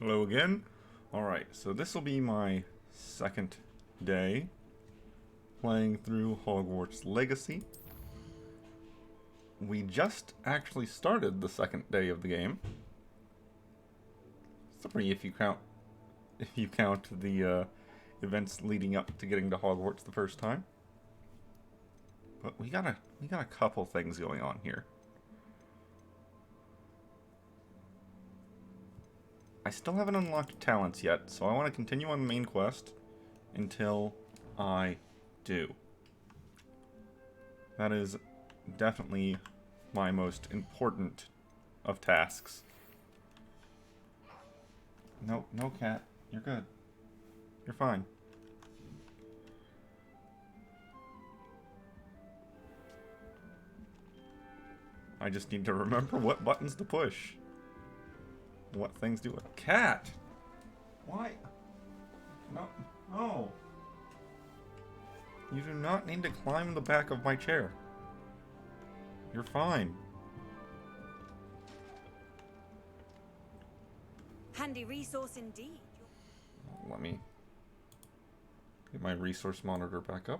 Hello again. Alright, so this will be my second day playing through Hogwarts Legacy. We just actually started the second day of the game. Sorry if you count the events leading up to getting to Hogwarts the first time. But we got a couple things going on here. I still haven't unlocked talents yet, so I want to continue on the main quest until I do. That is definitely my most important of tasks. No, cat. You're good. You're fine. I just need to remember what buttons to push. What things do a cat? Why? No. You do not need to climb the back of my chair. You're fine. Handy resource indeed. Let me get my resource monitor back up.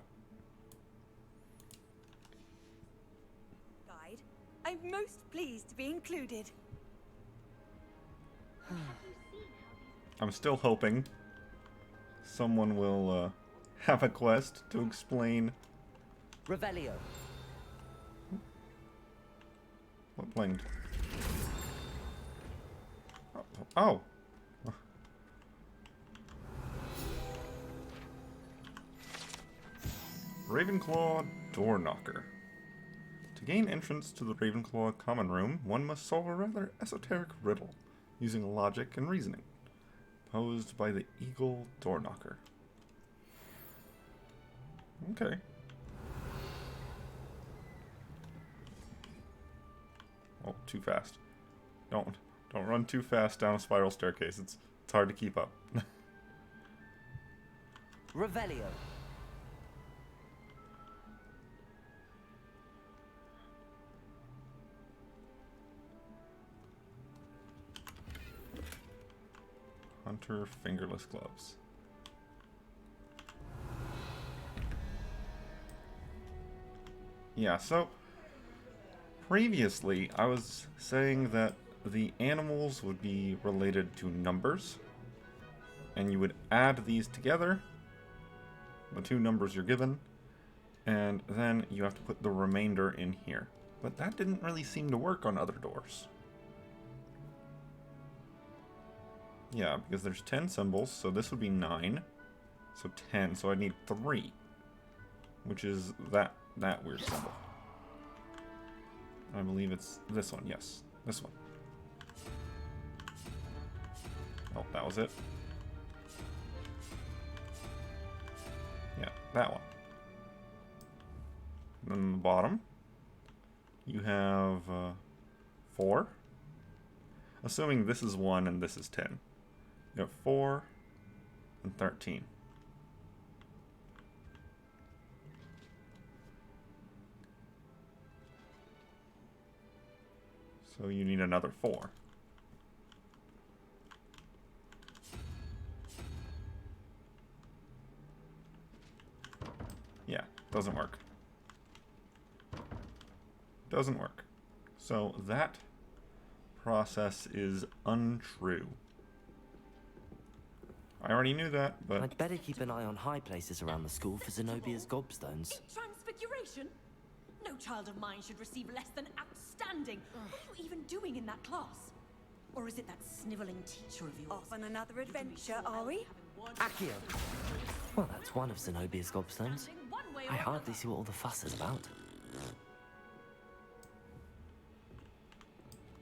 Guide. I'm most pleased to be included. I'm still hoping someone will have a quest to explain Revelio. what blinged. Oh. Ravenclaw Door Knocker. To gain entrance to the Ravenclaw common room, one must solve a rather esoteric riddle using logic and reasoning, posed by the Eagle Door Knocker. Okay. Oh, too fast. Don't run too fast down a spiral staircase. It's hard to keep up. Revelio. Hunter fingerless gloves. Yeah, so previously I was saying that the animals would be related to numbers, and you would add these together, the two numbers you're given, and then you have to put the remainder in here. But that didn't really seem to work on other doors. Yeah, because there's 10 symbols, so this would be 9. So 10, so I need 3. Which is that weird symbol. I believe it's this one, yes. This one. Oh, that was it. Yeah, that one. Then on the bottom, you have 4. Assuming this is 1 and this is 10. You have 4 and 13. So you need another 4. Yeah, doesn't work. Doesn't work. So that process is untrue. I already knew that, but I'd better keep an eye on high places around the school for Zenobia's gobstones. Transfiguration? No child of mine should receive less than outstanding. What are you even doing in that class? Or is it that sniveling teacher of yours? Off on another adventure, are we? Accio. Well, that's one of Zenobia's gobstones. I hardly see what all the fuss is about.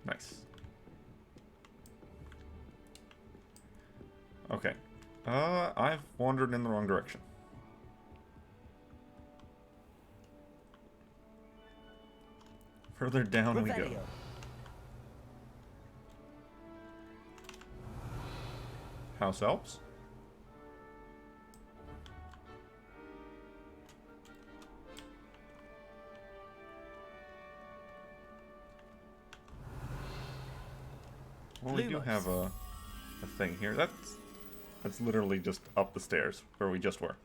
nice. Okay. I've wandered in the wrong direction. Further down we go. Revelio. House elves? Well, we do have a a thing here. That's literally just up the stairs where we just were.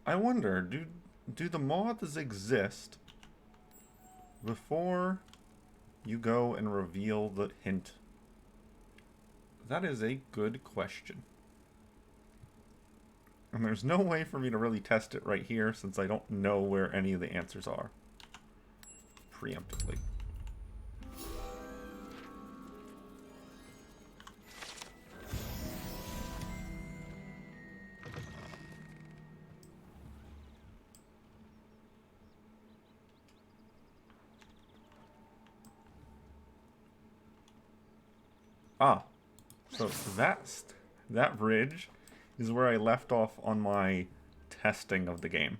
I wonder, do the moths exist before you go and reveal the hint? That is a good question. And there's no way for me to really test it right here since I don't know where any of the answers are. Preemptively. Ah, so that bridge is where I left off on my testing of the game.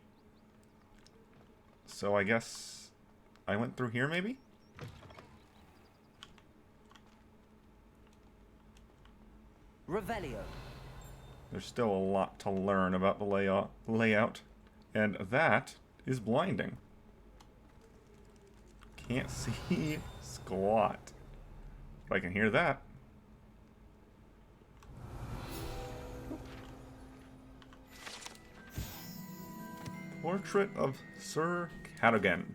So I guess I went through here, maybe? Revelio. There's still a lot to learn about the layout, and that is blinding. Can't see squat. But I can hear that. Portrait of Sir Cadogan.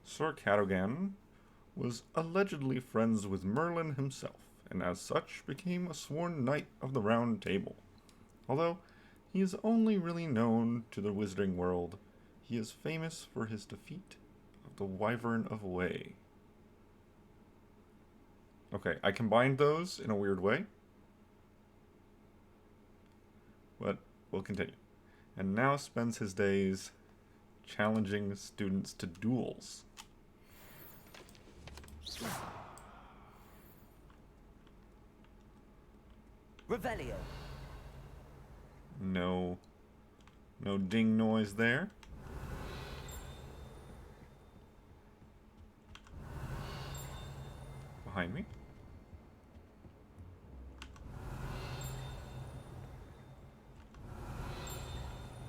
Sir Cadogan was allegedly friends with Merlin himself, and as such became a sworn knight of the Round Table. Although he is only really known to the wizarding world, he is famous for his defeat of the Wyvern of Way. Okay, I combined those in a weird way, but we'll continue. And now spends his days challenging students to duels. Revelio. No ding noise there. Behind me.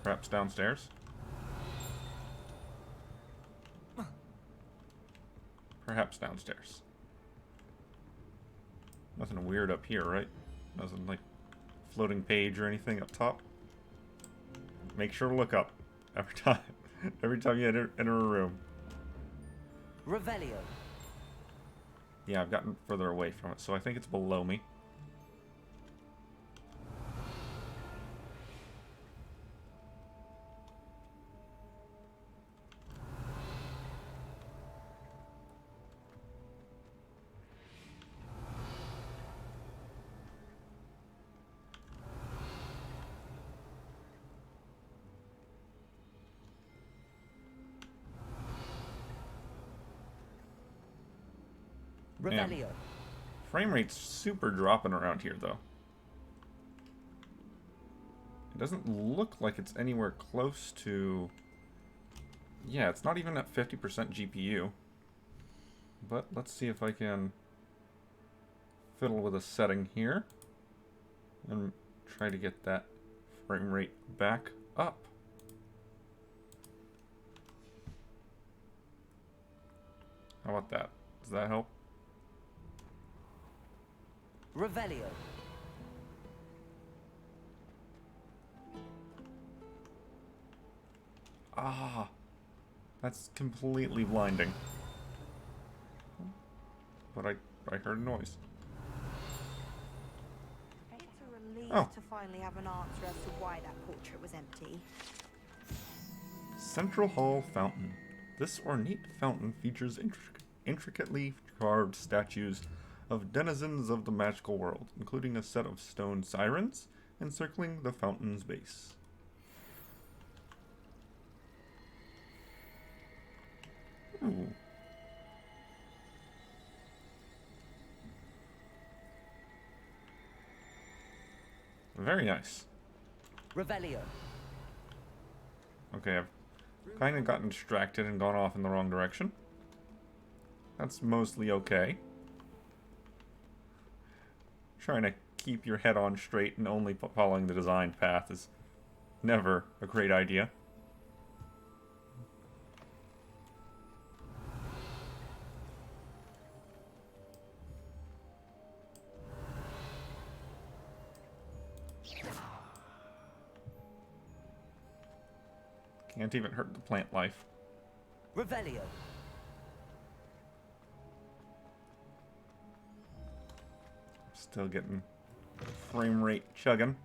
Perhaps downstairs. Perhaps downstairs. Nothing weird up here, right? Nothing like floating page or anything up top. Make sure to look up every time. Every time you enter a room. Revelio. Yeah, I've gotten further away from it, so I think it's below me. Revelio. Frame rate's super dropping around here, though. It doesn't look like it's anywhere close to... Yeah, it's not even at 50% GPU. But let's see if I can fiddle with a setting here and try to get that frame rate back up. How about that? Does that help? Revelio. Ah, that's completely blinding. But I heard a noise. It's a relief Oh. to finally have an answer as to why that portrait was empty. Central Hall Fountain. This ornate fountain features intricately carved statues of denizens of the magical world, including a set of stone sirens encircling the fountain's base. Ooh. Very nice. Revelio. Okay, I've kind of gotten distracted and gone off in the wrong direction. That's mostly okay. Trying to keep your head on straight and only following the design path is never a great idea. Can't even hurt the plant life. Revelio. Still getting frame rate chugging.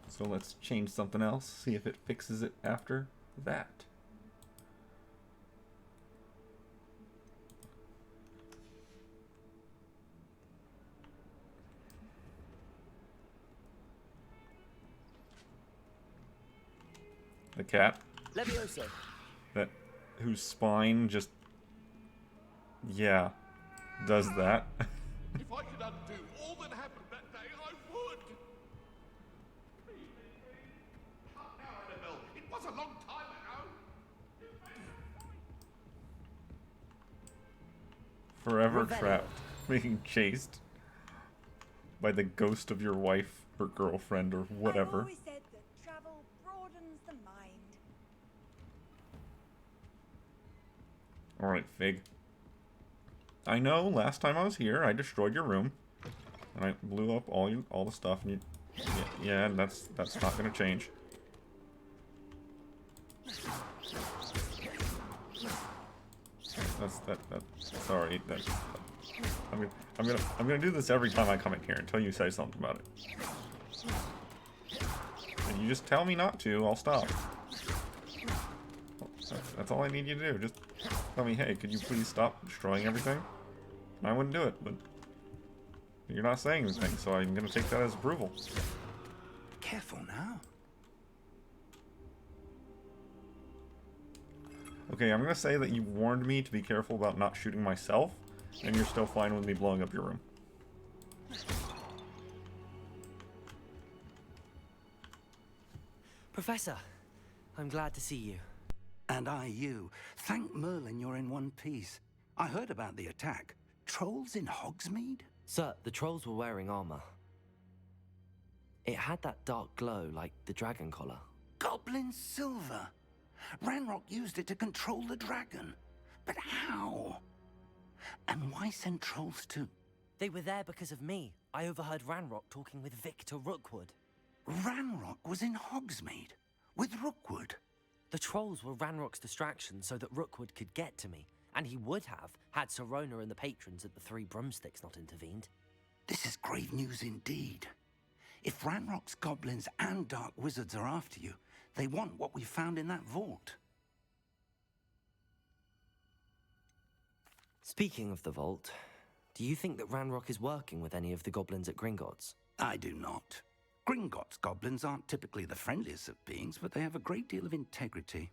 So let's change something else, see if it fixes it after that. The cat. Levioso. That whose spine just, yeah, does that. If I could undo all that happened that day, I would. Not now, Annabelle. It was a long time ago. Forever Revelio. trapped, being chased by the ghost of your wife or girlfriend or I've whatever. always said that travel broadens the mind. Alright, Fig. I know last time I was here, I destroyed your room. And I blew up all the stuff, and you... Yeah, and that's not gonna change. Sorry, I'm gonna do this every time I come in here until you say something about it. If you just tell me not to, I'll stop. That's all I need you to do. Just tell me, hey, could you please stop destroying everything? And I wouldn't do it, but you're not saying anything, so I'm gonna take that as approval. Careful now. Okay, I'm gonna say that you warned me to be careful about not shooting myself, and you're still fine with me blowing up your room. Professor, I'm glad to see you. And I you. Thank Merlin you're in one piece. I heard about the attack. Trolls in Hogsmeade? Sir, the trolls were wearing armor. It had that dark glow like the dragon collar. Goblin silver. Ranrock used it to control the dragon. But how? And why send trolls too? They were there because of me. I overheard Ranrock talking with Victor Rookwood. Ranrock was in Hogsmeade with Rookwood. The trolls were Ranrock's distraction so that Rookwood could get to me, and he would have had Sirona and the patrons at the Three Broomsticks not intervened. This is grave news indeed. If Ranrock's goblins and dark wizards are after you, they want what we found in that vault. Speaking of the vault, do you think that Ranrock is working with any of the goblins at Gringotts? I do not. Gringotts goblins aren't typically the friendliest of beings, but they have a great deal of integrity.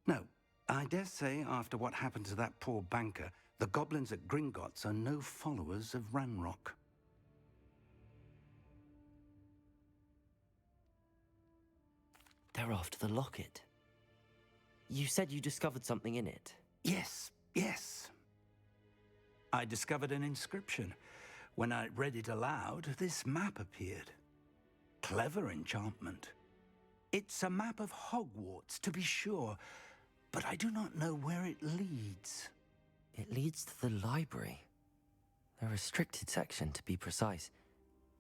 No, I dare say after what happened to that poor banker, the goblins at Gringotts are no followers of Ranrock. They're after the locket. You said you discovered something in it. Yes, yes. I discovered an inscription. When I read it aloud, this map appeared. Clever enchantment. It's a map of Hogwarts, to be sure, but I do not know where it leads. It leads to the library. A restricted section, to be precise,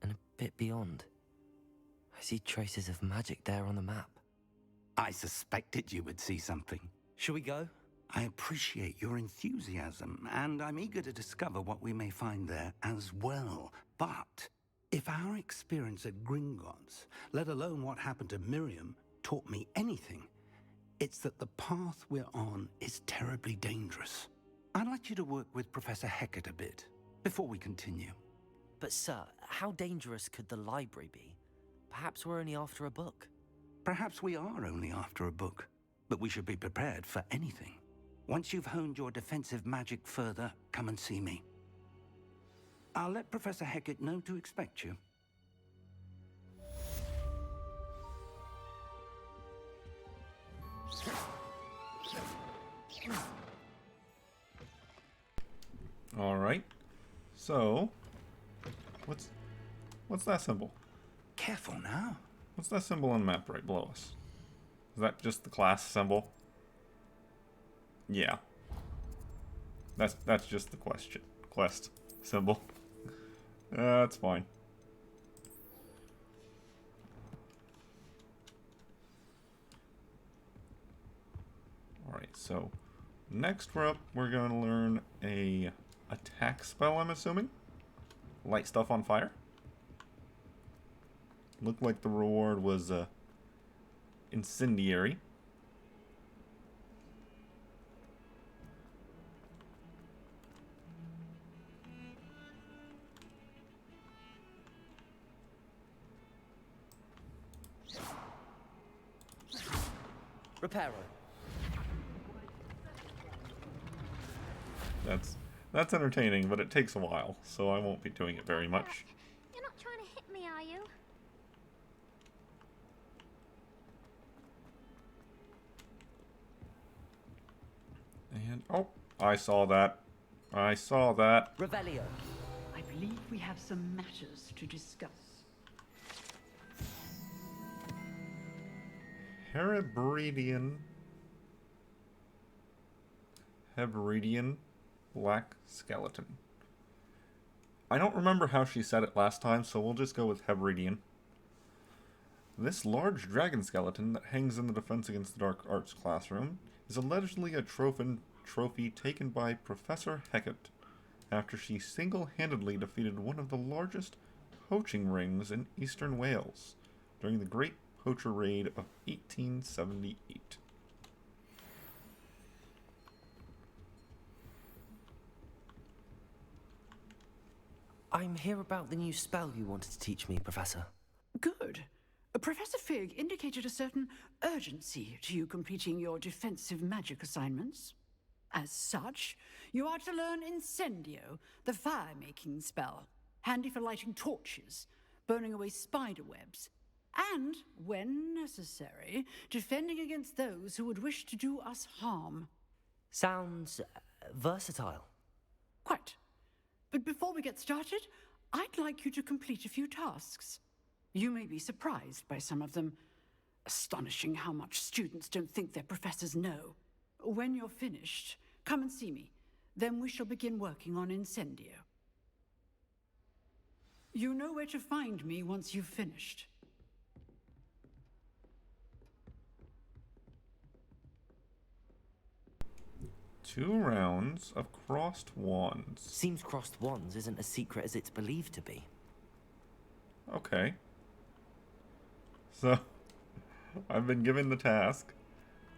and a bit beyond. I see traces of magic there on the map. I suspected you would see something. Shall we go? I appreciate your enthusiasm, and I'm eager to discover what we may find there as well. But if our experience at Gringotts, let alone what happened to Miriam, taught me anything, it's that the path we're on is terribly dangerous. I'd like you to work with Professor Hecat a bit before we continue. But sir, how dangerous could the library be? Perhaps we're only after a book. Perhaps we are only after a book, but we should be prepared for anything. Once you've honed your defensive magic further, come and see me. I'll let Professor Hecat know to expect you. All right. So, what's that symbol? Careful now. What's that symbol on the map right below us? Is that just the class symbol? Yeah. That's just the quest symbol. That's fine. Alright, so next we're up, we're going to learn a attack spell, I'm assuming. Light stuff on fire. Looked like the reward was incendiary. Reparo. That's entertaining, but it takes a while, so I won't be doing it very much. You're not trying to hit me, are you? And oh, I saw that. I saw that. Revelio. I believe we have some matters to discuss. Hebridean black skeleton. I don't remember how she said it last time, so we'll just go with Hebridean. This large dragon skeleton that hangs in the Defense Against the Dark Arts classroom is allegedly a trophy taken by Professor Hecat after she single-handedly defeated one of the largest poaching rings in eastern Wales during the Great Poacher Raid of 1878. I'm here about the new spell you wanted to teach me, Professor. Good. Professor Fig indicated a certain urgency to you completing your defensive magic assignments. As such, you are to learn Incendio, the fire-making spell, handy for lighting torches, burning away spider webs, and, when necessary, defending against those who would wish to do us harm. Sounds versatile. Quite. But before we get started, I'd like you to complete a few tasks. You may be surprised by some of them. Astonishing how much students don't think their professors know. When you're finished, come and see me. Then we shall begin working on Incendio. You know where to find me once you've finished. Two rounds of crossed wands. Seems crossed wands isn't as secret as it's believed to be. Okay. So, I've been given the task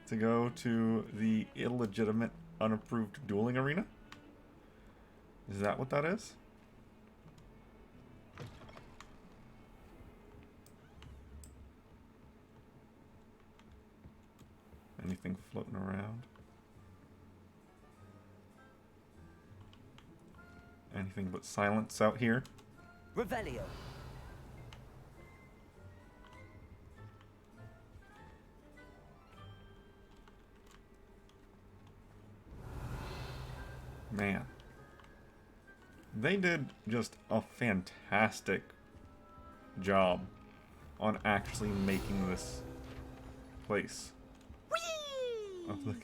to go to the illegitimate, unapproved dueling arena. Is that what that is? Anything floating around? Anything but silence out here? Revelio. Man. They did just a fantastic job on actually making this place. Whee! Oh, look.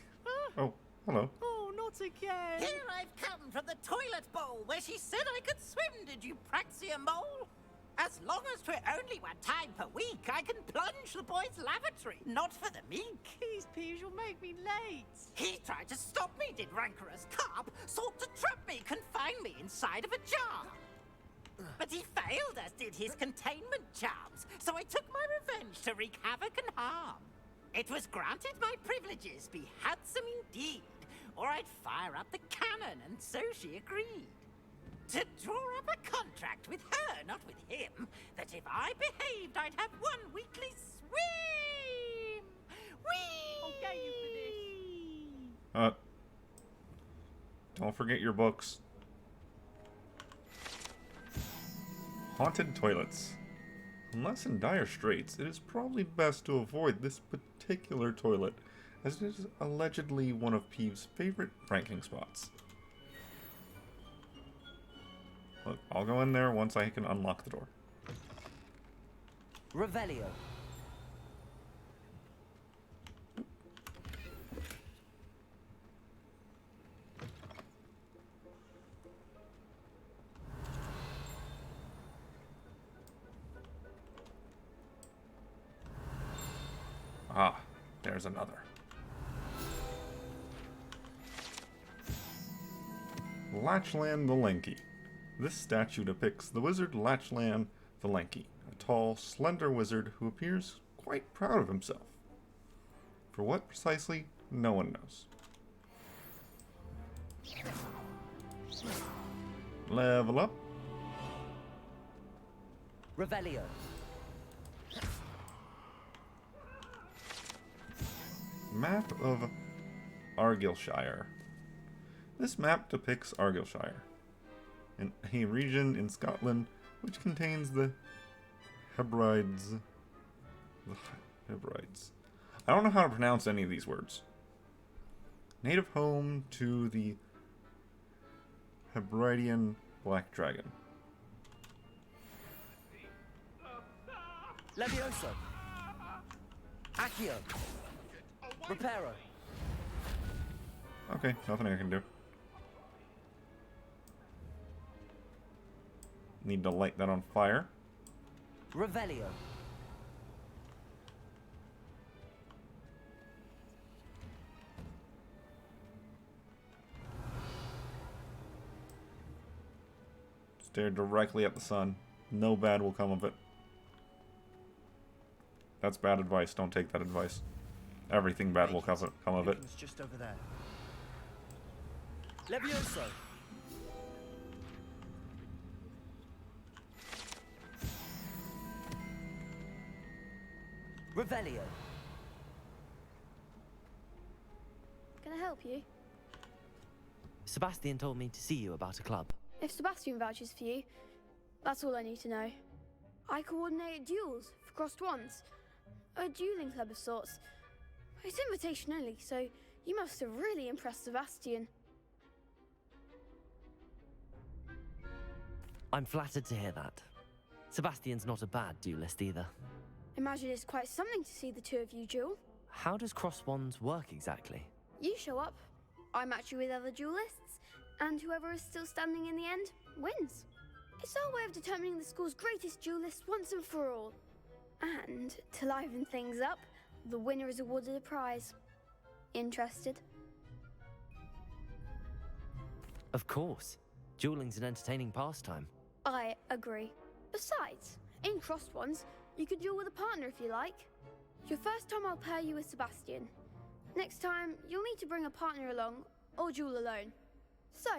Oh, hello. Oh, not again! Here I've come from the toilet bowl where she said I could swim, did you praxia mole? As long as 'twere only one time per week, I can plunge the boy's lavatory, not for the meek. These peeves will make me late. He tried to stop me, did rancorous carp, sought to trap me, confine me inside of a jar. But he failed, as did his containment charms, so I took my revenge to wreak havoc and harm. It was granted my privileges be handsome indeed, or I'd fire up the cannon, and so she agreed. To draw up a contract with her, not with him, that if I behaved, I'd have one weekly swim! Whee! I'll get you for this. Don't forget your books. Haunted toilets. Unless in dire straits, it is probably best to avoid this particular toilet, as it is allegedly one of Peeve's favorite pranking spots. Look, I'll go in there once I can unlock the door. Revelio. Ah, there's another. Lachlan the Lanky. This statue depicts the wizard Lachlan the Lanky, a tall, slender wizard who appears quite proud of himself. For what precisely, no one knows. Level up. Revelio. Map of Argyllshire. This map depicts Argyllshire, a region in Scotland which contains the Hebrides. The Hebrides. I don't know how to pronounce any of these words. Native home to the Hebridean black dragon. Levioso. Accio. Reparo. Okay, nothing I can do. Need to light that on fire. Revelio. Stare directly at the sun. No bad will come of it. That's bad advice. Don't take that advice. Everything bad will come of it. It's just over there. Levioso. Revelio. Can I help you? Sebastian told me to see you about a club. If Sebastian vouches for you, that's all I need to know. I coordinate duels for crossed wands. A dueling club of sorts. It's invitation only, so you must have really impressed Sebastian. I'm flattered to hear that. Sebastian's not a bad duelist either. Imagine it's quite something to see the two of you duel. How does cross wands work exactly? You show up, I match you with other duelists, and whoever is still standing in the end wins. It's our way of determining the school's greatest duelist once and for all. And to liven things up, the winner is awarded a prize. Interested? Of course. Dueling's an entertaining pastime. I agree. Besides, in crossed ones, you could duel with a partner if you like. Your first time I'll pair you with Sebastian. Next time, you'll need to bring a partner along, or duel alone. So,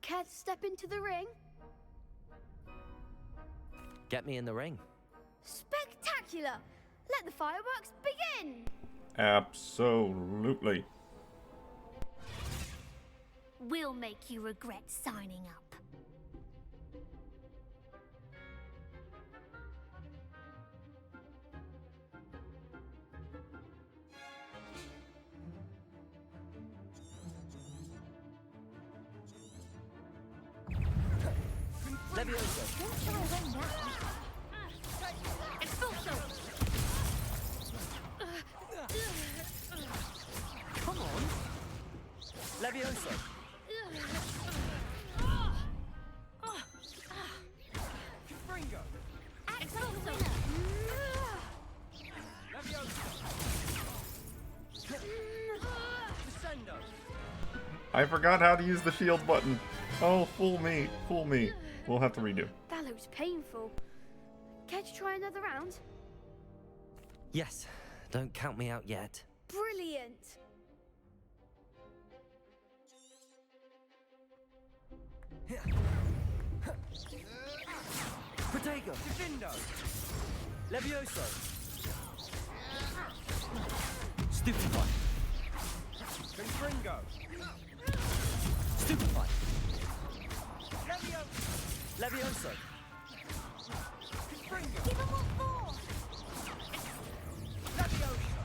care to step into the ring? Get me in the ring. Spectacular! Let the fireworks begin! Absolutely. We'll make you regret signing up. Levioso. Don't try away now. Expulso! Come on. Levioso. Fringo. Expulso! Descendo. I forgot how to use the shield button. Oh, fool me. Fool me. We'll have to redo. That looks painful. Care to try another round? Yes. Don't count me out yet. Brilliant! Protego. Defendo. Levioso. Stupefy. Confringo. Stupefy. Levio. Levioso. Confringo. Give him what for! Levioso.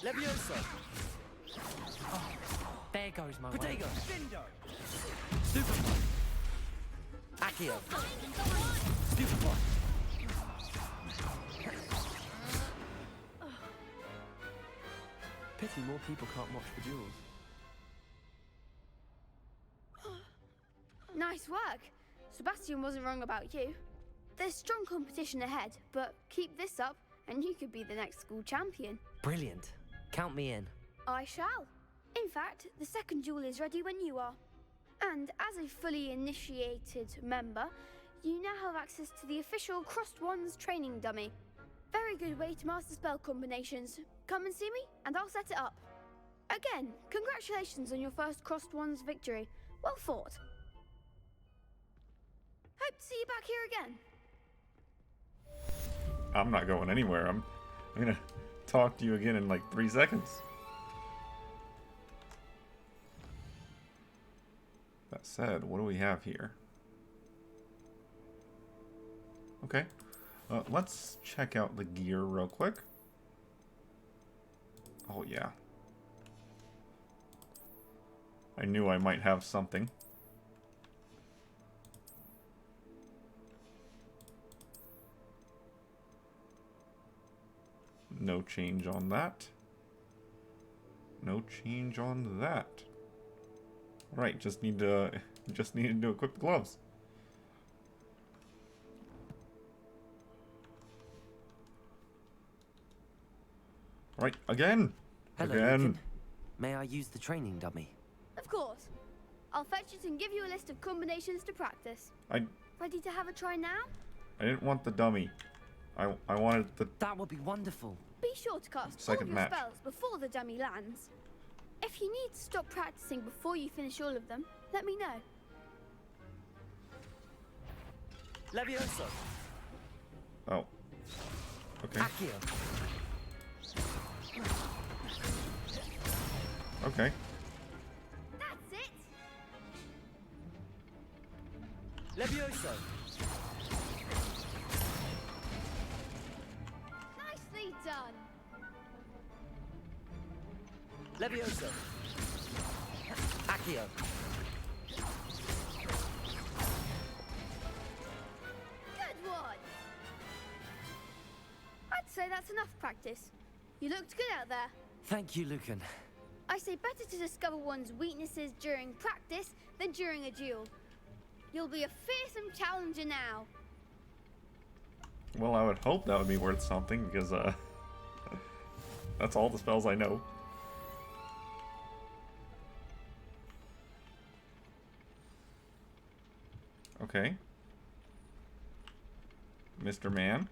Levioso. Oh, there goes my Protego. way. Defendo. Stupefy. Accio. Stupefy. Pity more people can't watch the duels. Nice work. Sebastian wasn't wrong about you. There's strong competition ahead, but keep this up and you could be the next school champion. Brilliant. Count me in. I shall. In fact, the second duel is ready when you are. And as a fully initiated member, you now have access to the official Crossed Wands training dummy. Very good way to master spell combinations. Come and see me, and I'll set it up. Again, congratulations on your first Crossed Wands victory. Well fought. Hope to see you back here again. I'm not going anywhere. I'm gonna talk to you again in like 3 seconds. That said, what do we have here? Okay. Let's check out the gear real quick. Oh, yeah. I knew I might have something. No change on that. No change on that. Right, just need to equip the gloves. Right, again. Hello, Again. Lucan. May I use the training dummy? Of course. I'll fetch it and give you a list of combinations to practice. Ready to have a try now? I didn't want the dummy. I wanted the... That would be wonderful. Be sure to cast all Second your match. spells before the dummy lands. If you need to stop practicing before you finish all of them, let me know. Levioso. Oh. Okay. Accio. Okay. That's it! Levioso. Nicely done! Levioso. Accio. Good one! I'd say that's enough practice. You looked good out there. Thank you, Lucan. I say better to discover one's weaknesses during practice than during a duel. You'll be a fearsome challenger now. Well, I would hope that would be worth something, because, that's all the spells I know. Okay. Mr. Man.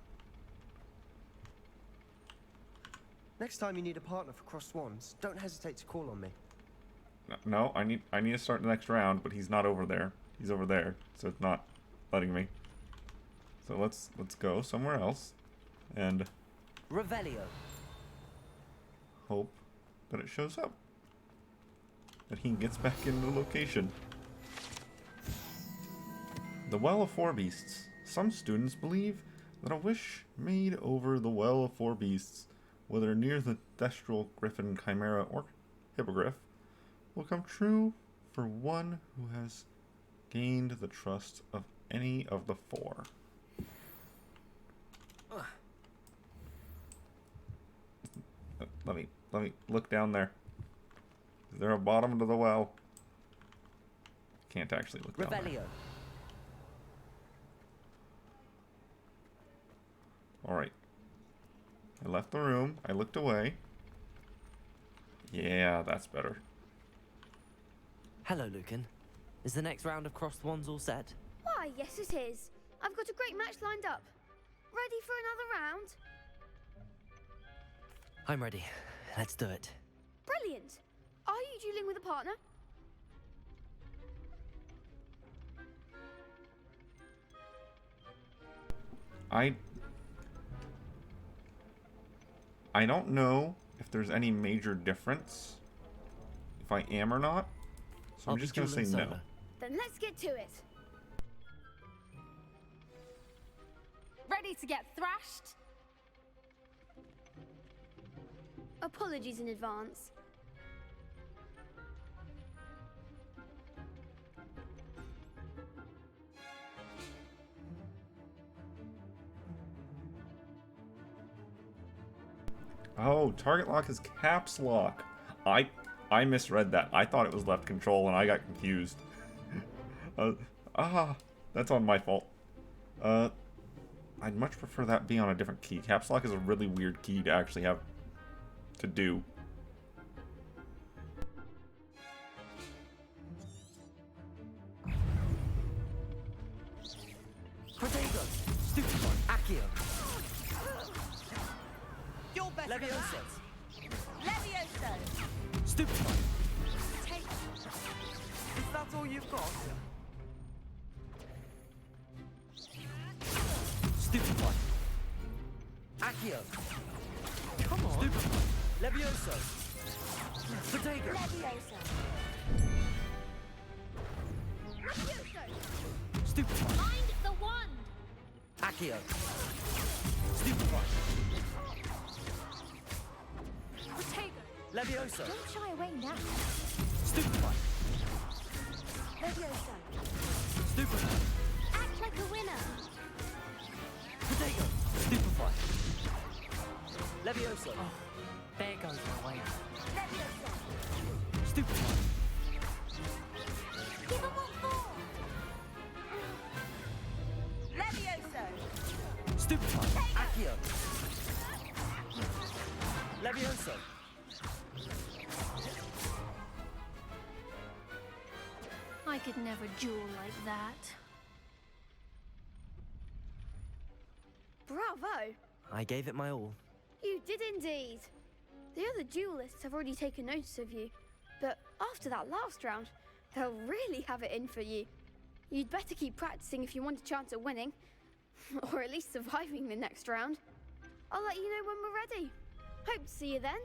Next time you need a partner for Crossed Wands, don't hesitate to call on me. No, I need to start the next round, but he's not over there. He's over there, so it's not letting me. So let's go somewhere else and Revelio. hope that it shows up. That he gets back into the location. The Well of Four Beasts. Some students believe that a wish made over the Well of Four Beasts, whether near the Thestral, Griffin, Chimera, or Hippogriff, will come true for one who has gained the trust of any of the four. Let me look down there. Is there a bottom to the well? Can't actually look down there. Revelio. Alright. I left the room. I looked away. Yeah, that's better. Hello, Lucan. Is the next round of Crossed Wands all set? Why, yes it is. I've got a great match lined up. Ready for another round? I'm ready. Let's do it. Brilliant. Are you dueling with a partner? I don't know if there's any major difference if I am or not. So I'm just going to say no. Then let's get to it. Ready to get thrashed? Apologies in advance. Oh, target lock is caps lock. I misread that. I thought it was left control and I got confused. That's on my fault. I'd much prefer that be on a different key. Caps lock is a really weird key to actually have to do. Accio. You're better than Leviosa. that. Leviosa! Stupefy. Take... Is that all you've got? Stupefy. Accio. Come on. Stupefy. Leviosa. Potato. Leviosa. Stupefy. Find the wand. Accio. Stupefy. Potato. Leviosa. Don't shy away now. Stupefy. Leviosa. Stupefy. Act like a winner. Potato. Stupefy. Leviosa. There goes my way. Leviosa. Stupefy. Give him what for. Leviosa. Stupefy. Accio. Leviosa. I could never duel like that. Bravo! I gave it my all. You did indeed. The other duelists have already taken notice of you, but after that last round, they'll really have it in for you. You'd better keep practicing if you want a chance at winning, or at least surviving the next round. I'll let you know when we're ready. Hope to see you then.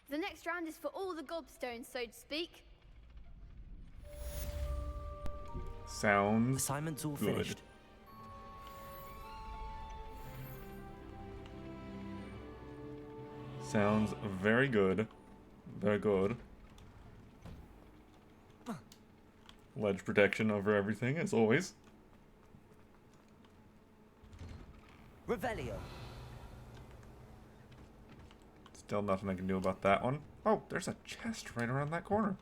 The next round is for all the gobstones, so to speak. Sounds Assignment's all good. finished. Sounds very good. Very good. Ledge protection over everything, as always. Revelio. Still nothing I can do about that one. Oh, there's a chest right around that corner.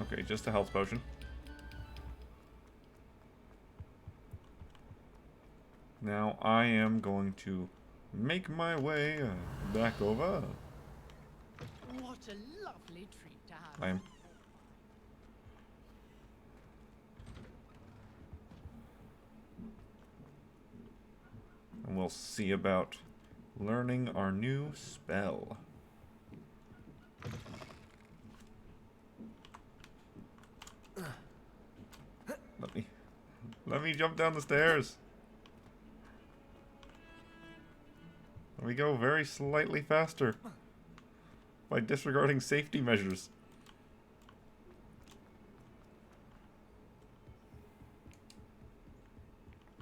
Okay, just a health potion. Now I am going to make my way back over. What a lovely treat to have. I am. And we'll see about learning our new spell. Let me jump down the stairs. Let me go very slightly faster by disregarding safety measures.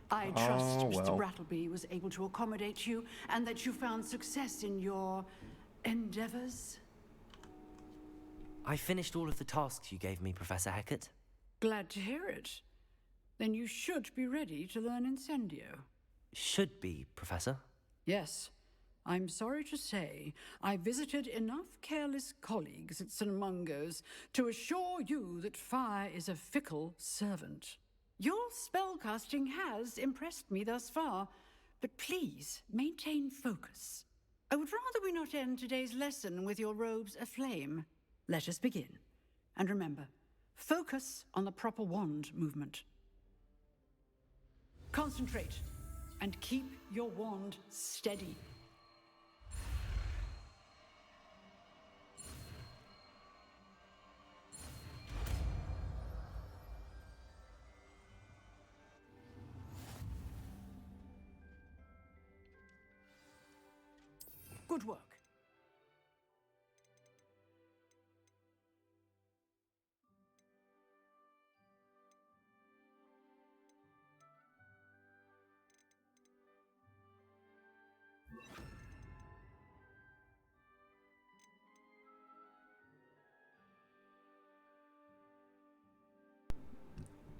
I trust Oh, Mr. well. Brattleby was able to accommodate you and that you found success in your endeavors. I finished all of the tasks you gave me, Professor Hecat. Glad to hear it. Then you should be ready to learn Incendio. Should be, Professor. Yes. I'm sorry to say, I visited enough careless colleagues at St. Mungo's to assure you that fire is a fickle servant. Your spellcasting has impressed me thus far, but please maintain focus. I would rather we not end today's lesson with your robes aflame. Let us begin. And remember, focus on the proper wand movement. Concentrate and keep your wand steady. Good work.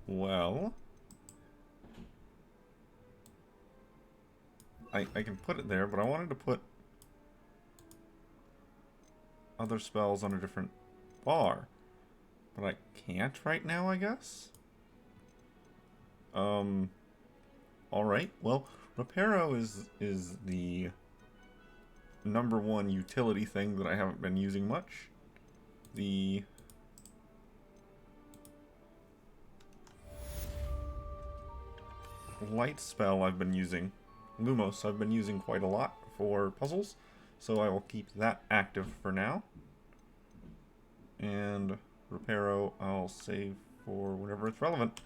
Well, I can put it there, but I wanted to put other spells on a different bar. But I can't right now, I guess? Alright, well, Reparo is the #1 utility thing that I haven't been using much. The light spell I've been using, Lumos, I've been using quite a lot for puzzles, so I will keep that active for now. And Reparo I'll save for whenever it's relevant.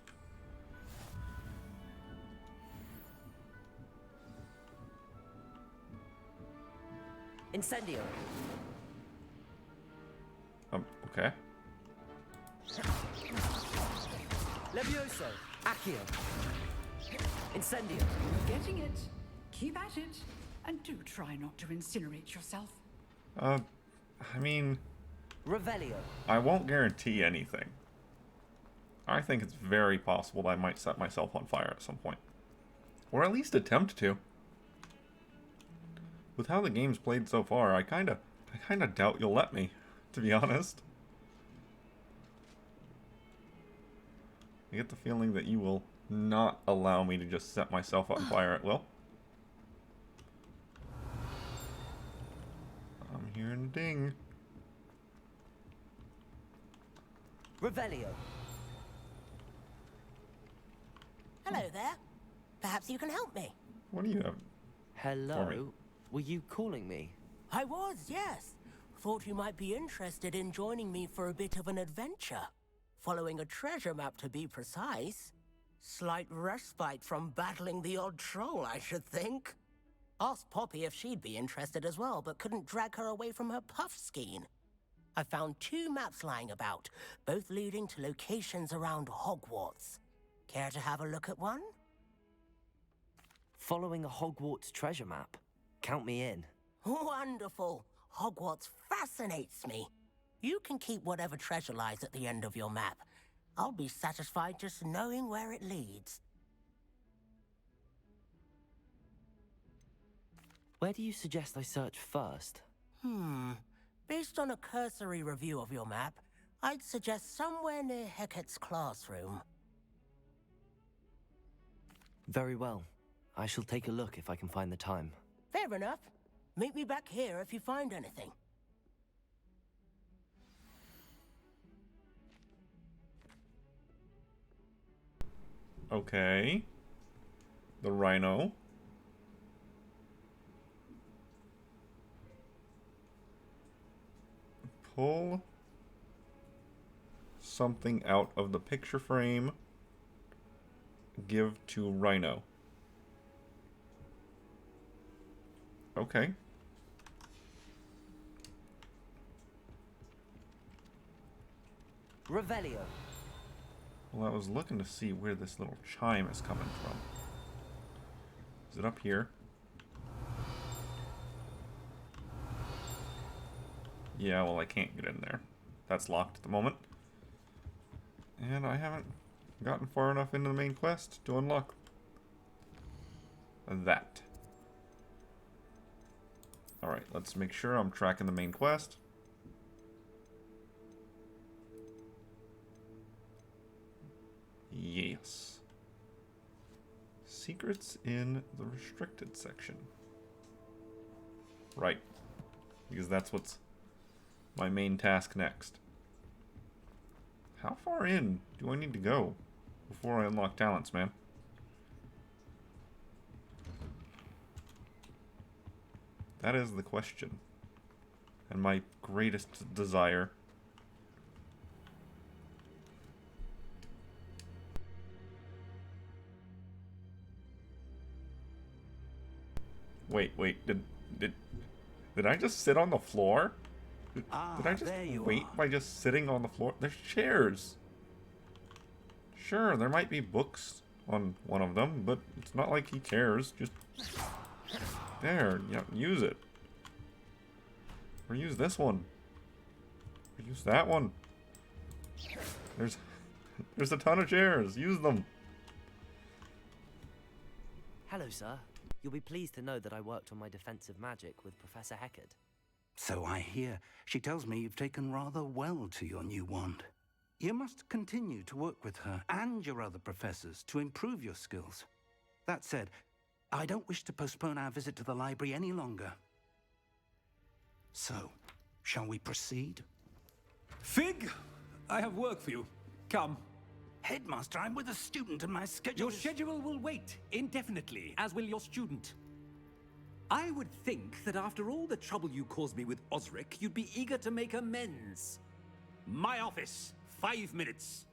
Incendio. Okay. Levioso. Accio. Incendio. You're getting it. Keep at it. And do try not to incinerate yourself. I mean... Revelio. I won't guarantee anything. I think it's very possible that I might set myself on fire at some point. Or at least attempt to. With how the game's played so far, I kinda doubt you'll let me, to be honest. I get the feeling that you will not allow me to just set myself on fire at will. I'm hearing a ding. Revelio. Hello there. Perhaps you can help me. What do you have? Hello? Were you calling me? I was, yes. Thought you might be interested in joining me for a bit of an adventure. Following a treasure map, to be precise. Slight respite from battling the odd troll, I should think. Asked Poppy if she'd be interested as well, but couldn't drag her away from her puff skein. I found 2 maps lying about, both leading to locations around Hogwarts. Care to have a look at one? Following a Hogwarts treasure map. Count me in. Wonderful. Hogwarts fascinates me. You can keep whatever treasure lies at the end of your map. I'll be satisfied just knowing where it leads. Where do you suggest I search first? Based on a cursory review of your map, I'd suggest somewhere near Hecat's classroom. Very well. I shall take a look if I can find the time. Fair enough. Meet me back here if you find anything. Okay. The rhino. Pull something out of the picture frame. Give to Rhino. Okay. Revelio. Well, I was looking to see where this little chime is coming from. Is it up here? Yeah, well, I can't get in there. That's locked at the moment. And I haven't gotten far enough into the main quest to unlock that. Alright, let's make sure I'm tracking the main quest. Yes. Secrets in the restricted section. Right. Because that's what's my main task next. How far in do I need to go before I unlock talents, man? That is the question. And my greatest desire. Wait, did I just sit on the floor? Did I just wait by just sitting on the floor? There's chairs. Sure, there might be books on one of them, but it's not like he cares. Just there, yeah, use it. Or use this one. Or use that one. There's a ton of chairs. Use them. Hello, sir. You'll be pleased to know that I worked on my defensive magic with Professor Heckard. So I hear. She tells me you've taken rather well to your new wand. You must continue to work with her and your other professors to improve your skills. That said, I don't wish to postpone our visit to the library any longer. So, shall we proceed? Fig, I have work for you. Come. Headmaster, I'm with a student and my schedule Your schedule will wait indefinitely, as will your student. I would think that after all the trouble you caused me with Osric, you'd be eager to make amends. My office, 5 minutes.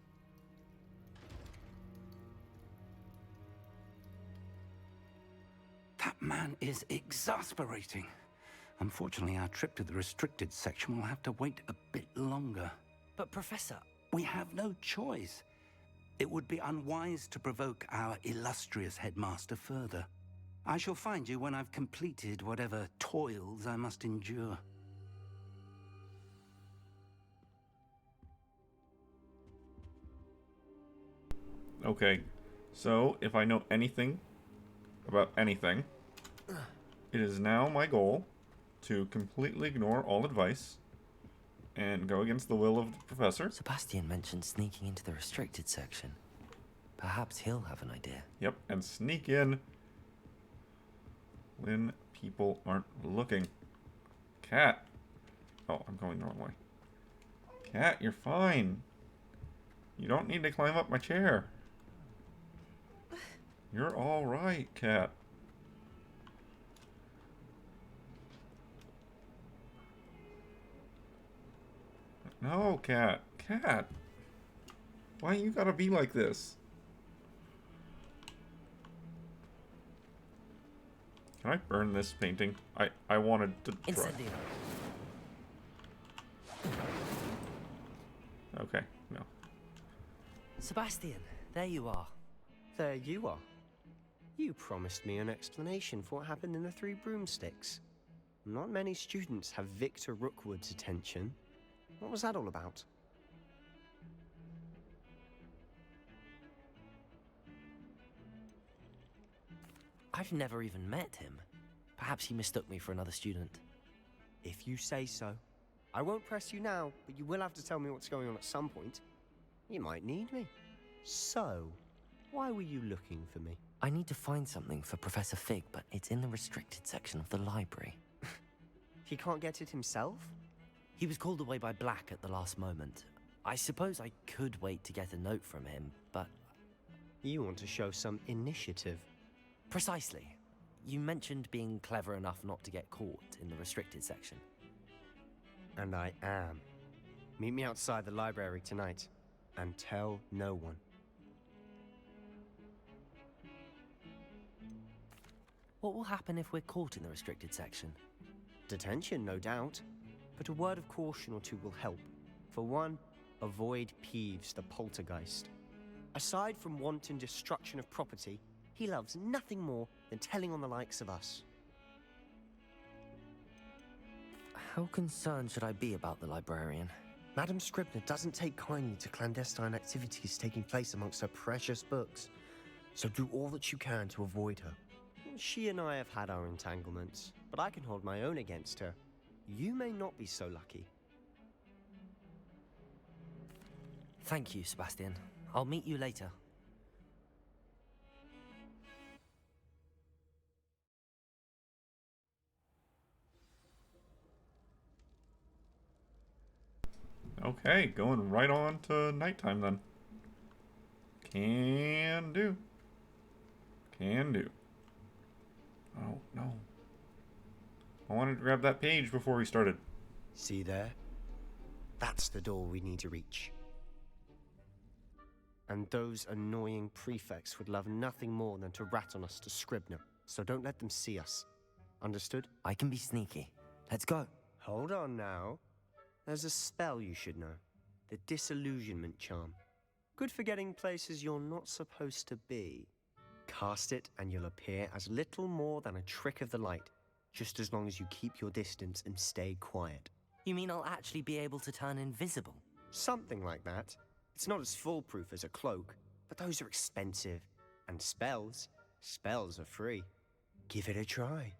That man is exasperating. Unfortunately, our trip to the restricted section will have to wait a bit longer. But Professor... We have no choice. It would be unwise to provoke our illustrious headmaster further. I shall find you when I've completed whatever toils I must endure. Okay, so if I know anything about anything, it is now my goal to completely ignore all advice and go against the will of the professor. Sebastian mentioned sneaking into the restricted section. Perhaps he'll have an idea. Yep, and sneak in when people aren't looking. Cat. Oh, I'm going the wrong way. Cat, you're fine. You don't need to climb up my chair. You're all right, Cat. No, Cat. Cat. Why you gotta be like this? Can I burn this painting? I wanted to try. Incendio. Okay, no. Sebastian, there you are. There you are. You promised me an explanation for what happened in the Three Broomsticks. Not many students have Victor Rookwood's attention. What was that all about? I've never even met him. Perhaps he mistook me for another student. If you say so. I won't press you now, but you will have to tell me what's going on at some point. You might need me. So, why were you looking for me? I need to find something for Professor Fig, but it's in the restricted section of the library. He can't get it himself? He was called away by Black at the last moment. I suppose I could wait to get a note from him, but... You want to show some initiative. Precisely. You mentioned being clever enough not to get caught in the restricted section. And I am. Meet me outside the library tonight, and tell no one. What will happen if we're caught in the restricted section? Detention, no doubt. But a word of caution or two will help. For one, avoid Peeves, the poltergeist. Aside from wanton destruction of property, he loves nothing more than telling on the likes of us. How concerned should I be about the librarian? Madame Scribner doesn't take kindly to clandestine activities taking place amongst her precious books. So do all that you can to avoid her. She and I have had our entanglements, but I can hold my own against her. You may not be so lucky. Thank you, Sebastian. I'll meet you later. Okay, going right on to nighttime then. Can do. Can do. Oh, no. I wanted to grab that page before we started. See there? That's the door we need to reach. And those annoying prefects would love nothing more than to rat on us to Scribner, so don't let them see us. Understood? I can be sneaky. Let's go. Hold on now. There's a spell you should know. The Disillusionment Charm. Good for getting places you're not supposed to be. Cast it and you'll appear as little more than a trick of the light, just as long as you keep your distance and stay quiet. You mean I'll actually be able to turn invisible? Something like that. It's not as foolproof as a cloak, but those are expensive. And spells are free. Give it a try.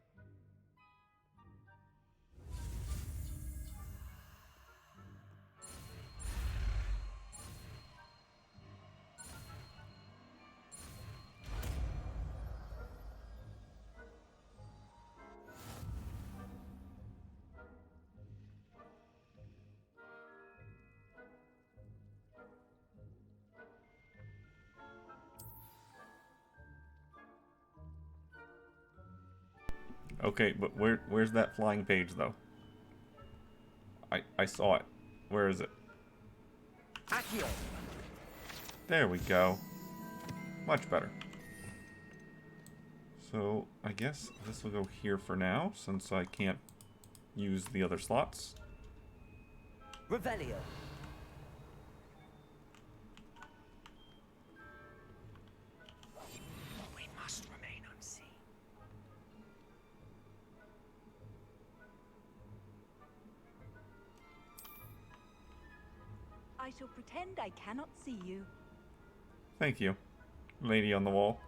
Okay, but where's that flying page, though? I saw it. Where is it? Accio. There we go. Much better. So, I guess this will go here for now, since I can't use the other slots. Revelio. We must remain unseen. I shall pretend I cannot see you. Thank you, lady on the wall.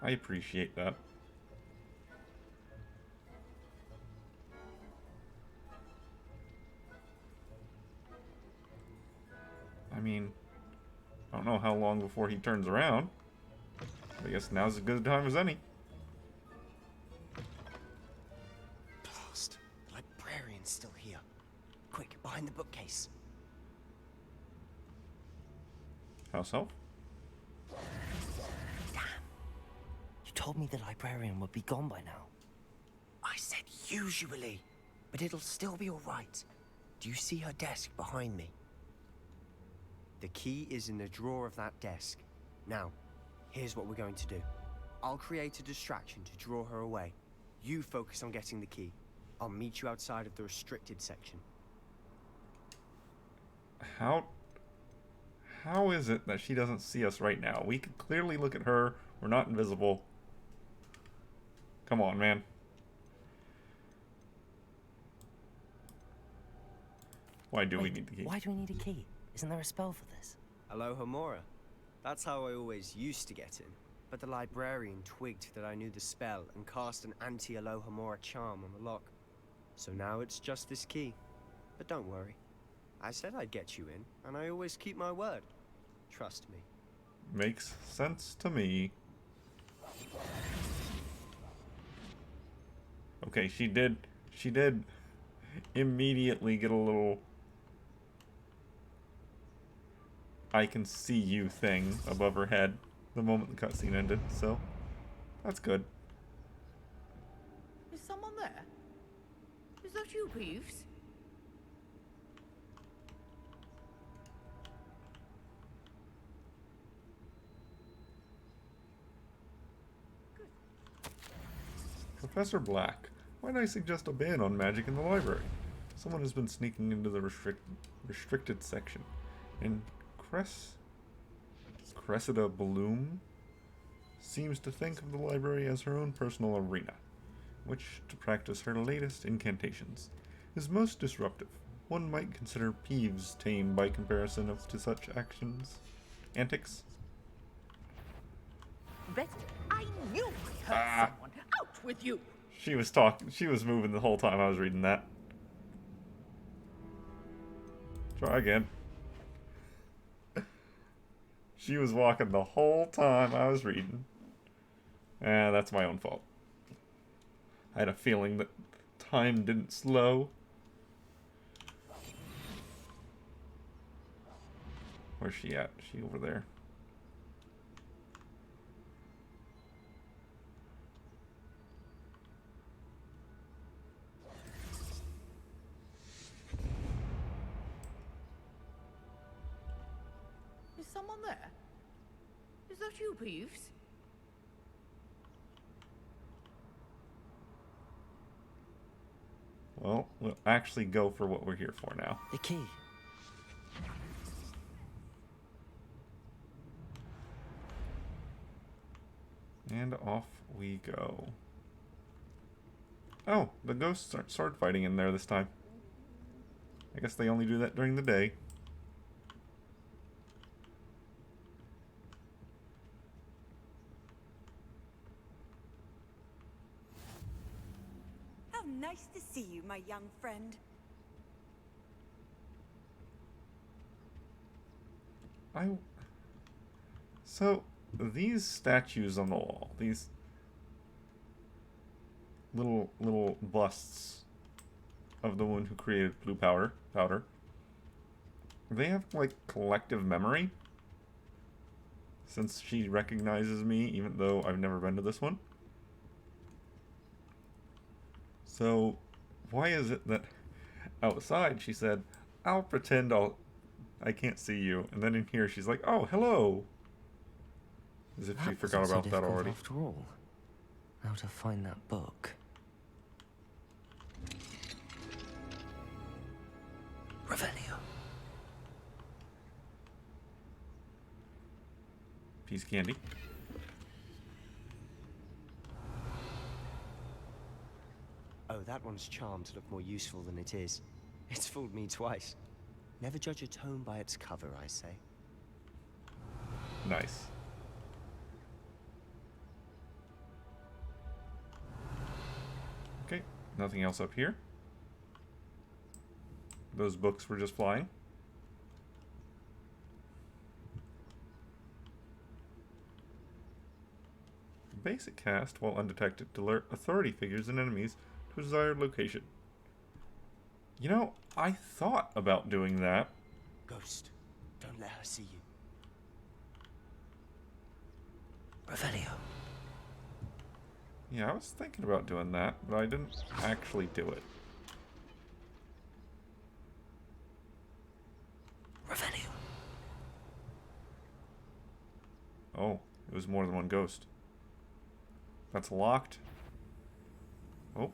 I appreciate that. I mean, I don't know how long before he turns around. I guess now's as good a time as any. Blast. The librarian's still here. Quick, behind the bookcase. House help? You told me the librarian would be gone by now. I said usually, but it'll still be all right. Do you see her desk behind me? The key is in the drawer of that desk. Now, here's what we're going to do. I'll create a distraction to draw her away. You focus on getting the key. I'll meet you outside of the restricted section. How is it that she doesn't see us right now? We can clearly look at her. We're not invisible. Come on, man. Why do we need the key? Why do we need a key? Isn't there a spell for this? Alohomora. That's how I always used to get in. But the librarian twigged that I knew the spell and cast an anti-Alohomora charm on the lock. So now it's just this key. But don't worry. I said I'd get you in, and I always keep my word. Trust me. Makes sense to me. Okay, she did immediately get a little I can see you thing above her head the moment the cutscene ended, so that's good. Is someone there? Is that you, Peeves? Professor Black, might I suggest a ban on magic in the library? Someone has been sneaking into the restricted section. And Cressida Bloom seems to think of the library as her own personal arena, which to practice her latest incantations. Is most disruptive. One might consider Peeves tame by comparison to such antics. Betty, I knew I heard someone. Out with you! She was moving the whole time I was reading that. Try again. She was walking the whole time I was reading. That's my own fault. I had a feeling that time didn't slow. Where's she at? Is she over there? Is someone there? Is that you, Peeves? Well, we'll actually go for what we're here for now. The key. And off we go. Oh, the ghosts aren't sword fighting in there this time. I guess they only do that during the day. How nice to see you, my young friend. So, these statues on the wall, these little busts of the one who created blue powder, they have, like, collective memory. Since she recognizes me, even though I've never been to this one. So, why is it that outside she said, I'll pretend I can't see you, and then in here she's like, oh, hello! As if she forgot about that already. After all, how to find that book? Revelio. Piece of candy. Oh, that one's charmed to look more useful than it is. It's fooled me twice. Never judge a tome by its cover, I say. Nice. Okay, nothing else up here. Those books were just flying. Basic cast, while undetected, to alert authority figures and enemies to a desired location. You know, I thought about doing that. Ghost, don't let her see you. Revelio. Yeah, I was thinking about doing that, but I didn't actually do it. Revelio. Oh, it was more than one ghost. That's locked. Oh.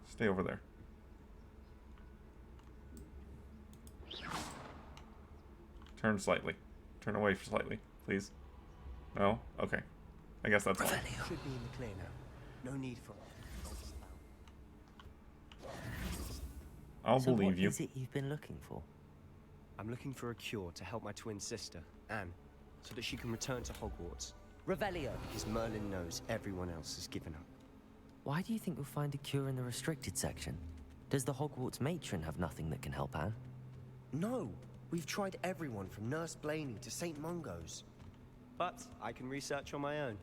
Stay over there. Turn slightly. Turn away slightly, please. No? Okay. I guess that's all. Should be in the clear now. No need for I'll believe you. What is it you've been looking for? I'm looking for a cure to help my twin sister, Anne, so that she can return to Hogwarts. Revelio! Because Merlin knows everyone else has given up. Why do you think you'll find a cure in the restricted section? Does the Hogwarts matron have nothing that can help Anne? No! We've tried everyone from Nurse Blaney to St. Mungo's. But I can research on my own.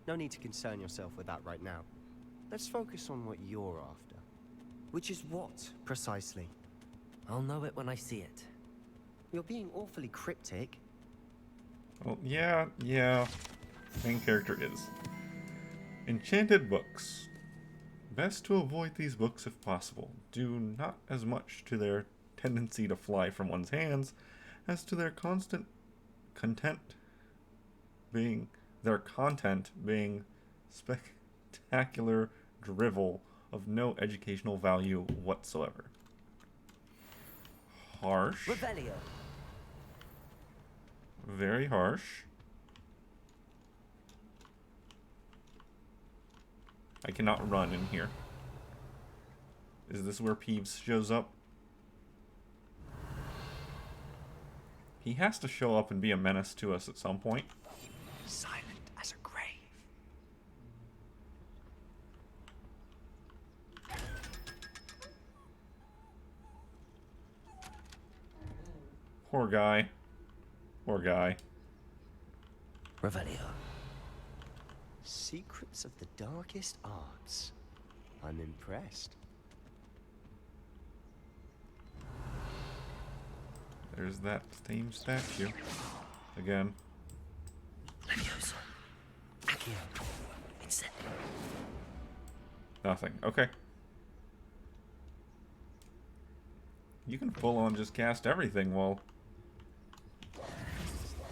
No need to concern yourself with that right now. Let's focus on what you're after. Which is what, precisely? I'll know it when I see it. You're being awfully cryptic. Well, yeah. Main character is. Enchanted books. Best to avoid these books if possible, due not as much to their tendency to fly from one's hands as to their content being spectacular drivel of no educational value whatsoever. Harsh. Revelio. Very harsh. I cannot run in here. Is this where Peeves shows up? He has to show up and be a menace to us at some point. Silent as a grave. Poor guy. Poor guy. Revelio. Secrets of the darkest arts. I'm impressed. There's that same statue. Again. Levioso. Accio. Incendio. Nothing. Okay. You can full on just cast everything while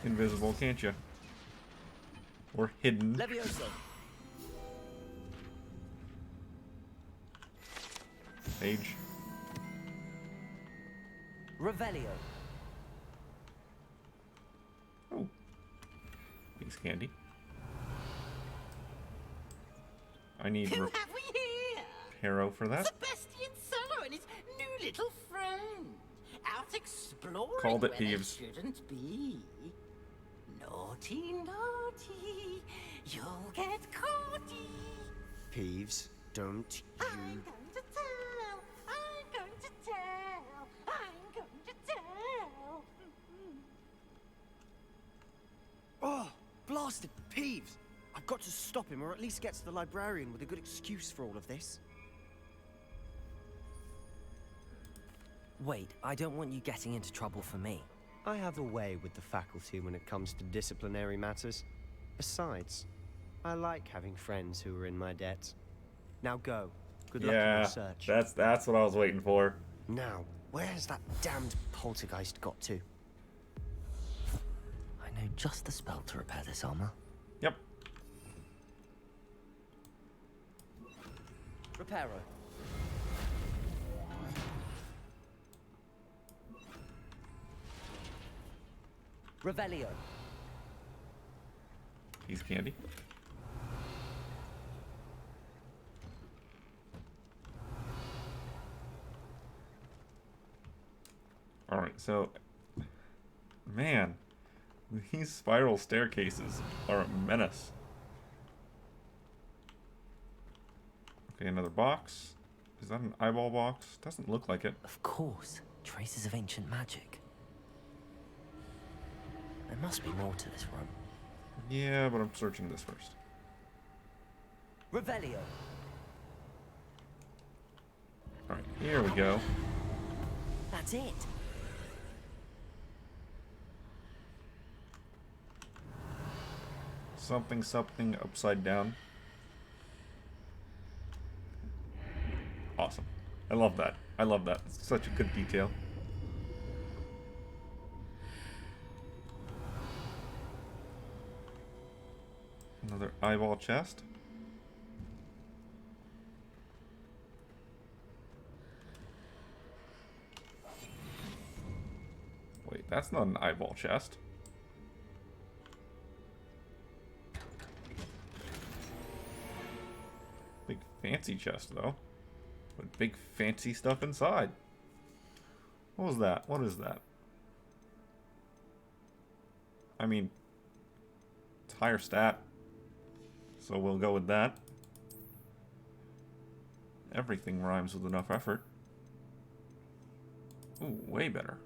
invisible, can't you? Or hidden. Levioso. Page. Revelio. Oh. Piece of candy. I need Who have we here? Harrow for that. Sebastian Solo and his new little friend. Out exploring Called it, where they Peeves. shouldn't be. Naughty, naughty. You'll get caughty. Peeves, don't you... I'm going to tell. I'm going to tell. I'm going to tell. Oh, blasted Peeves! I've got to stop him, or at least get to the librarian with a good excuse for all of this. Wait, I don't want you getting into trouble for me. I have a way with the faculty when it comes to disciplinary matters. Besides, I like having friends who are in my debt. Now go. Good luck in your Yeah, search. that's what I was waiting for. Now, where's that damned poltergeist got to? I know just the spell to repair this armor. Yep. Reparo. Revelio. He's candy. Alright, so... Man, these spiral staircases are a menace. Okay, another box. Is that an eyeball box? Doesn't look like it. Of course. Traces of ancient magic. There must be more to this room. Yeah, but I'm searching this first. Revelio. Alright, here we go. That's it. Something, something upside down. Awesome. I love that. I love that. It's such a good detail. Another eyeball chest. Wait, that's not an eyeball chest. Big fancy chest, though. With big fancy stuff inside. What was that? What is that? I mean, it's higher stat. So we'll go with that. Everything rhymes with enough effort. Ooh, way better.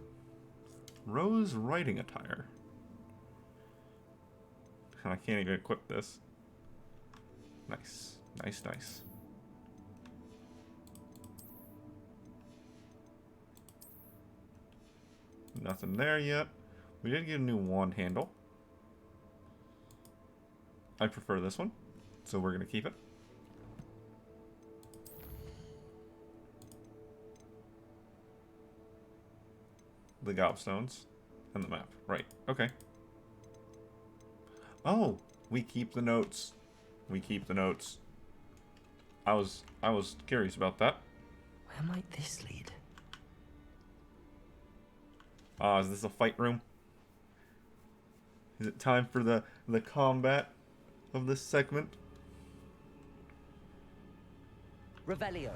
Rose riding attire. I can't even equip this. Nice. Nice, nice. Nothing there yet. We did get a new wand handle. I prefer this one, so we're going to keep it. The gobstones and the map. Right, okay. Oh, we keep the notes. We keep the notes. I was curious about that. Where might this lead? Is this a fight room? Is it time for the combat of this segment? Revelio.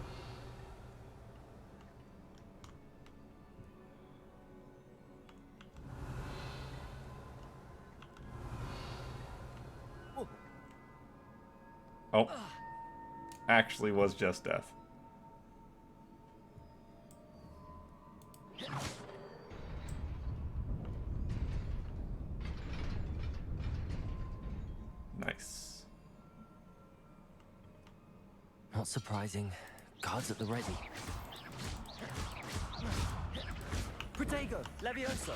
Oh. Actually was just death. Nice. Not surprising. Guards at the ready. Protego, Levioso.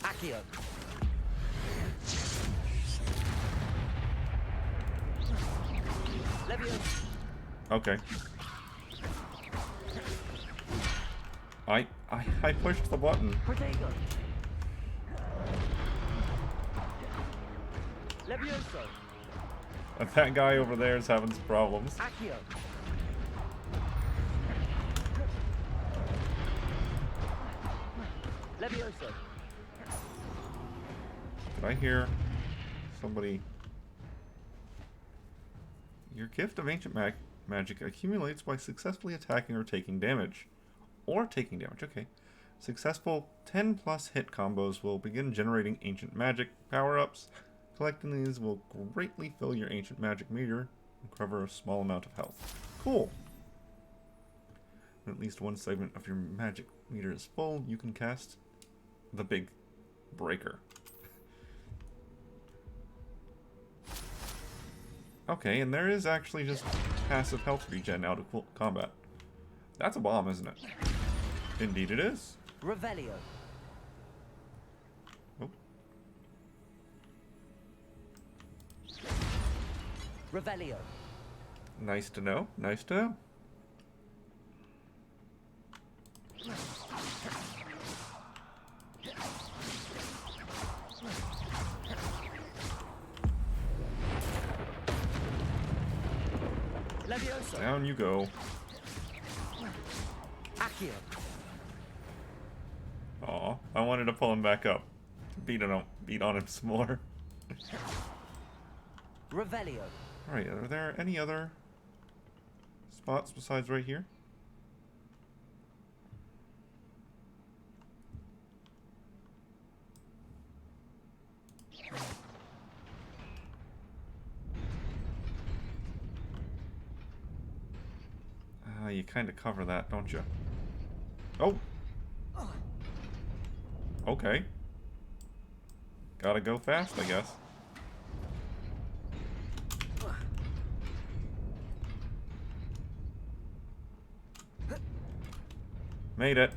Accio. Levioso. Okay. I pushed the button. Protego. Levioso. That guy over there is having some problems. Accio. Levioso. Did I hear somebody? Your gift of ancient magic accumulates by successfully attacking or taking damage. Or taking damage, okay. Successful 10 plus hit combos will begin generating ancient magic power-ups. Collecting these will greatly fill your ancient magic meter and cover a small amount of health. Cool! When at least one segment of your magic meter is full, you can cast the big breaker. Okay, and there is actually just passive health regen out of combat. That's a bomb, isn't it? Indeed it is. Revelio. Revelio. Nice to know. Nice to know. Levioso. Down you go. Accio. Aw, I wanted to pull him back up. Beat on him some more. Revelio. Alright, are there any other spots besides right here? You kind of cover that, don't you? Oh! Okay. Gotta go fast, I guess. Made it.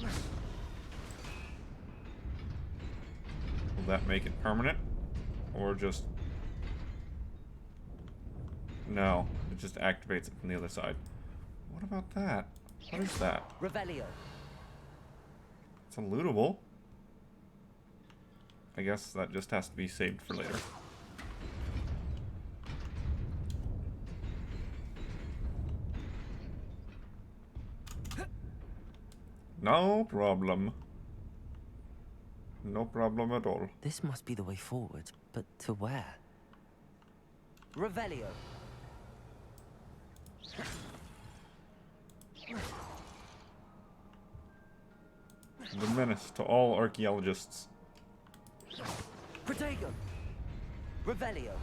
Will that make it permanent? Or just... No, it just activates it from the other side. What about that? What is that? Revelio. It's a lootable. I guess that just has to be saved for later. No problem. No problem at all. This must be the way forward, but to where? Revelio. The menace to all archaeologists. Protego. Revelio.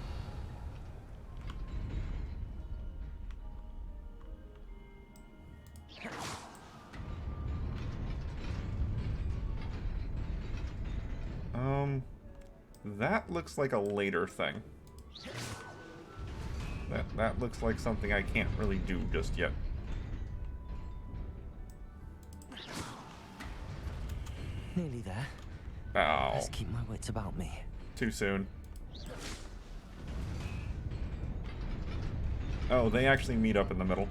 That looks like a later thing. That looks like something I can't really do just yet. Nearly there. Ow. Let's keep my wits about me. Too soon. Oh, they actually meet up in the middle.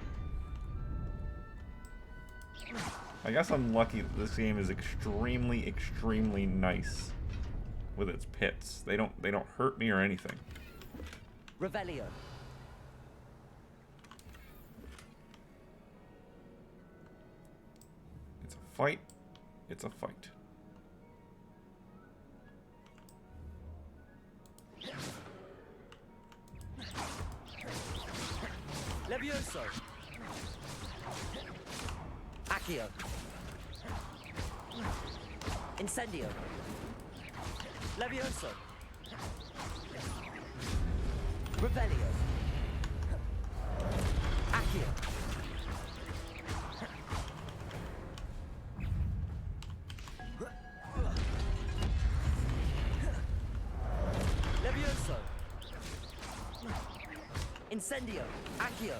I guess I'm lucky that this game is extremely, extremely nice with its pits. They don't hurt me or anything. Revelio. It's a fight. It's a fight. Levioso. Accio. Incendio. Levioso. Revelio. Accio. Levioso. Incendio. Accio.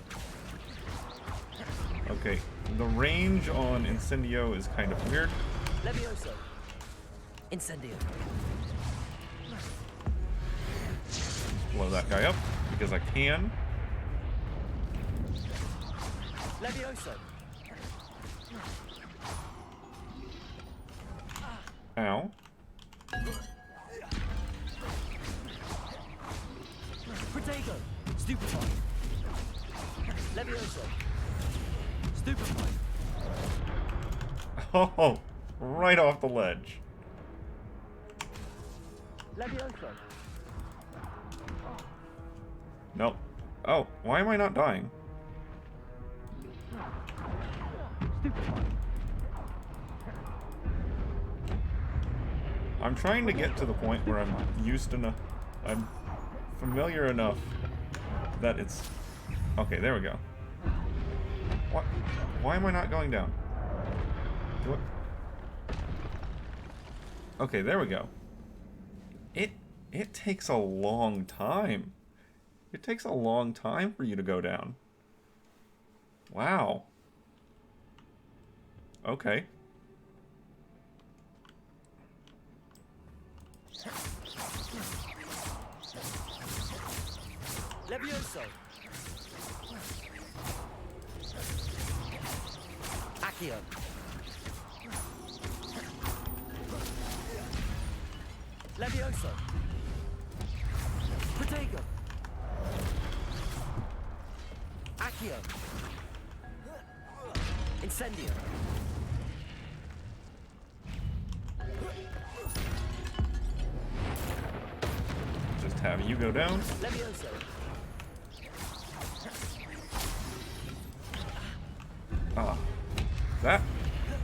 Okay, the range on Incendio is kind of weird. Levioso. Incendio. Blow that guy up because I can. Levioso. Ow. Protego. Stupefy. Levioso. Stupefy. Oh, right off the ledge. Levioso. Nope. Oh, why am I not dying? I'm trying to get to the point where I'm used enough, I'm familiar enough that it's... Okay, there we go. What? Why am I not going down? Do it. Okay, there we go. It takes a long time. It takes a long time for you to go down. Wow. Okay. Levioso! Accio! Levioso! Protego! Accio! Incendio! Just have you go down. Levioso! Ah.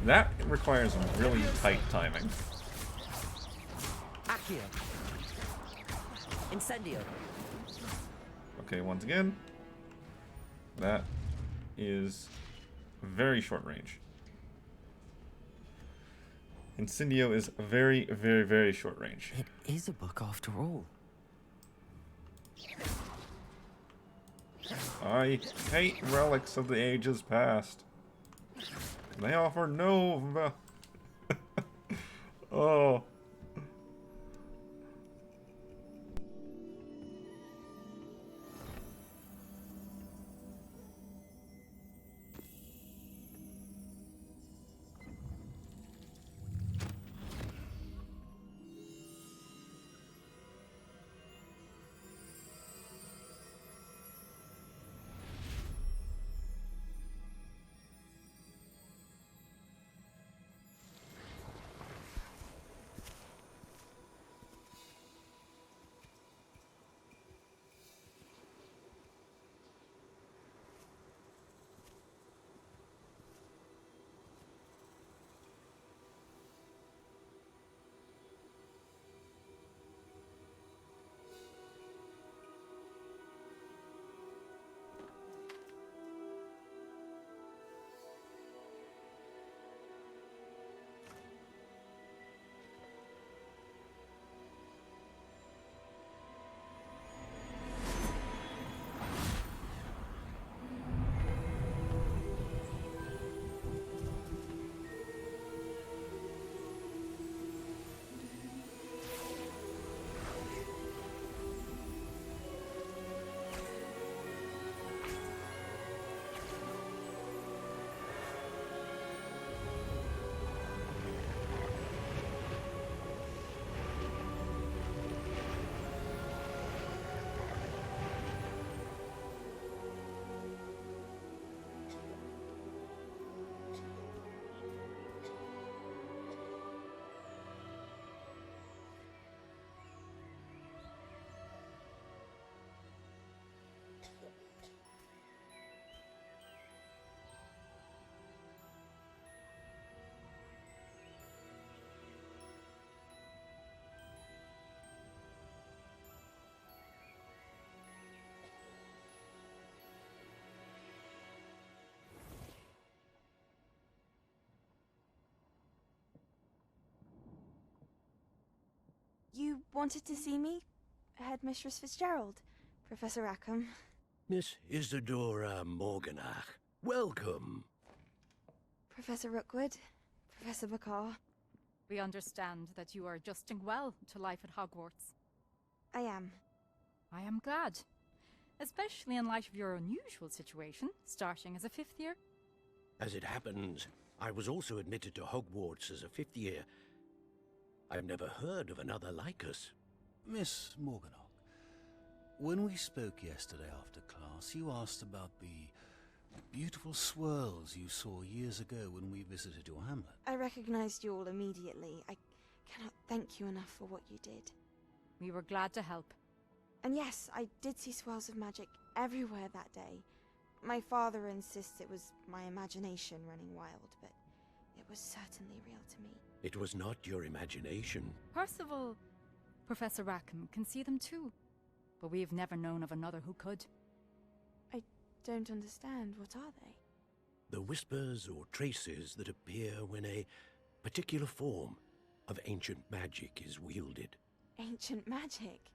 That requires really tight timing. Accio! Incendio! Okay, once again, that is very short range. Incendio is very, very, very short range. It is a book after all. I hate relics of the ages past. They offer no... Oh. You wanted to see me? Headmistress Fitzgerald? Professor Rackham? Miss Isadora Morganach, welcome. Professor Rookwood? Professor Bakar? We understand that you are adjusting well to life at Hogwarts. I am. I am glad. Especially in light of your unusual situation, starting as a 5th year. As it happens, I was also admitted to Hogwarts as a 5th year. I've never heard of another like us. Miss Morganach, when we spoke yesterday after class, you asked about the beautiful swirls you saw years ago when we visited your hamlet. I recognized you all immediately. I cannot thank you enough for what you did. We were glad to help. And yes, I did see swirls of magic everywhere that day. My father insists it was my imagination running wild, but it was certainly real to me. It was not your imagination. Percival, Professor Rackham can see them too, but we've never known of another who could. I don't understand. What are they? The whispers or traces that appear when a particular form of ancient magic is wielded. Ancient magic?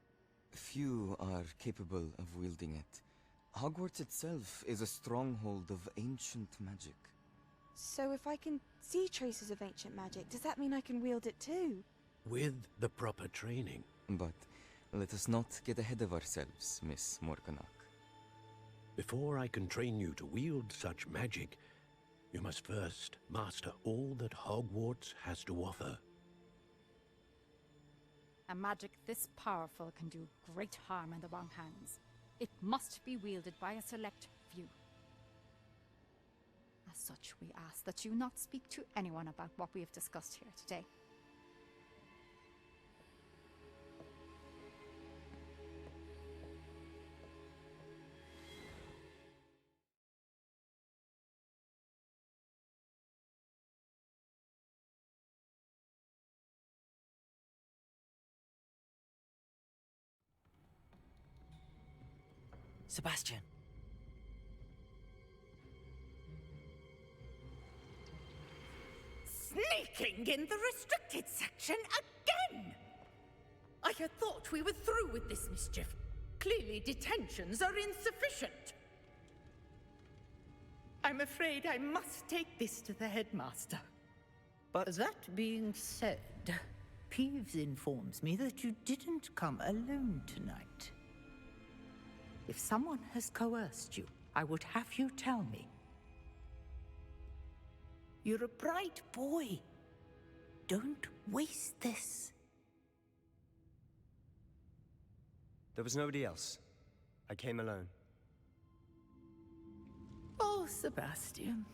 Few are capable of wielding it. Hogwarts itself is a stronghold of ancient magic. So if I can see traces of ancient magic, does that mean I can wield it too? With the proper training. But let us not get ahead of ourselves, Miss Morganach. Before I can train you to wield such magic, you must first master all that Hogwarts has to offer. A magic this powerful can do great harm in the wrong hands. It must be wielded by a select few. As such, we ask that you not speak to anyone about what we have discussed here today. Sebastian. Sneaking in the restricted section again! I had thought we were through with this mischief. Clearly detentions are insufficient. I'm afraid I must take this to the headmaster. But that being said, Peeves informs me that you didn't come alone tonight. If someone has coerced you, I would have you tell me. You're a bright boy. Don't waste this. There was nobody else. I came alone. Oh, Sebastian.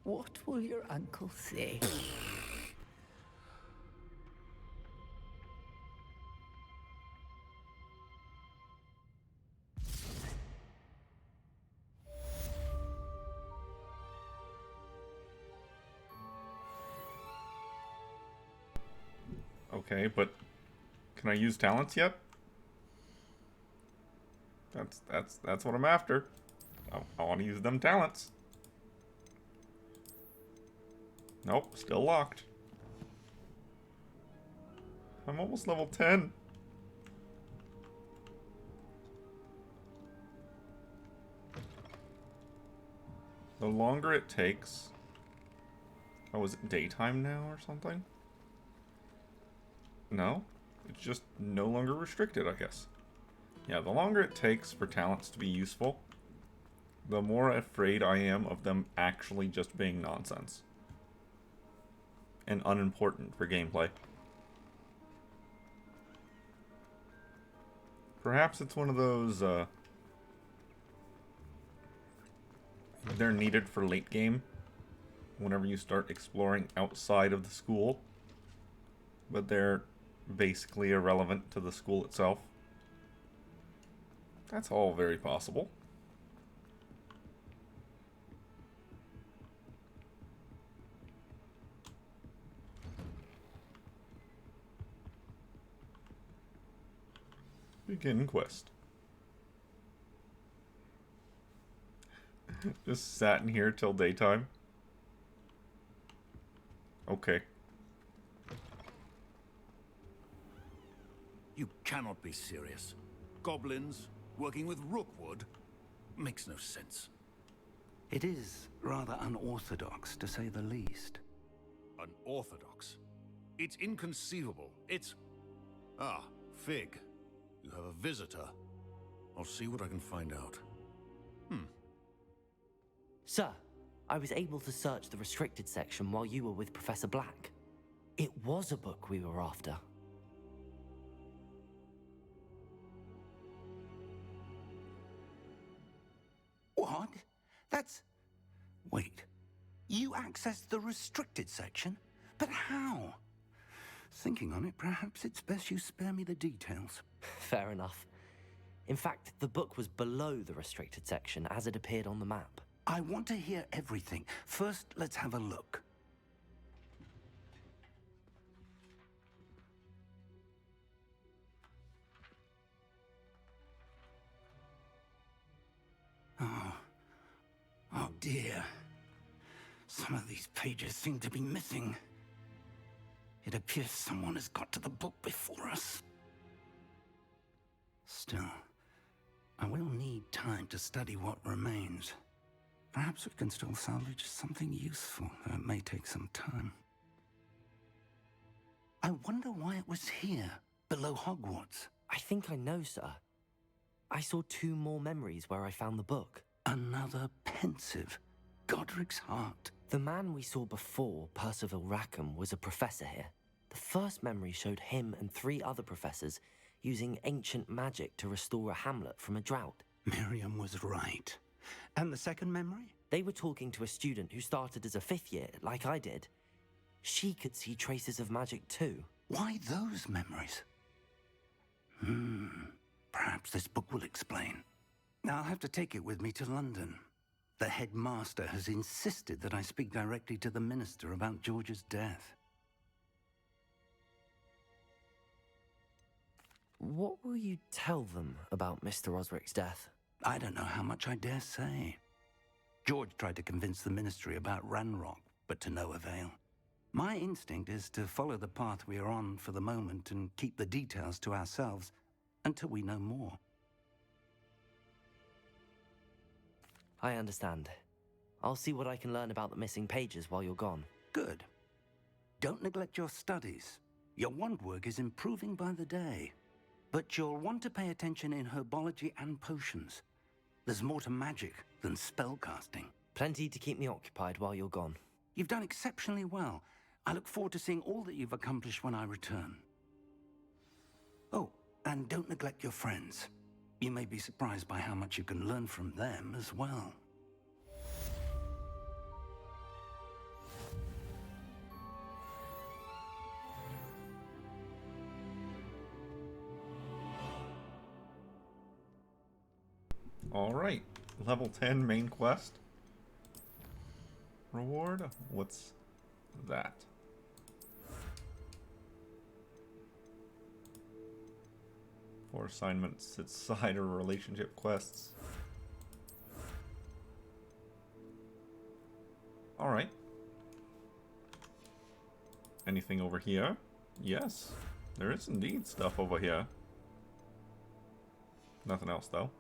What will your uncle say? Okay, but can I use talents yet? That's what I'm after. I want to use them talents. Nope, still locked. I'm almost level 10. The longer it takes... Oh, is it daytime now or something? No? It's just no longer restricted, I guess. Yeah, the longer it takes for talents to be useful, the more afraid I am of them actually just being nonsense. And unimportant for gameplay. Perhaps it's one of those, they're needed for late game, whenever you start exploring outside of the school, but they're basically irrelevant to the school itself. That's all very possible. Begin quest. Just sat in here till daytime. Okay. You cannot be serious. Goblins working with Rookwood makes no sense. It is rather unorthodox, to say the least. Unorthodox? It's inconceivable. It's... Ah, Fig. You have a visitor. I'll see what I can find out. Sir, I was able to search the restricted section while you were with Professor Black. It was a book we were after. What? That's... Wait. You accessed the restricted section? But how? Thinking on it, perhaps it's best you spare me the details. Fair enough. In fact, the book was below the restricted section as it appeared on the map. I want to hear everything. First, let's have a look. Oh dear. Some of these pages seem to be missing. It appears someone has got to the book before us. Still, I will need time to study what remains. Perhaps we can still salvage something useful, though it may take some time. I wonder why it was here, below Hogwarts. I think I know, sir. I saw 2 more memories where I found the book. Another pensive. Godric's heart. The man we saw before, Percival Rackham, was a professor here. The first memory showed him and 3 other professors using ancient magic to restore a hamlet from a drought. Miriam was right. And the second memory? They were talking to a student who started as a 5th year, like I did. She could see traces of magic too. Why those memories? Perhaps this book will explain. Now I'll have to take it with me to London. The headmaster has insisted that I speak directly to the minister about George's death. What will you tell them about Mr. Osric's death? I don't know how much I dare say. George tried to convince the ministry about Ranrock, but to no avail. My instinct is to follow the path we are on for the moment and keep the details to ourselves until we know more. I understand. I'll see what I can learn about the missing pages while you're gone. Good. Don't neglect your studies. Your wand work is improving by the day. But you'll want to pay attention in herbology and potions. There's more to magic than spellcasting. Plenty to keep me occupied while you're gone. You've done exceptionally well. I look forward to seeing all that you've accomplished when I return. Oh, and don't neglect your friends. You may be surprised by how much you can learn from them as well. Alright, level 10 main quest. Reward? What's that? For assignments, it's side or relationship quests. Alright. Anything over here? Yes, there is indeed stuff over here. Nothing else though.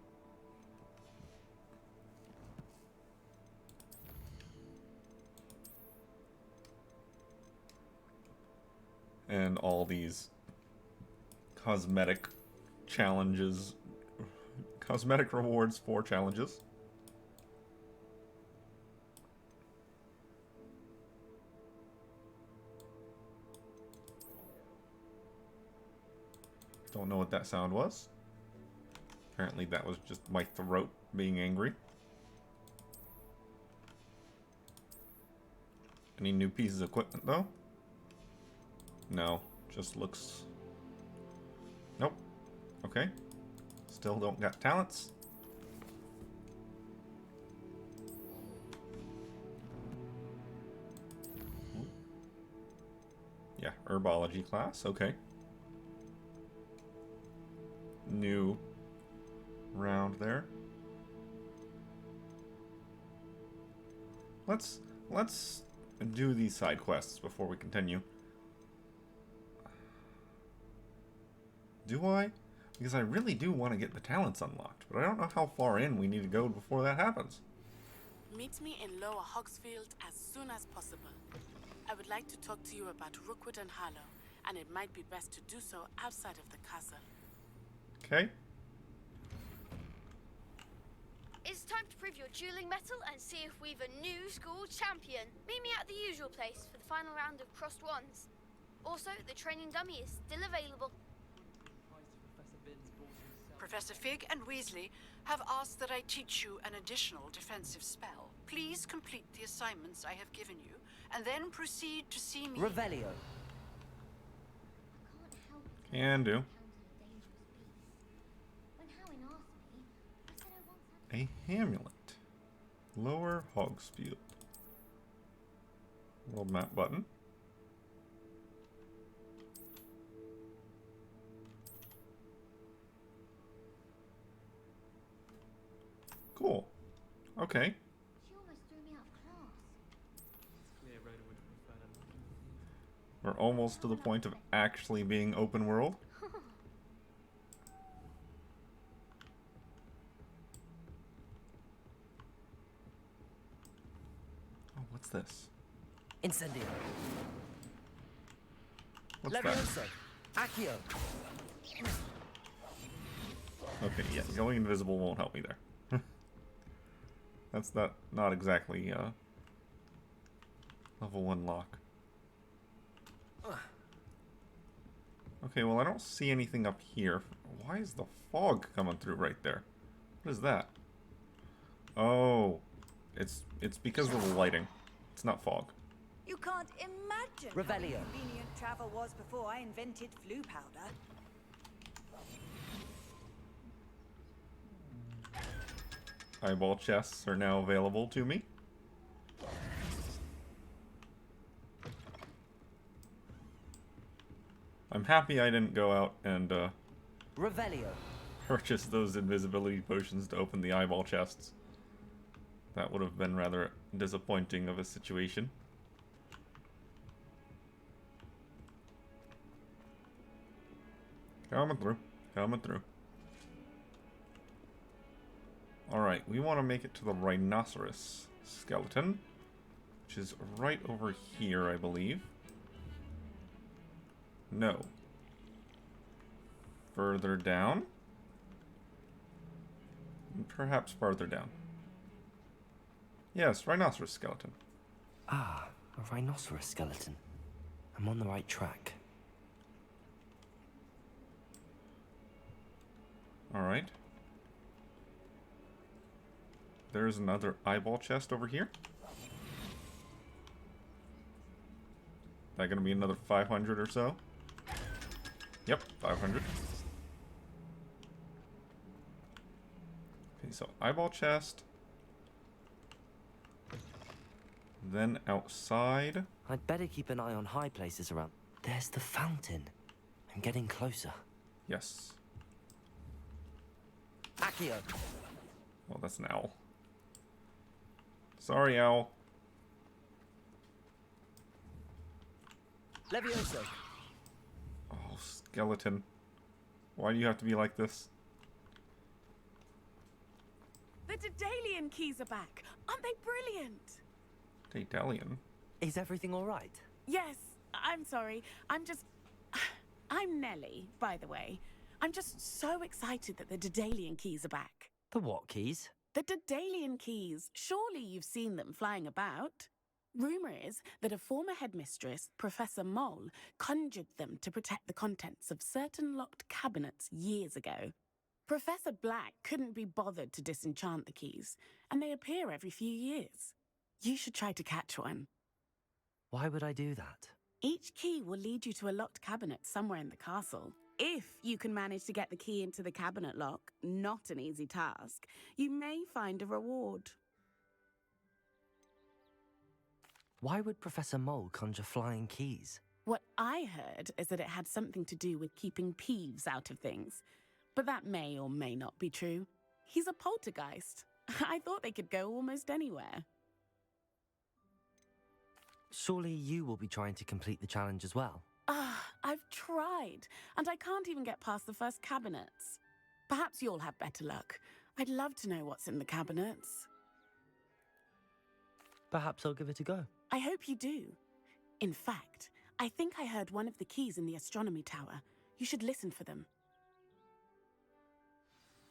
And all these cosmetic challenges, cosmetic rewards for challenges. Don't know what that sound was. Apparently that was just my throat being angry. Any new pieces of equipment though? No, just looks... Nope. Okay. Still don't got talents. Yeah, herbology class, okay. New round there. Let's do these side quests before we continue. Do I? Because I really do want to get the talents unlocked, but I don't know how far in we need to go before that happens. Meet me in Lower Hogsfield as soon as possible. I would like to talk to you about Rookwood and Harlow, and it might be best to do so outside of the castle. Okay. It's time to prove your dueling mettle and see if we've a new school champion. Meet me at the usual place for the final round of crossed wands. Also, the training dummy is still available. Professor Fig and Weasley have asked that I teach you an additional defensive spell. Please complete the assignments I have given you, and then proceed to see me... Revelio. Can do. A Hamulet. Lower Hogsfield. World map button. Cool. Okay. We're almost to the point of actually being open world. Oh, what's this? Incendio. What's that? Levioso. Accio. Okay, yeah, going invisible won't help me there. That's not exactly level 1 lock. Okay, well I don't see anything up here. Why is the fog coming through right there? What is that? Oh, it's because of the lighting. It's not fog. You can't imagine how convenient travel was before I invented flu powder. Eyeball chests are now available to me. I'm happy I didn't go out and Revelio. purchase those invisibility potions to open the eyeball chests. That would have been rather disappointing of a situation. Coming through. Coming through. Alright, we want to make it to the rhinoceros skeleton, which is right over here, I believe. No. Further down? Perhaps farther down. Yes, rhinoceros skeleton. Ah, a rhinoceros skeleton. I'm on the right track. Alright. There's another eyeball chest over here. That gonna be another 500 or so? Yep, 500. Okay, so eyeball chest. Then outside. I'd better keep an eye on high places around. There's the fountain. I'm getting closer. Yes. Accio. Oh, that's an owl. Sorry, owl. Levioso. Oh, skeleton. Why do you have to be like this? The Daedalian keys are back. Aren't they brilliant? Daedalian? Is everything all right? Yes, I'm sorry. I'm Nellie, by the way. I'm just so excited that the Daedalian keys are back. The what keys? The Daedalian keys. Surely you've seen them flying about. Rumour is that a former headmistress, Professor Mole, conjured them to protect the contents of certain locked cabinets years ago. Professor Black couldn't be bothered to disenchant the keys, and they appear every few years. You should try to catch one. Why would I do that? Each key will lead you to a locked cabinet somewhere in the castle. If you can manage to get the key into the cabinet lock, not an easy task, you may find a reward. Why would Professor Mole conjure flying keys? What I heard is that it had something to do with keeping Peeves out of things. But that may or may not be true. He's a poltergeist. I thought they could go almost anywhere. Surely you will be trying to complete the challenge as well. I've tried, and I can't even get past the first cabinets. Perhaps you'll have better luck. I'd love to know what's in the cabinets. Perhaps I'll give it a go. I hope you do. In fact, I think I heard one of the keys in the astronomy tower. You should listen for them.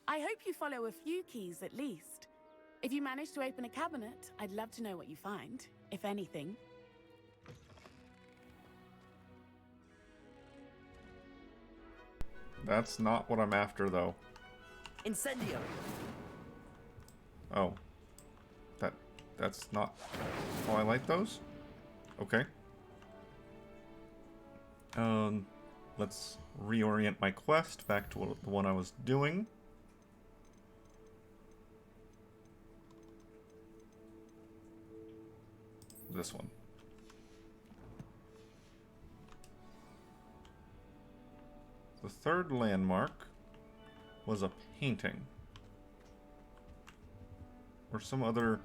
I hope you follow a few keys at least. If you manage to open a cabinet, I'd love to know what you find, if anything. That's not what I'm after, though. Incendio. Oh. That's not... Oh, I like those? Okay. Let's reorient my quest back to the one I was doing. This one. The third landmark was a painting. Or some other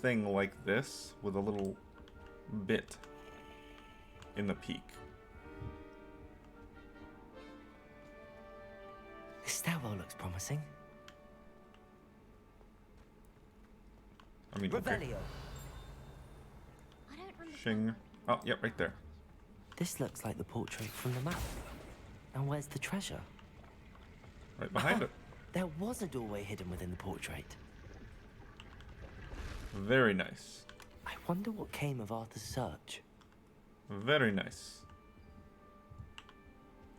thing like this with a little bit in the peak. This stairwell looks promising. I mean, okay. Revelio. Shing. Oh, yeah, right there. This looks like the portrait from the map. And where's the treasure? Right behind it. There was a doorway hidden within the portrait. Very nice. I wonder what came of Arthur's search. Very nice.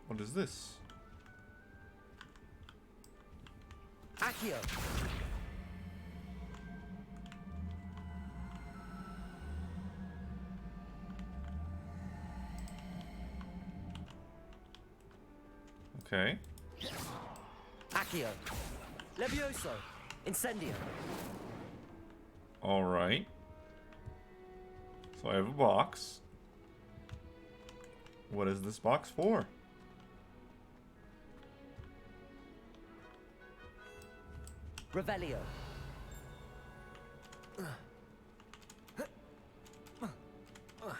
What is this? Accio! Okay. Accio! Levioso! Incendio! Alright. So I have a box. What is this box for? Revelio.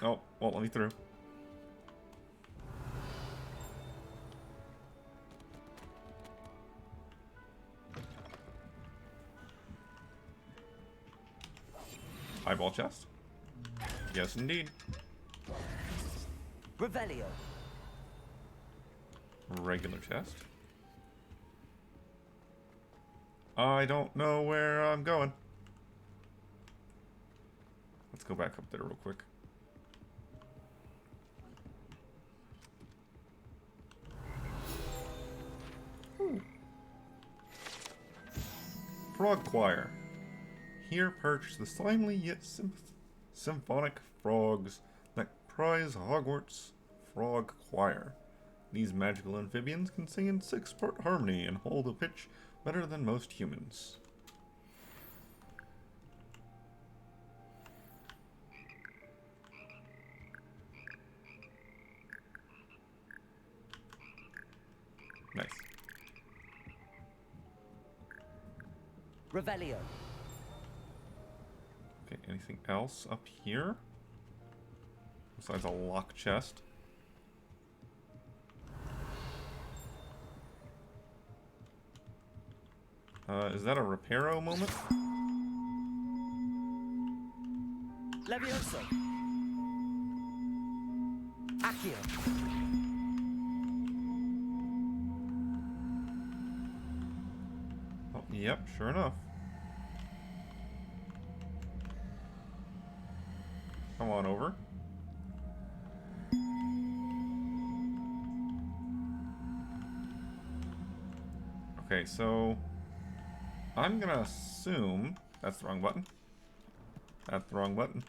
Oh, won't let me through. Highball chest? Yes, indeed. Revelio. Regular chest. I don't know where I'm going. Let's go back up there real quick. Frog Choir. Here perch the slimely yet symphonic frogs that prize Hogwarts Frog Choir. These magical amphibians can sing in 6-part harmony and hold a pitch better than most humans. Nice. Revelio. Okay, anything else up here? Besides a lock chest. Is that a Reparo moment? Levioso. Accio. Oh, yep, sure enough. Come on over. Okay, so I'm gonna assume that's the wrong button. That's the wrong button.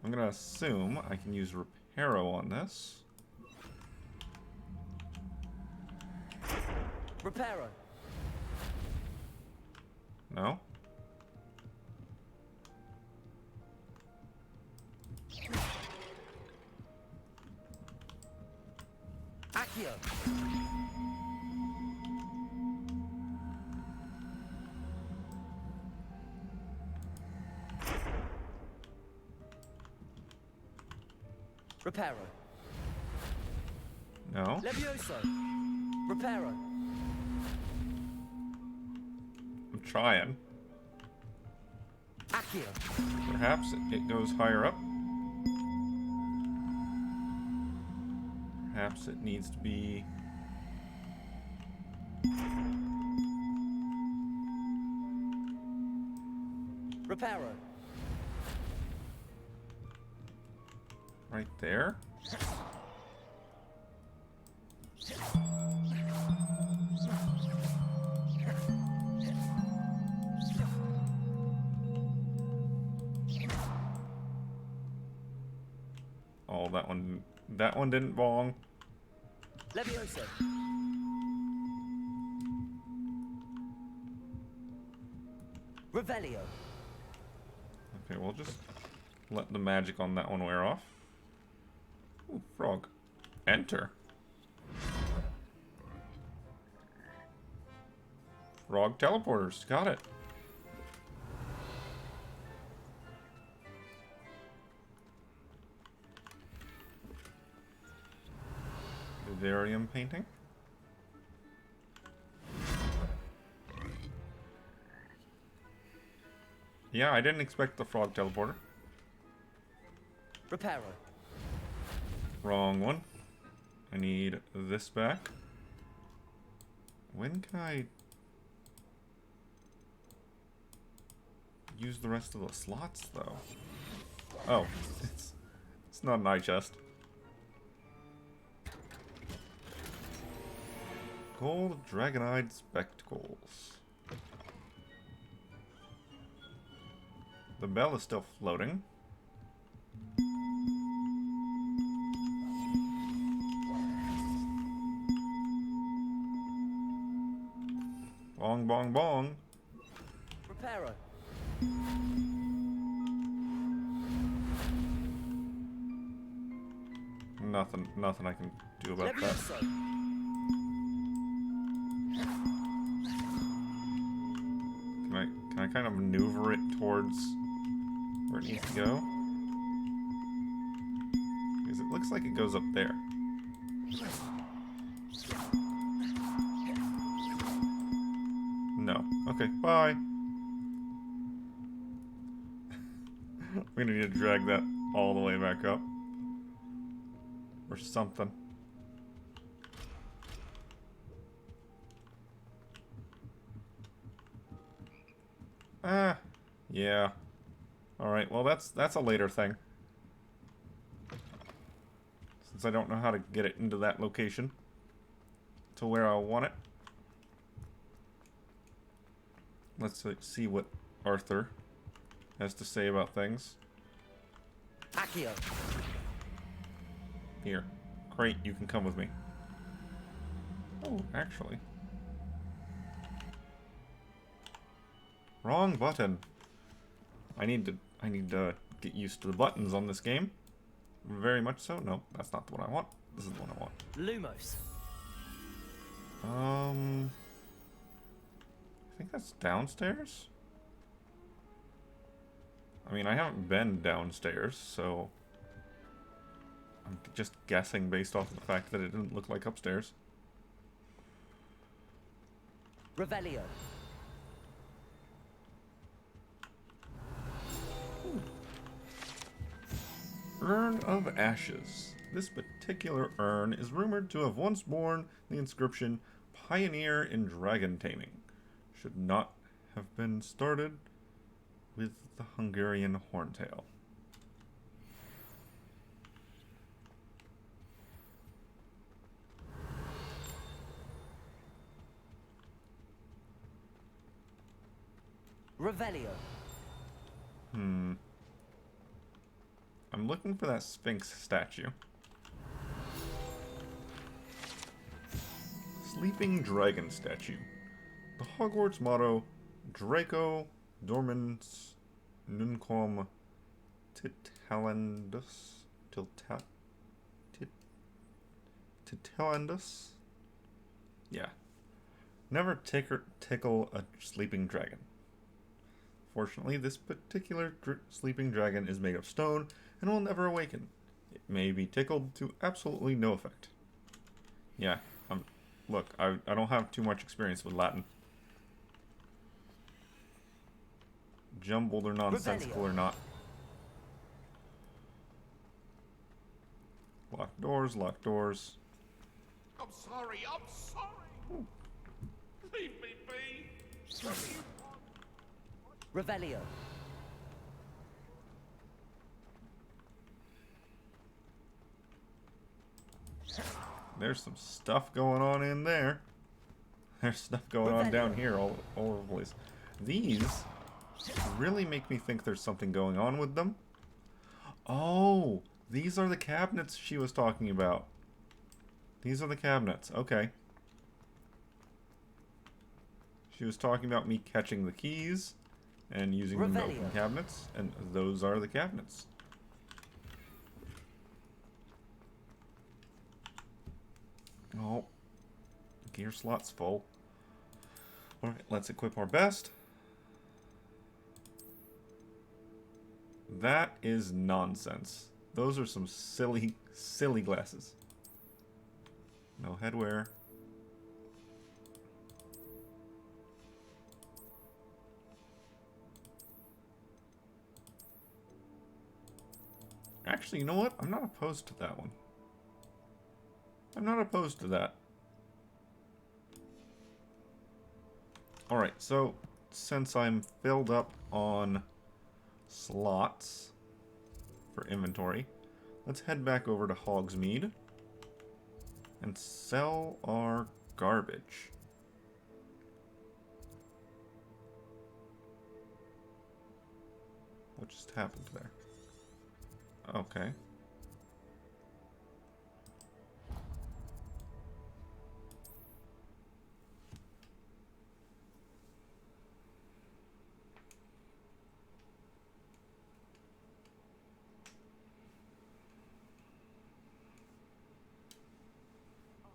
I'm gonna assume I can use Reparo on this. Reparo. No? Accio. Reparo. No? Levioso. Reparo. I'm trying. Accio. Perhaps it goes higher up. Perhaps it needs to be... Reparo. right there. Oh, that one didn't bong. Levioso. Revelio. Okay, we'll just let the magic on that one wear off. Ooh, frog. Enter. Frog teleporters. Got it. Vivarium painting. Yeah, I didn't expect the frog teleporter. Reparo. Wrong one. I need this back. When can I use the rest of the slots, though? Oh, it's not an eye chest. Gold dragon-eyed spectacles. The bell is still floating. Bong, bong, bong. Reparo. Nothing I can do about that. Can I kind of maneuver it towards where it needs to go? Because it looks like it goes up there. No. Okay, bye. We're gonna need to drag that all the way back up. Or something. Ah, yeah. Alright, well that's a later thing. Since I don't know how to get it into that location. To where I want it. Let's see what Arthur has to say about things. Accio. Here. Great, you can come with me. Oh, actually. Wrong button. I need to get used to the buttons on this game. Very much so. No, that's not the one I want. This is the one I want. Lumos. I think that's downstairs? I mean, I haven't been downstairs, so I'm just guessing based off of the fact that it didn't look like upstairs. Revelio. Urn of Ashes. This particular urn is rumored to have once borne the inscription Pioneer in Dragon Taming. Should not have been started with the Hungarian Horntail. Revelio. I'm looking for that Sphinx statue. Sleeping Dragon statue. The Hogwarts motto, Draco Dormans Nunquam Titalandus Titalandus? Yeah. Never tickle a sleeping dragon. Fortunately, this particular sleeping dragon is made of stone and will never awaken. It may be tickled to absolutely no effect. Yeah, look, I don't have too much experience with Latin. Jumbled or nonsensical or not. Locked doors, locked doors. I'm sorry. Ooh. Leave me be. Revelio. There's some stuff going on in there. There's stuff going on down here all over the place. These really make me think there's something going on with them. Oh, these are the cabinets she was talking about. These are the cabinets. Okay. She was talking about me catching the keys and using them to open cabinets, and those are the cabinets. Oh, gear slot's full. Alright, let's equip our best. That is nonsense. Those are some silly, silly glasses. No headwear. Actually, you know what? I'm not opposed to that one. I'm not opposed to that. Alright, so since I'm filled up on slots for inventory, let's head back over to Hogsmeade and sell our garbage. What just happened there? Okay.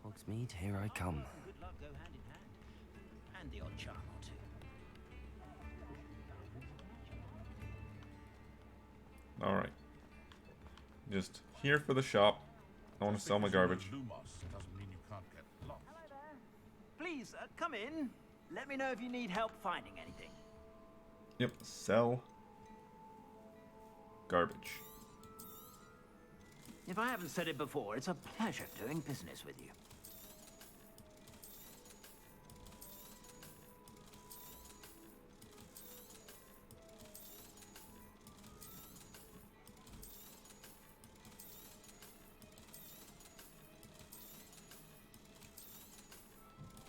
Hogsmeade, here I come. Good luck go hand in hand. And the odd charm or two. Alright. Just here for the shop. I want to sell my garbage. Doesn't mean you can't get lost. Please, come in. Let me know if you need help finding anything. Yep, sell garbage. If I haven't said it before, it's a pleasure doing business with you.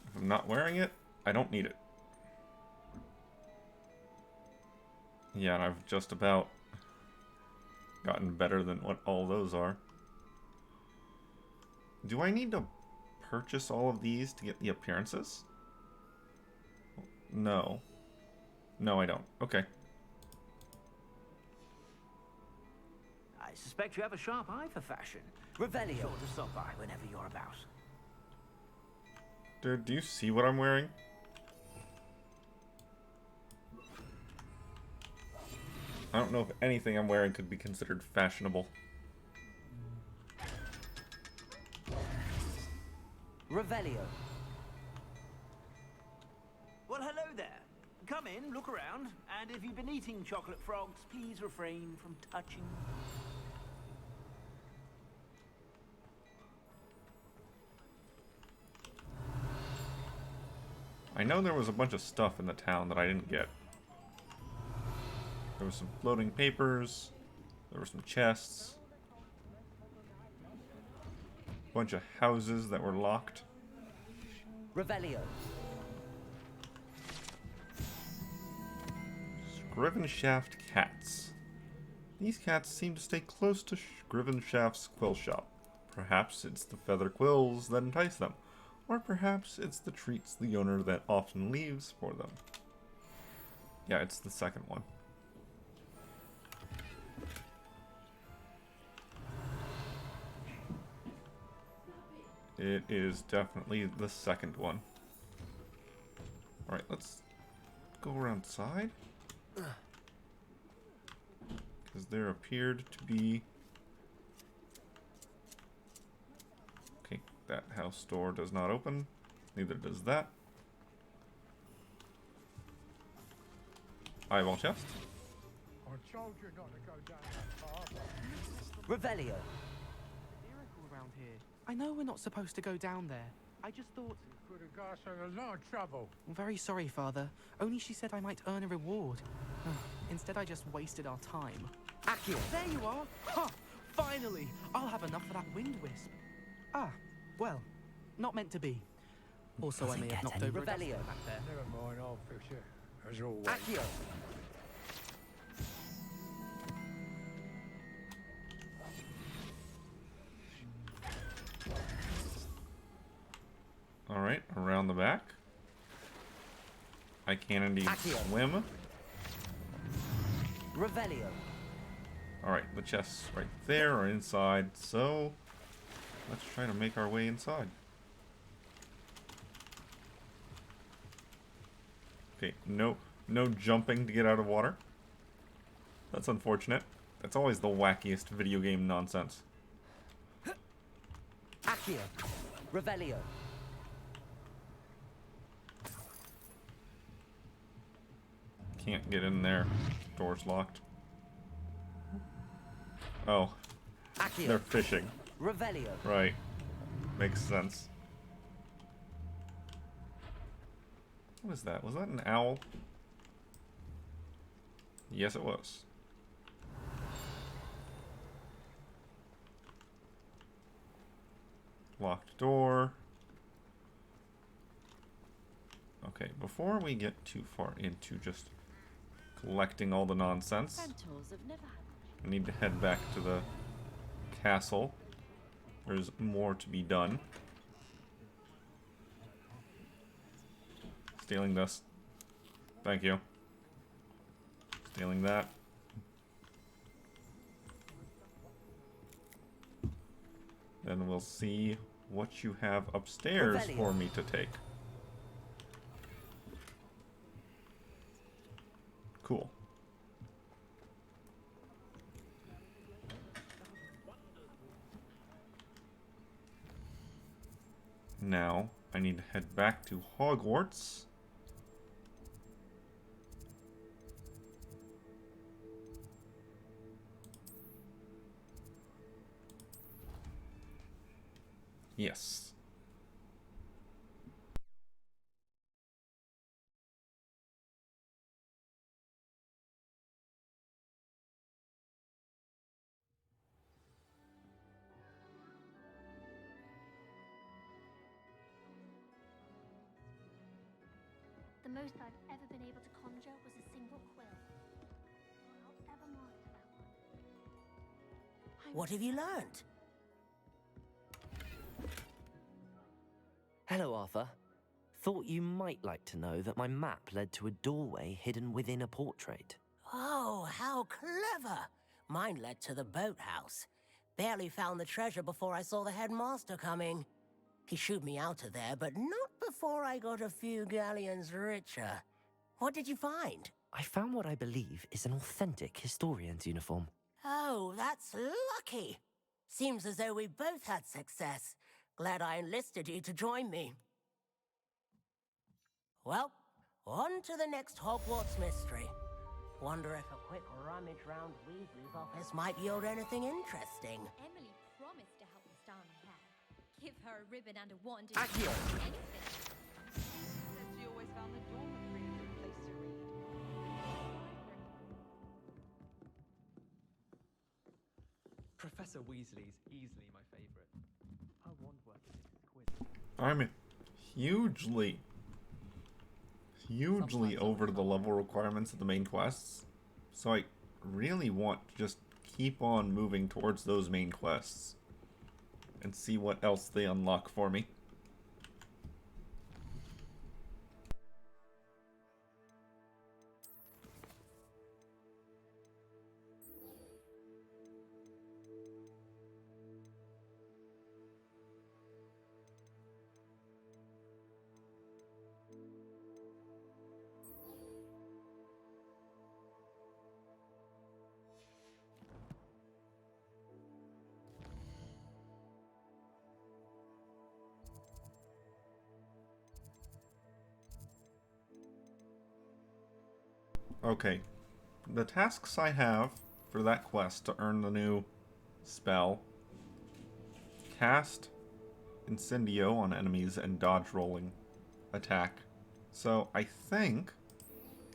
If I'm not wearing it, I don't need it. Yeah, and I've just about gotten better than what all those are. Do I need to purchase all of these to get the appearances? No. No, I don't. Okay. I suspect you have a sharp eye for fashion. Revelio. Sure to stop by whenever you're about. Dude, do you see what I'm wearing? I don't know if anything I'm wearing could be considered fashionable. Revelio. Well, hello there. Come in, look around, and if you've been eating chocolate frogs, please refrain from touching. I know there was a bunch of stuff in the town that I didn't get. There was some floating papers. There were some chests. A bunch of houses that were locked. Revelio. Scrivenshaft cats. These cats seem to stay close to Scrivenshaft's quill shop. Perhaps it's the feather quills that entice them. Or perhaps it's the treats the owner that often leaves for them. Yeah, it's the second one. It is definitely the second one. Alright, let's go around side. Because there appeared to be... Okay, that house door does not open. Neither does that. Eyeball chest. I told you not to go down that path. Revelio. Miracle around here. I know we're not supposed to go down there. I just thought... You could have got us in a lot of trouble. I'm very sorry, Father. Only she said I might earn a reward. Instead, I just wasted our time. Accio. There you are! Ha! Finally! I'll have enough for that wind wisp. Ah, well, not meant to be. Also, I may have knocked over a duster back there. Never mind, I'll fix it. As always. Accio. Alright, around the back. I can indeed swim. Revelio. Alright, the chests right there are inside, so let's try to make our way inside. Okay, no jumping to get out of water. That's unfortunate. That's always the wackiest video game nonsense. Accio. Revelio. Can't get in there. Door's locked. Oh. Accio. They're fishing. Revelio. Right. Makes sense. What was that? Was that an owl? Yes, it was. Locked door. Okay, before we get too far into just collecting all the nonsense, I need to head back to the castle. There's more to be done. Stealing this. Thank you. Stealing that. Then we'll see what you have upstairs for me to take. Cool. Now, I need to head back to Hogwarts. Yes. The most I've ever been able to conjure was a single quill. I'll ever master that one. What have you learned? Hello, Arthur. Thought you might like to know that my map led to a doorway hidden within a portrait. Oh, how clever! Mine led to the boathouse. Barely found the treasure before I saw the headmaster coming. He shooed me out of there, but not before I got a few galleons richer. What did you find? I found what I believe is an authentic historian's uniform. Oh, that's lucky. Seems as though we both had success. Glad I enlisted you to join me. Well, on to the next Hogwarts mystery. Wonder if a quick rummage round Weasley's office might yield anything interesting. Emily promised to help me style my hair. Give her a ribbon and a wand. Accio! Anything. Says she always found the dormitory a good place to read. Professor Weasley's easily my favourite. Her wand work is exquisite. I'm hugely over the level requirements of the main quests. So I really want to just keep on moving towards those main quests and see what else they unlock for me. Okay, the tasks I have for that quest to earn the new spell: cast Incendio on enemies and dodge rolling attack. So I think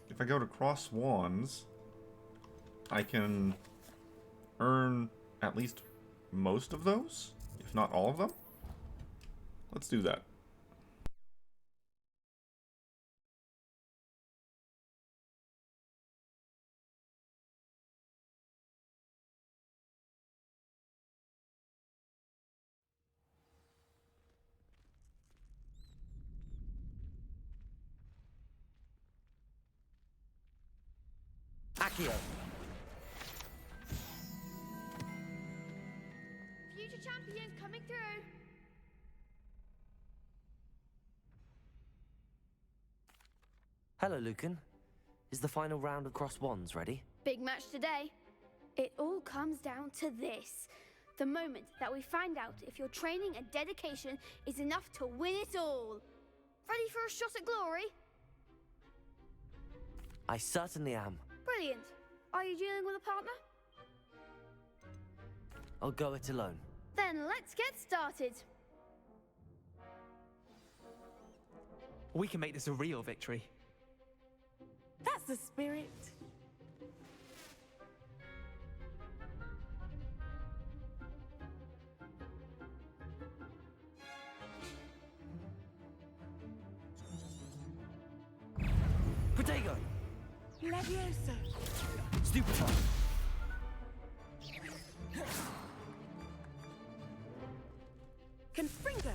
if I go to Cross Wands, I can earn at least most of those, if not all of them. Let's do that. Accio! Future champions coming through. Hello, Lucan. Is the final round of Cross Wands ready? Big match today. It all comes down to this. The moment that we find out if your training and dedication is enough to win it all. Ready for a shot at glory? I certainly am. Brilliant. Are you dealing with a partner? I'll go it alone. Then let's get started. We can make this a real victory. That's the spirit. Protego! Levioso! Stupefy! Confringo!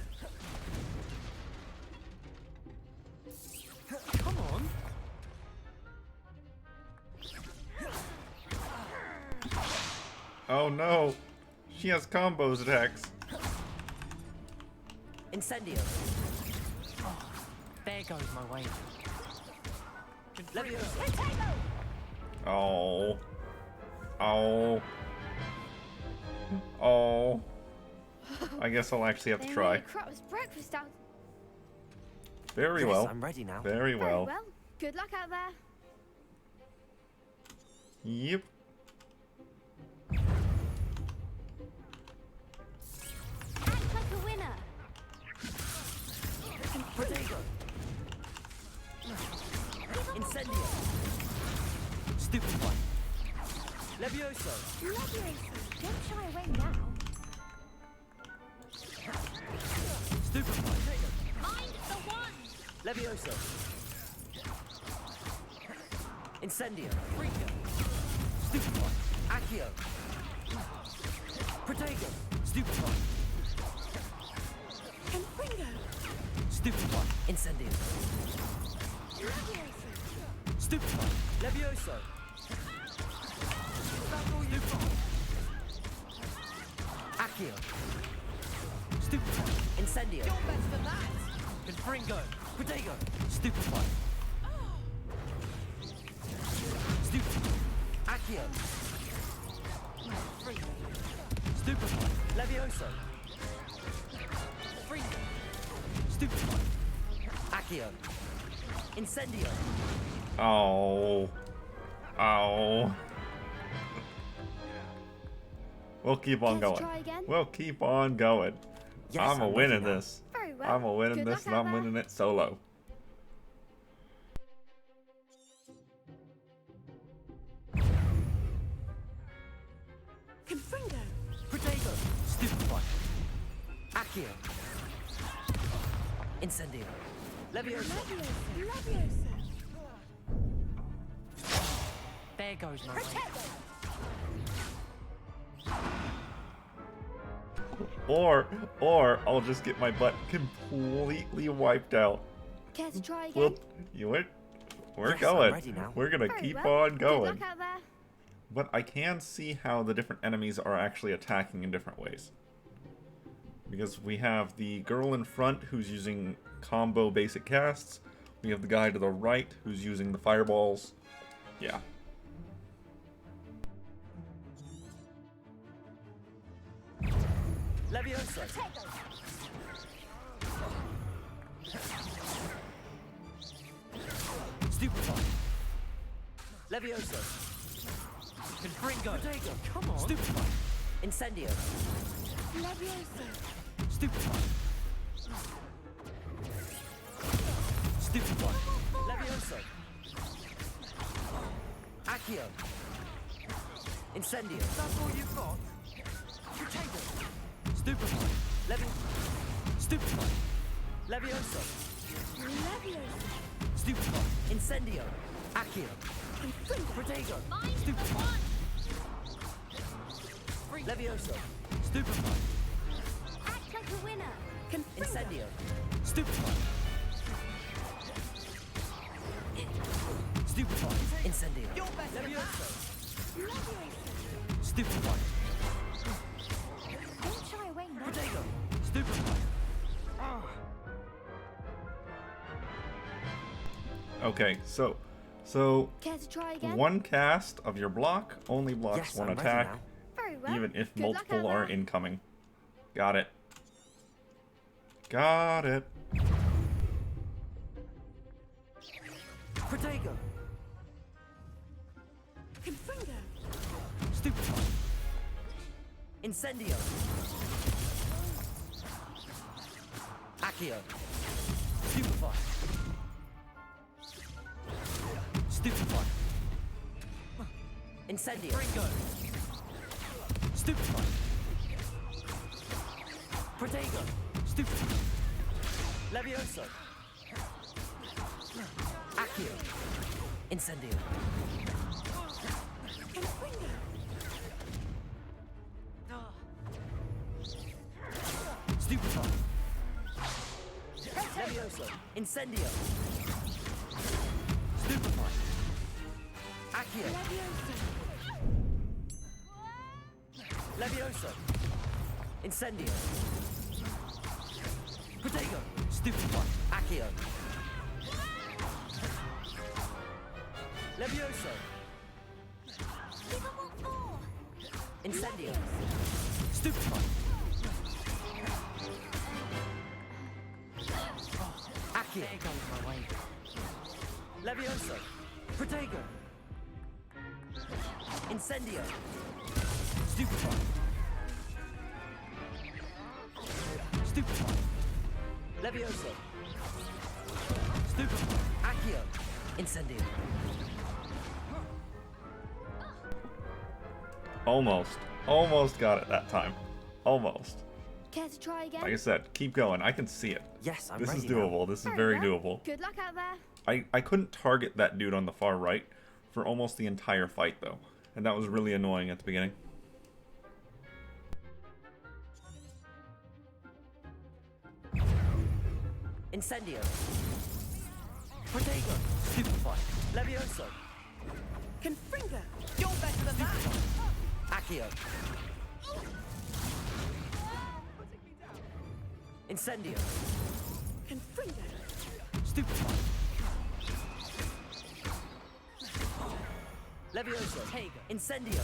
Come on! Oh no! She has combos attacks. Incendio! There goes my way. Levioso! Oh. Oh. Oh. I guess I'll actually have to They try. made Crut's breakfast out. Very Yes, well. I'm ready now. Very well. Very well. Good luck out there. Yep. Act like a winner. Protego! Incendio! Stupefy! Levioso! Levioso, don't shy away now. Stupefy! Mind the one. Levioso! Incendio! Stupefy! Accio! Protego! Stupefy! Confringo! Stupefy! Incendio! Levioso! Stupefy! Levioso! That's all you've got! Accio! Stupefy! Incendio! You're better than that. Confringo! Protego! Stupefy! Stupefy! Accio! Stupefy! Levioso! Fringo! Stupefy! Accio! Incendio! Oh. Oh. We'll keep on Care to going. try again? We'll keep on going. Yes, I'm a I'm winning ready now. this. Very well. I'm a winning Good this, luck and out I'm there. winning it solo. Confringo! Protego! Stupefy! Accio! Incendio! Levioso! Levioso! There goes my way. Or I'll just get my butt completely wiped out. Care to try again? We're Yes, I'm going. ready now. We're gonna Very keep well. on going. Good luck out there. But I can see how the different enemies are actually attacking in different ways. Because we have the girl in front who's using combo basic casts. We have the guy to the right who's using the fireballs. Yeah. Levioso! Stupefy! Levioso! Confringo! Protego! Come on! Stupefy! Incendio! Levioso! Stupefy! Stupefy! Levioso! Accio! Incendio! That's all you've got? Protego! Stupefy! Stupefy! Levioso! Levioso! Stupefy! Incendio! Accio! Protego! Stupefy! Levioso! Stupefy! Act like a winner. Incendio! Stupefy! Stupefy! Incendio! You're better than that. Levioso! Levioso! Stupefy! Don't shy away now. Protego! Stupefy! Okay, so Care to try again? one cast of your block only blocks Yes, one I'm ready attack, now. Very well. even if Good luck multiple out are there. incoming. Got it. Got it. Protego! Confringo! Stupefy! Incendio! Accio! Stupefy! Stupefy. Incendio. Ringo. Stupefy. Protego. Stupefy. Levioso. Accio. Incendio. Stupefy. Levioso. Incendio. Stupefy. Accio. Levioso. Incendio. Protego. Stupefy. Accio. Levioso. Incendio. Stupefy. Accio. There goes my way. Levioso. Protego. Incendio. Stupefy. Stupefy. Levioso. Stupefy. Accio. Incendio. Almost got it that time. Almost. Care to try again? Like I said, keep going. I can see it. Yes, I'm This is ready doable. now. This is very well. doable. Good luck out there. I couldn't target that dude on the far right for almost the entire fight, though. And that was really annoying at the beginning. Incendio. Protego. Stupefy. Levioso. Confringo. You're better than that. Accio. Incendio. Confringo. Stupefy. Levioso. Incendio.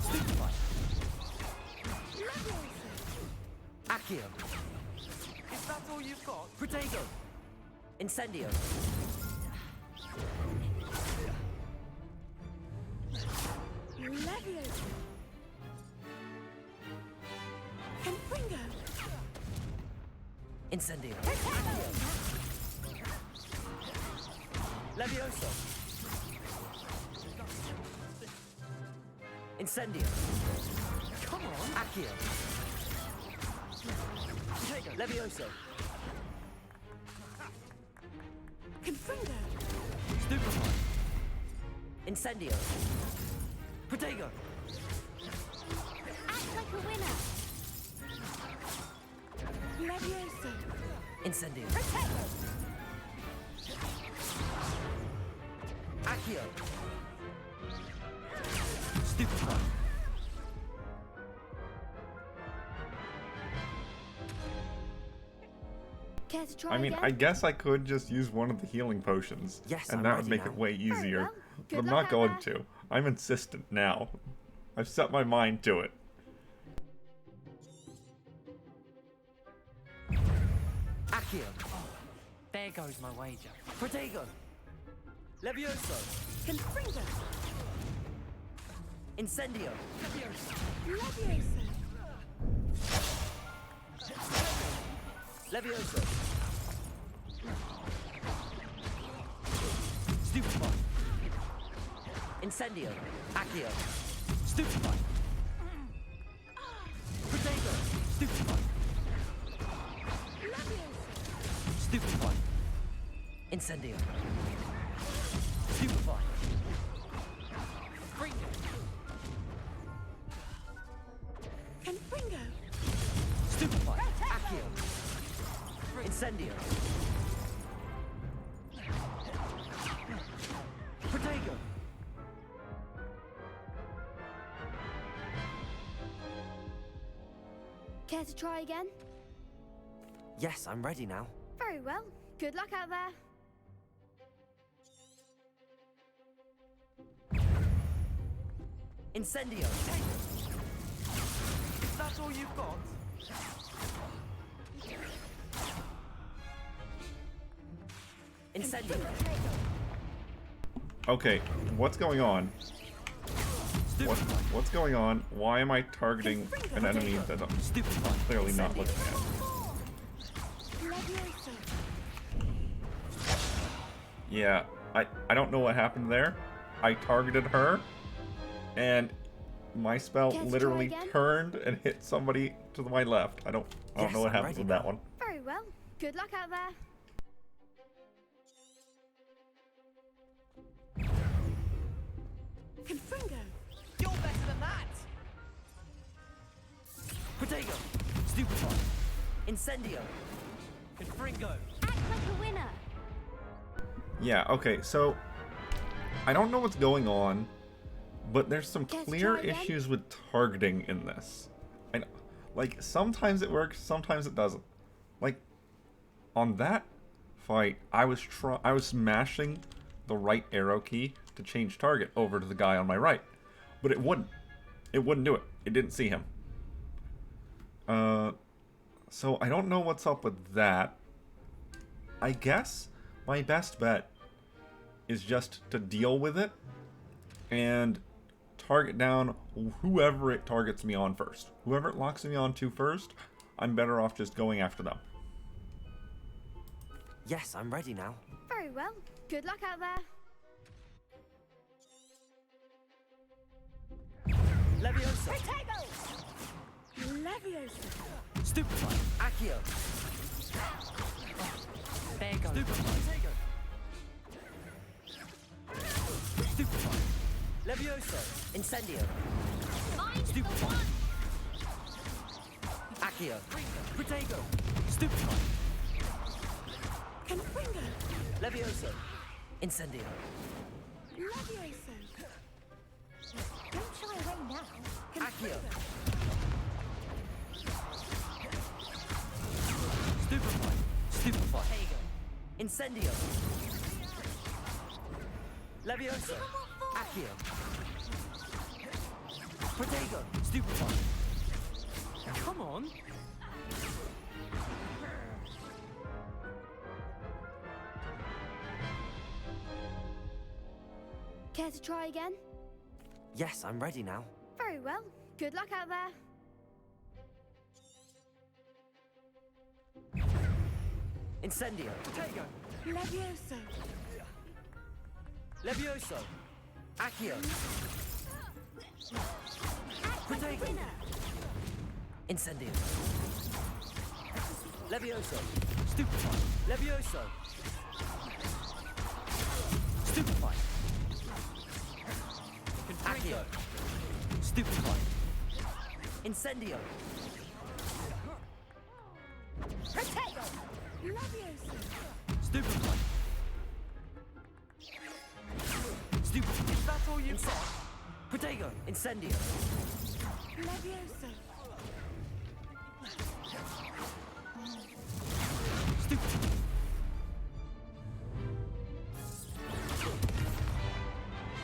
Stupefy. Accio. Is that all you've got? Protego. Incendio. Levioso. Confringo. Incendio. Levioso. Incendio. Come on. Accio. Levioso. Confringo. Stupefy. Incendio. Protego. Act like a winner. Levioso. Incendio. Accio. Stupefy. Care to try I mean, again? I guess I could just use one of the healing potions. Yes, and I'm that would ready make now. it way easier. well. But Good I'm luck not out going there. to. I'm insistent now. I've set my mind to it. Accio. There goes my wager. Protego. Levioso. Confringo. Incendio. Levioso. Levioso. Stupefy. Incendio. Accio. Stupefy. Protego. Stupefy. Stupefy. Incendio. Stupefy. Confringo. Stupefy. Accio. Incendio. Protego. Care to try again? Yes, I'm ready now. Very well. Good luck out there. Incendio. Is that all you've got? Incendio. Okay, what's going on? What's going on? Why am I targeting an enemy that I'm clearly not looking at? Yeah, I don't know what happened there. I targeted her, and my spell literally turned and hit somebody to my left. I don't know what happened with that one. Very well. Good luck out there. Confringo! You're better than that! Protego! Stupefy! Incendio! Confringo! Act like a winner! Yeah, okay, so I don't know what's going on, but there's some clear issues with targeting in this. I know, like, sometimes it works, sometimes it doesn't. Like, on that fight, I was smashing the right arrow key to change target over to the guy on my right, but it wouldn't. It wouldn't do it. It didn't see him. So I don't know what's up with that. I guess my best bet is just to deal with it and target down whoever it targets me on first. Whoever it locks me onto first, I'm better off just going after them. Yes, I'm ready now. Very well. Good luck out there. Leviosa! Leviosa! Stupefy! Accio! Bego! Stupefy! Stupefy! Levioso! Incendio! Stupefy! Accio! Protego! Stupefy! Confringo! Levioso! Incendio! Levioso! Don't shy away now. Accio! Stupefy! Stupefy! Incendio! Levioso! Accio! Protego! Stupefy! Come on! Care to try again? Yes, I'm ready now. Very well. Good luck out there. Incendio! Protego! Levioso! Levioso! Accio! Protego! Incendio! Levioso! Stupefy! Levioso! Stupefy! Accio! Stupefy! Incendio! Protego! Levioso! Stupefy! Stupefy! Is that all you've got? Protego! Incendio! Levioso! Stupefy!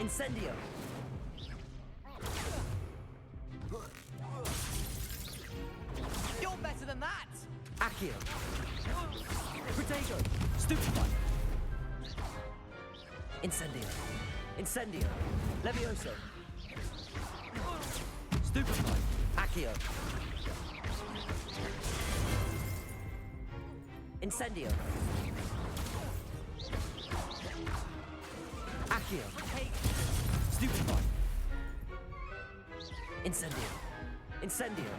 Incendio! You're better than that! Accio! Protego! Stupefy! Incendio! Incendio! Levioso! Stupefy! Accio! Incendio! Accio! Stupefy! Incendio! Incendio!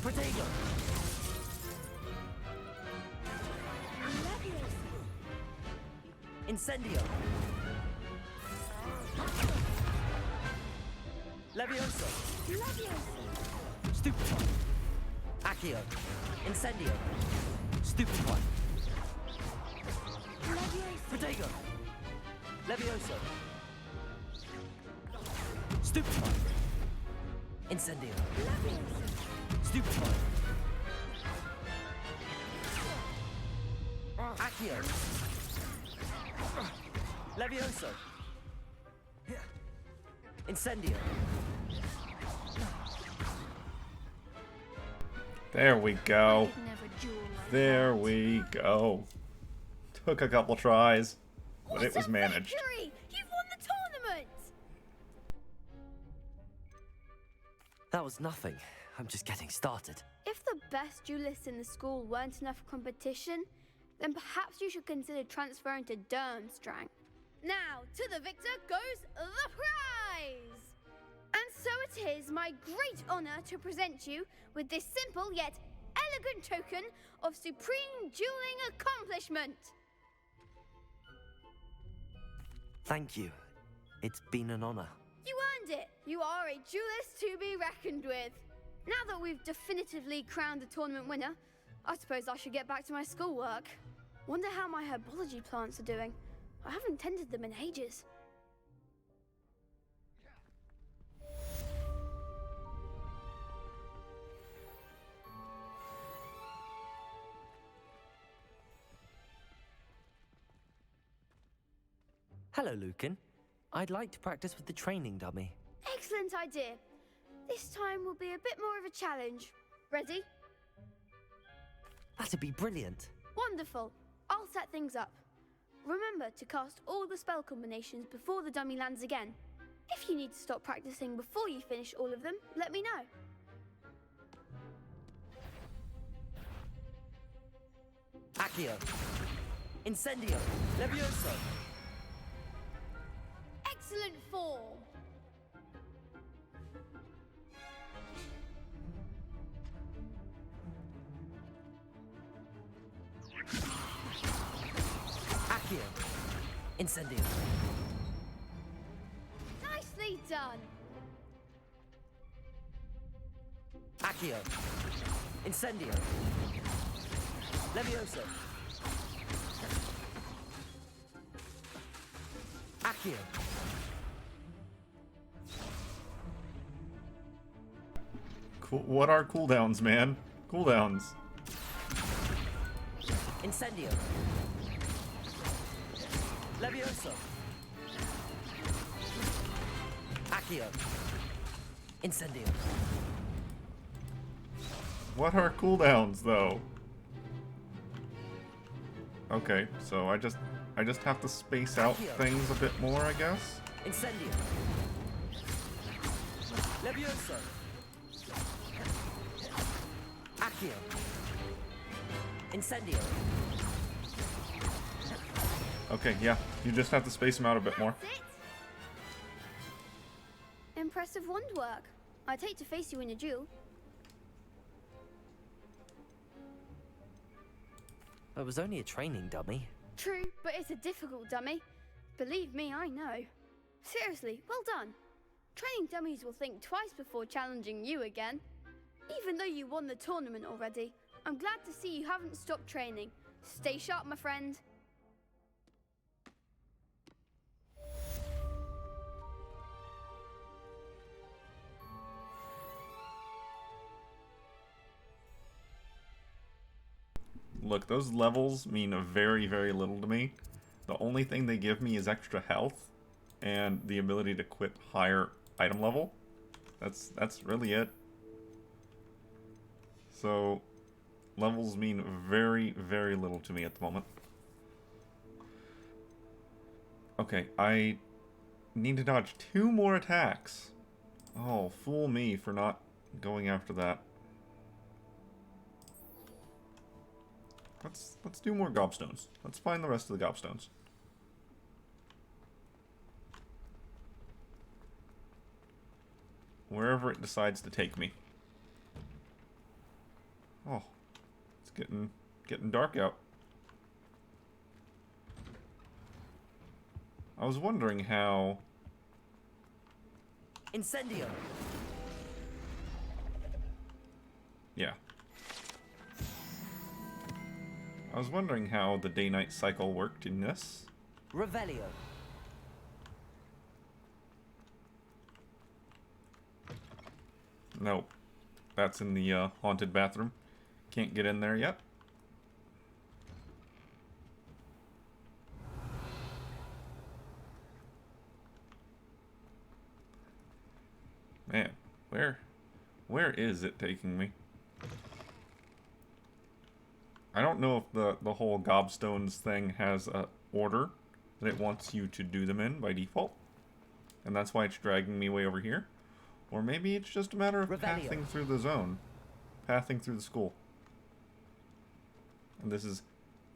Protego! Incendio! Levioso! Stupefy! Accio! Incendio! Stupefy! Protego! Levioso! Stupefy! Incendio! Stupefy! Accio! Levioso! Incendio! There we go. There we go. Took a couple tries, but it was managed. Victory! You've won the tournament! That was nothing. I'm just getting started. If the best duelists in the school weren't enough for competition, then perhaps you should consider transferring to Durmstrang. Now, to the victor goes the prize! And so it is my great honor to present you with this simple yet elegant token of supreme dueling accomplishment. Thank you. It's been an honor. You earned it. You are a duelist to be reckoned with. Now that we've definitively crowned the tournament winner, I suppose I should get back to my schoolwork. Wonder how my herbology plants are doing. I haven't tended them in ages. Hello, Lucan. I'd like to practice with the training dummy. Excellent idea. This time will be a bit more of a challenge. Ready? That'd be brilliant. Wonderful. I'll set things up. Remember to cast all the spell combinations before the dummy lands again. If you need to stop practicing before you finish all of them, let me know. Accio. Incendio. Levioso. Excellent form. Accio. Incendio. Nicely done. Accio. Incendio. Levioso. Accio. Cool. What are cooldowns, man? Cooldowns. Incendio. Levioso. Accio. Incendio. What are cooldowns, though? Okay, so I just have to space out things a bit more, I guess. Incendio. Levioso. Accio. Incendio. Okay, yeah, you just have to space them out a bit more. Impressive wand work. I'd hate to face you in a duel. It was only a training dummy. True, but it's a difficult dummy. Believe me, I know. Seriously, well done. Training dummies will think twice before challenging you again. Even though you won the tournament already, I'm glad to see you haven't stopped training. Stay sharp, my friend. Look, those levels mean very, very little to me. The only thing they give me is extra health and the ability to equip higher item level. That's really it. So, levels mean very, very little to me at the moment. Okay, I need to dodge 2 more attacks. Oh, fool me for not going after that. Let's do more gobstones. Let's find the rest of the gobstones. Wherever it decides to take me. Oh, it's getting dark out. I was wondering how... Incendio. Yeah. I was wondering how the day-night cycle worked in this. Revelio. Nope. That's in the haunted bathroom. Can't get in there yet. Man, where is it taking me? I don't know if the whole gobstones thing has a order that it wants you to do them in by default. And that's why it's dragging me way over here. Or maybe it's just a matter of pathing through the zone. Pathing through the school. And this is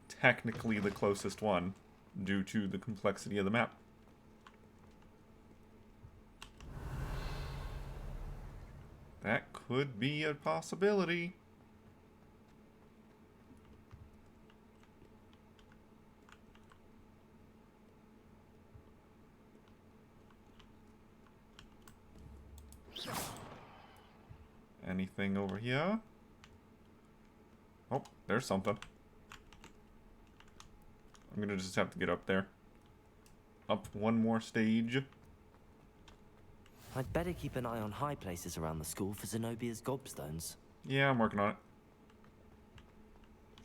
technically the closest one due to the complexity of the map. That could be a possibility. Anything over here? Oh, there's something. I'm gonna just have to get up there. Up one more stage. I'd better keep an eye on high places around the school for Zenobia's gobstones. Yeah, I'm working on it.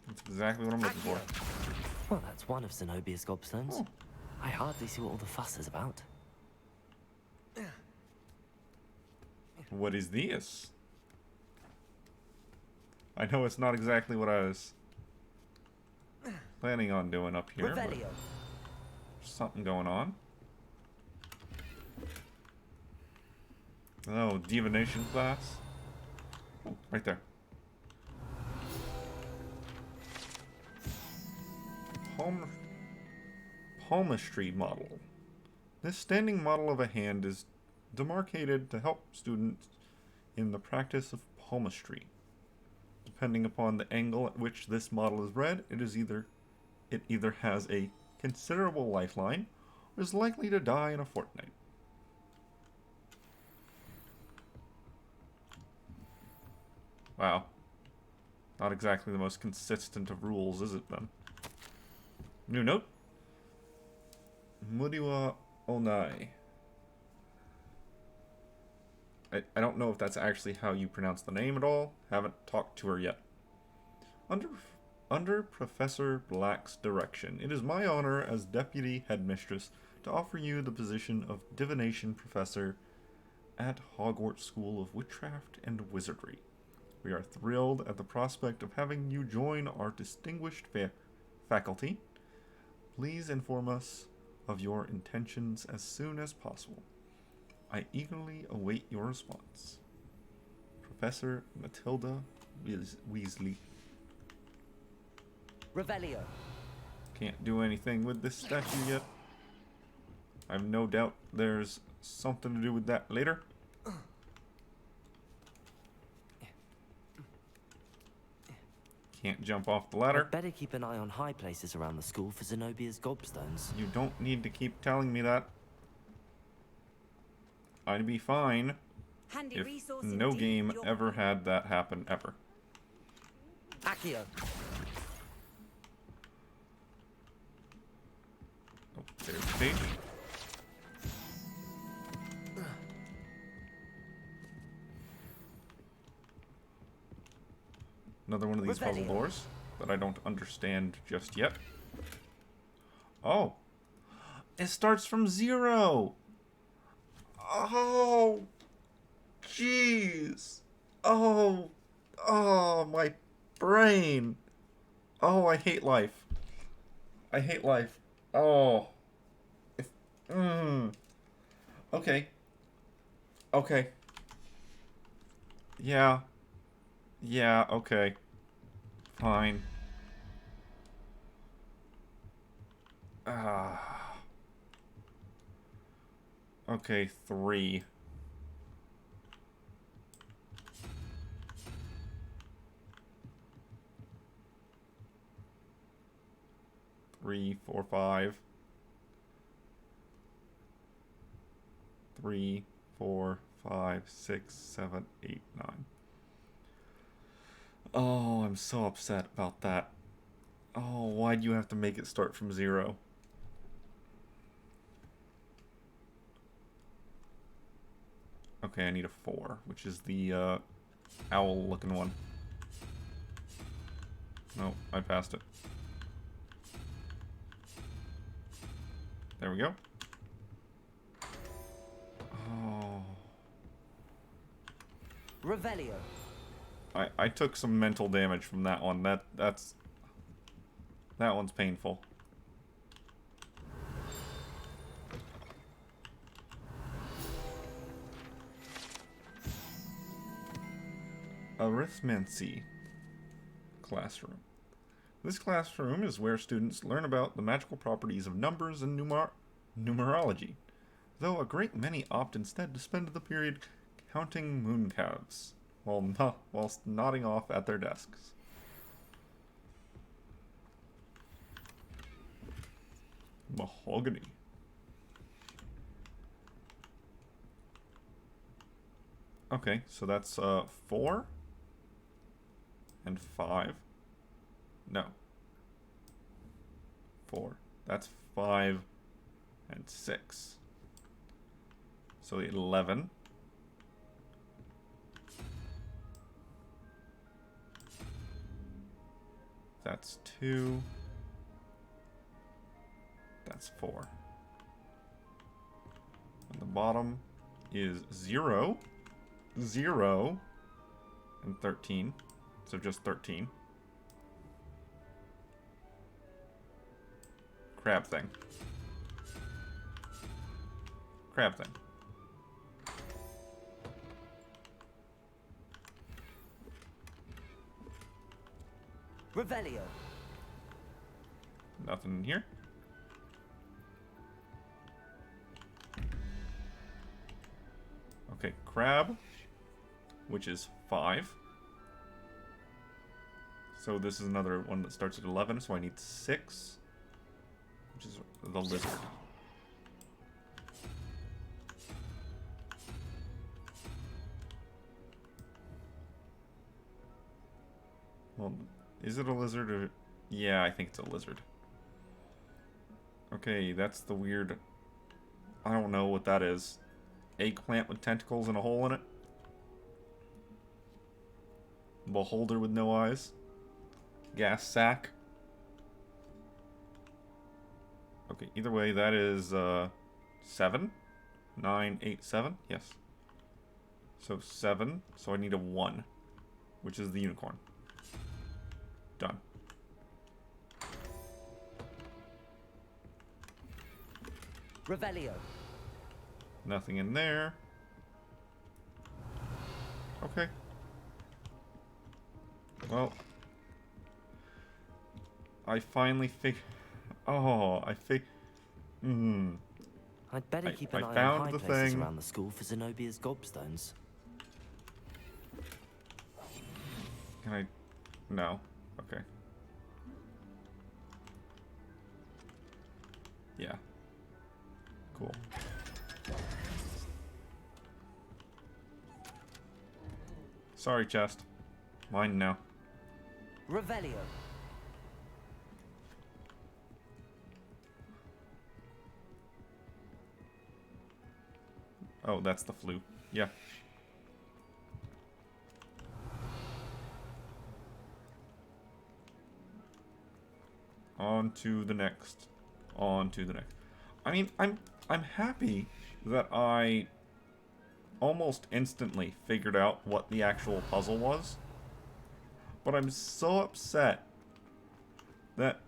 That's exactly what I'm looking for. Well, that's one of Zenobia's gobstones. Oh. I hardly see what all the fuss is about. What is this? I know it's not exactly what I was planning on doing up here, but there's something going on. Oh, divination class. Oh, right there. Palmistry model. This standing model of a hand is demarcated to help students in the practice of palmistry. Depending upon the angle at which this model is read, it either has a considerable lifeline or is likely to die in a fortnight. Wow. Not exactly the most consistent of rules, is it then? New note. Mudiwa Onai. I don't know if that's actually how you pronounce the name at all. Haven't talked to her yet. Under Professor Black's direction, it is my honor as Deputy Headmistress to offer you the position of Divination Professor at Hogwarts School of Witchcraft and Wizardry. We are thrilled at the prospect of having you join our distinguished faculty. Please inform us of your intentions as soon as possible. I eagerly await your response. Professor Matilda Weasley. Revelio. Can't do anything with this statue yet. I have no doubt there's something to do with that later. Can't jump off the ladder. I'd better keep an eye on high places around the school for Zenobia's gobstones. You don't need to keep telling me that. I'd be fine if no game ever had that happen ever. Accio. Oh, there's the page. Another one of these puzzle doors that I don't understand just yet. Oh. It starts from 0. Oh. Jeez. Oh. Oh, my brain. Oh, I hate life. I hate life. Oh. Okay. Okay. Yeah. Yeah, okay. Fine. Okay, 3. Three, 4, 5. 3, 4, 5, 6, 7, 8, 9. Oh, I'm so upset about that. Oh, why'd you have to make it start from 0? Okay, I need a 4, which is the owl-looking one. No, I passed it. There we go. Oh. Revelio. I took some mental damage from that one. That one's painful. Arithmancy classroom. This classroom is where students learn about the magical properties of numbers and numerology, though a great many opt instead to spend the period counting mooncalves whilst nodding off at their desks. Mahogany. Okay, so that's 4 and 5. No. 4. That's 5 and 6. So 11. That's 2. That's 4. And the bottom is 0, 0, and 13. So just 13. Crab thing. Crab thing. Revelio. Nothing in here. Okay, crab, which is 5. So this is another one that starts at 11, so I need 6, which is the lizard. Well, is it a lizard or... Yeah, I think it's a lizard. Okay, that's the weird... I don't know what that is. Eggplant with tentacles and a hole in it. Beholder with no eyes. Gas sack. Okay, either way, that is 7. 9, 8, 7. Yes. So 7. So I need a 1, which is the unicorn. Done. Revelio. Nothing in there. Okay. Well, I finally Oh, I'd better keep an eye found on high the places thing. around the school for Zenobia's gobstones. Can I... No. Okay. Yeah. Cool. Sorry, chest. Mine now. Revelio. Oh, that's the flu. Yeah. On to the next. On to the next. I mean, I'm happy that I almost instantly figured out what the actual puzzle was. But I'm so upset that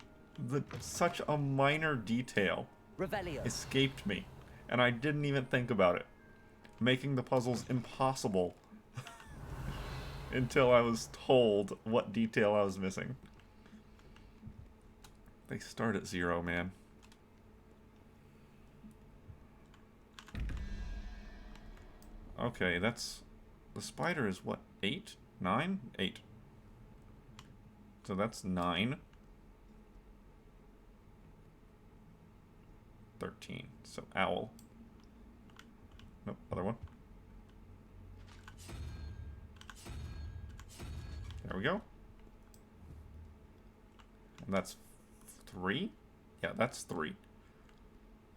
such a minor detail Revelio. escaped me, and I didn't even think about it, making the puzzles impossible until I was told what detail I was missing. They start at 0, man. Okay, that's... The spider is what? 8? 9? 8. So that's 9. 13. So owl. Nope, other one. There we go. And that's 3? Yeah, that's 3.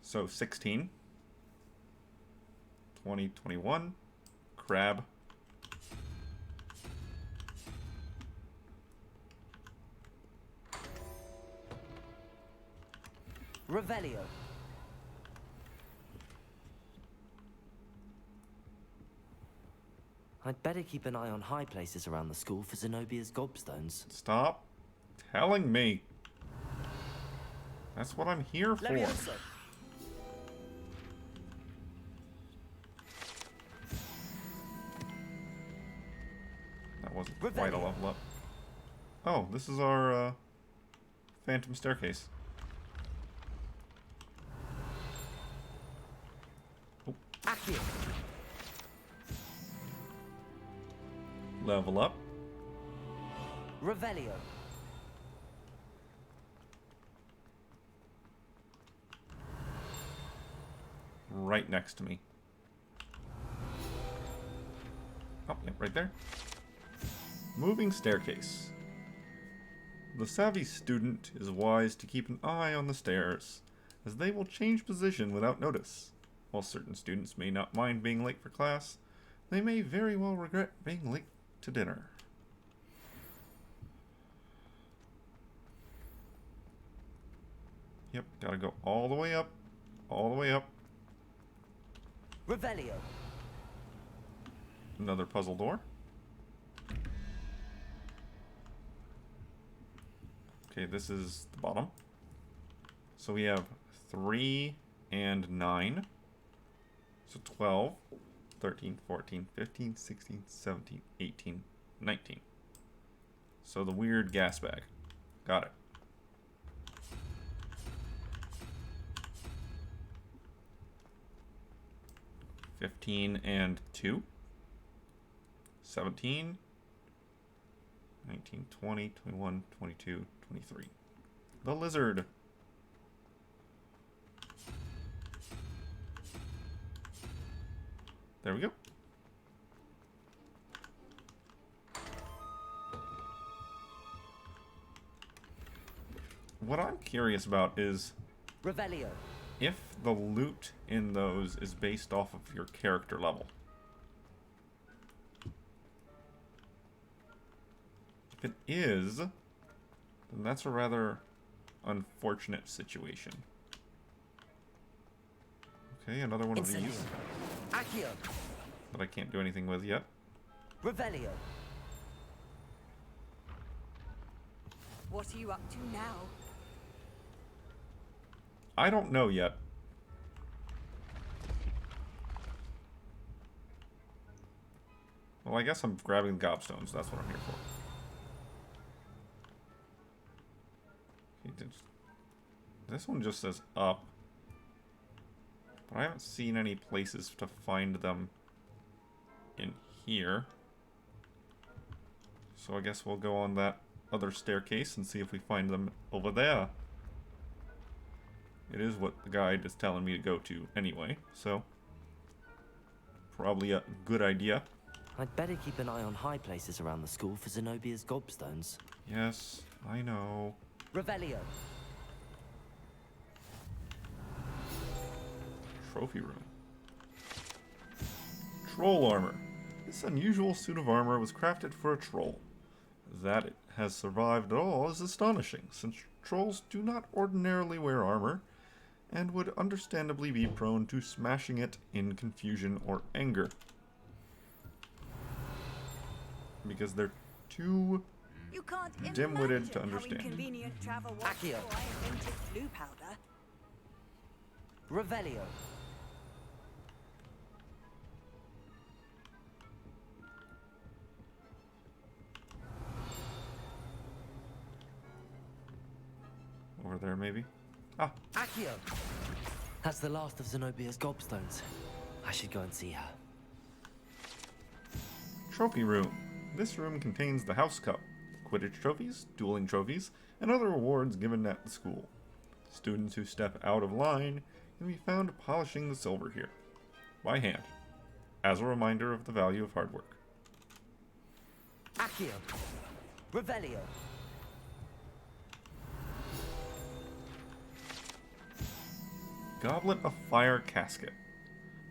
So 16. 20, 21. Crab. Revelio. I'd better keep an eye on high places around the school for Zenobia's gobstones. Stop telling me. That's what I'm here for. Leviosa. That wasn't quite a level up. Oh, this is our phantom staircase. Oh. Level up. Revelio. Right next to me. Oh, yeah, right there. Moving staircase. The savvy student is wise to keep an eye on the stairs, as they will change position without notice. While certain students may not mind being late for class, they may very well regret being late to dinner. Yep, gotta go all the way up, all the way up. Revelio. Another puzzle door. Okay, this is the bottom. So we have 3 and 9. So 12, 13, 14, 15, 16, 17, 18, 19. So the weird gas bag. Got it. $15 and 2. 17, 19, 20, 21, 22, 23. The lizard. There we go. What I'm curious about is Revelio. If the loot in those is based off of your character level. If it is, then that's a rather unfortunate situation. Okay, another one of these Accio. that I can't do anything with yet. Revelio. What are you up to now? I don't know yet. Well, I guess I'm grabbing the gobstones. That's what I'm here for. Okay, this one just says up. But I haven't seen any places to find them in here. So I guess we'll go on that other staircase and see if we find them over there. It is what the guide is telling me to go to anyway, so probably a good idea. I'd better keep an eye on high places around the school for Zenobia's gobstones. Yes, I know. Revelio. Trophy room. Troll armor. This unusual suit of armor was crafted for a troll. That it has survived at all is astonishing, since trolls do not ordinarily wear armor, and would understandably be prone to smashing it in confusion or anger. Because they're too dim-witted to understand. How inconvenient travel was before I invented flu powder. Revelio. Over there, maybe? Ah! Accio! That's the last of Zenobia's gobstones. I should go and see her. Trophy room. This room contains the house cup, Quidditch trophies, dueling trophies, and other awards given at the school. Students who step out of line can be found polishing the silver here, by hand, as a reminder of the value of hard work. Accio! Revelio. Goblet of Fire Casket.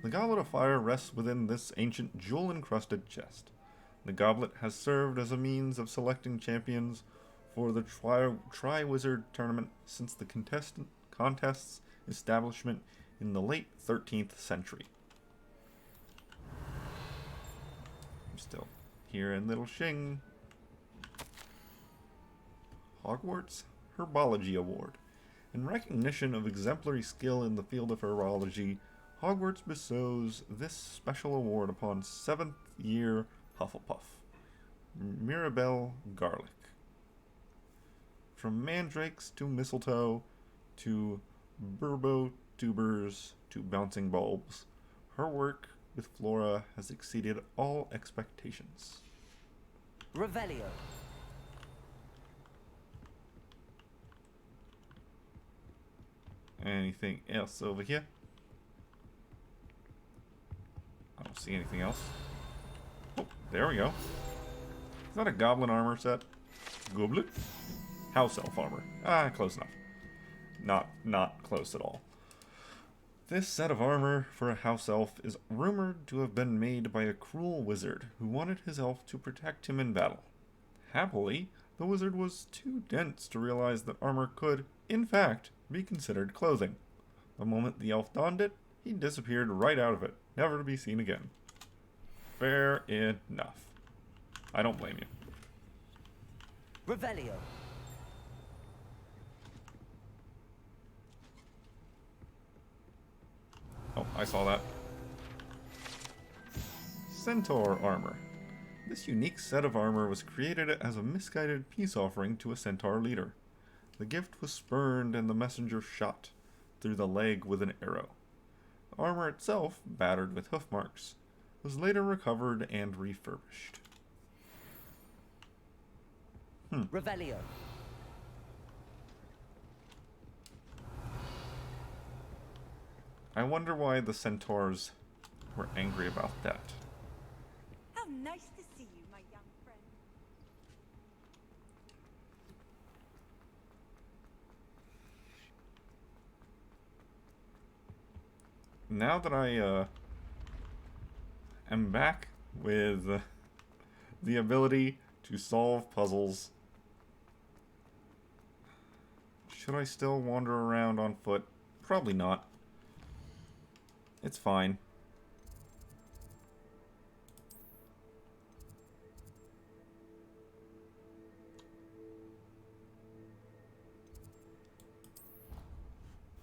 The Goblet of Fire rests within this ancient jewel-encrusted chest. The goblet has served as a means of selecting champions for the Triwizard Tournament since the contest's establishment in the late 13th century. I'm still here in Little Shing. Hogwarts Herbology Award. In recognition of exemplary skill in the field of herbology, Hogwarts bestows this special award upon 7th year Hufflepuff, Mirabelle Garlick. From mandrakes to mistletoe to burbo tubers to bouncing bulbs, her work with flora has exceeded all expectations. Revelio. Anything else over here? I don't see anything else. Oh, there we go. Is that a goblin armor set? Goblin? House elf armor. Ah, close enough. Not close at all. This set of armor for a house elf is rumored to have been made by a cruel wizard who wanted his elf to protect him in battle. Happily, the wizard was too dense to realize that armor could, in fact, be considered clothing. The moment the elf donned it, he disappeared right out of it, never to be seen again. Fair enough. I don't blame you. Revelio. Oh, I saw that. Centaur armor. This unique set of armor was created as a misguided peace offering to a centaur leader. The gift was spurned and the messenger shot through the leg with an arrow. The armor itself, battered with hoof marks, was later recovered and refurbished. Revelio. I wonder why the centaurs were angry about that. How nice to see you, my young friend. Now that I am back with the ability to solve puzzles, should I still wander around on foot? Probably not. It's fine.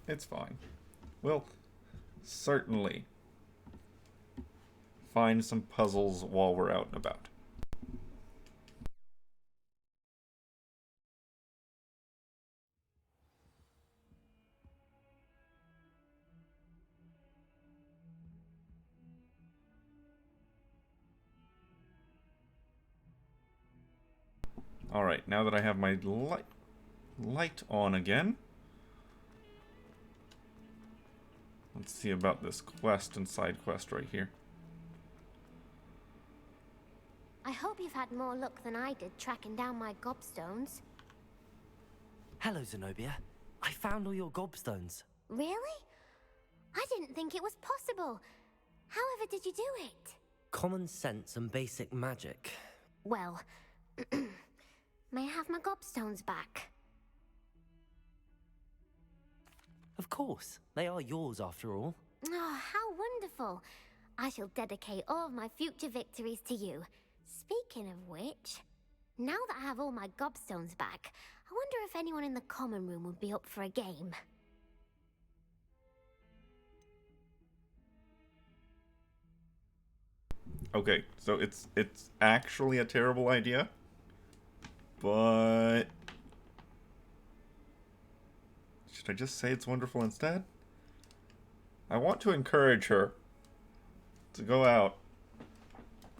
It's fine. We'll certainly find some puzzles while we're out and about. Alright, now that I have my light on again, let's see about this quest and side quest right here. I hope you've had more luck than I did tracking down my gobstones. Hello, Zenobia. I found all your gobstones. Really? I didn't think it was possible. However did you do it? Common sense and basic magic. Well, may I have my gobstones back? Of course. They are yours after all. Oh, how wonderful. I shall dedicate all of my future victories to you. Speaking of which, now that I have all my gobstones back, I wonder if anyone in the common room would be up for a game. Okay, so it's actually a terrible idea, but should I just say it's wonderful instead? I want to encourage her to go out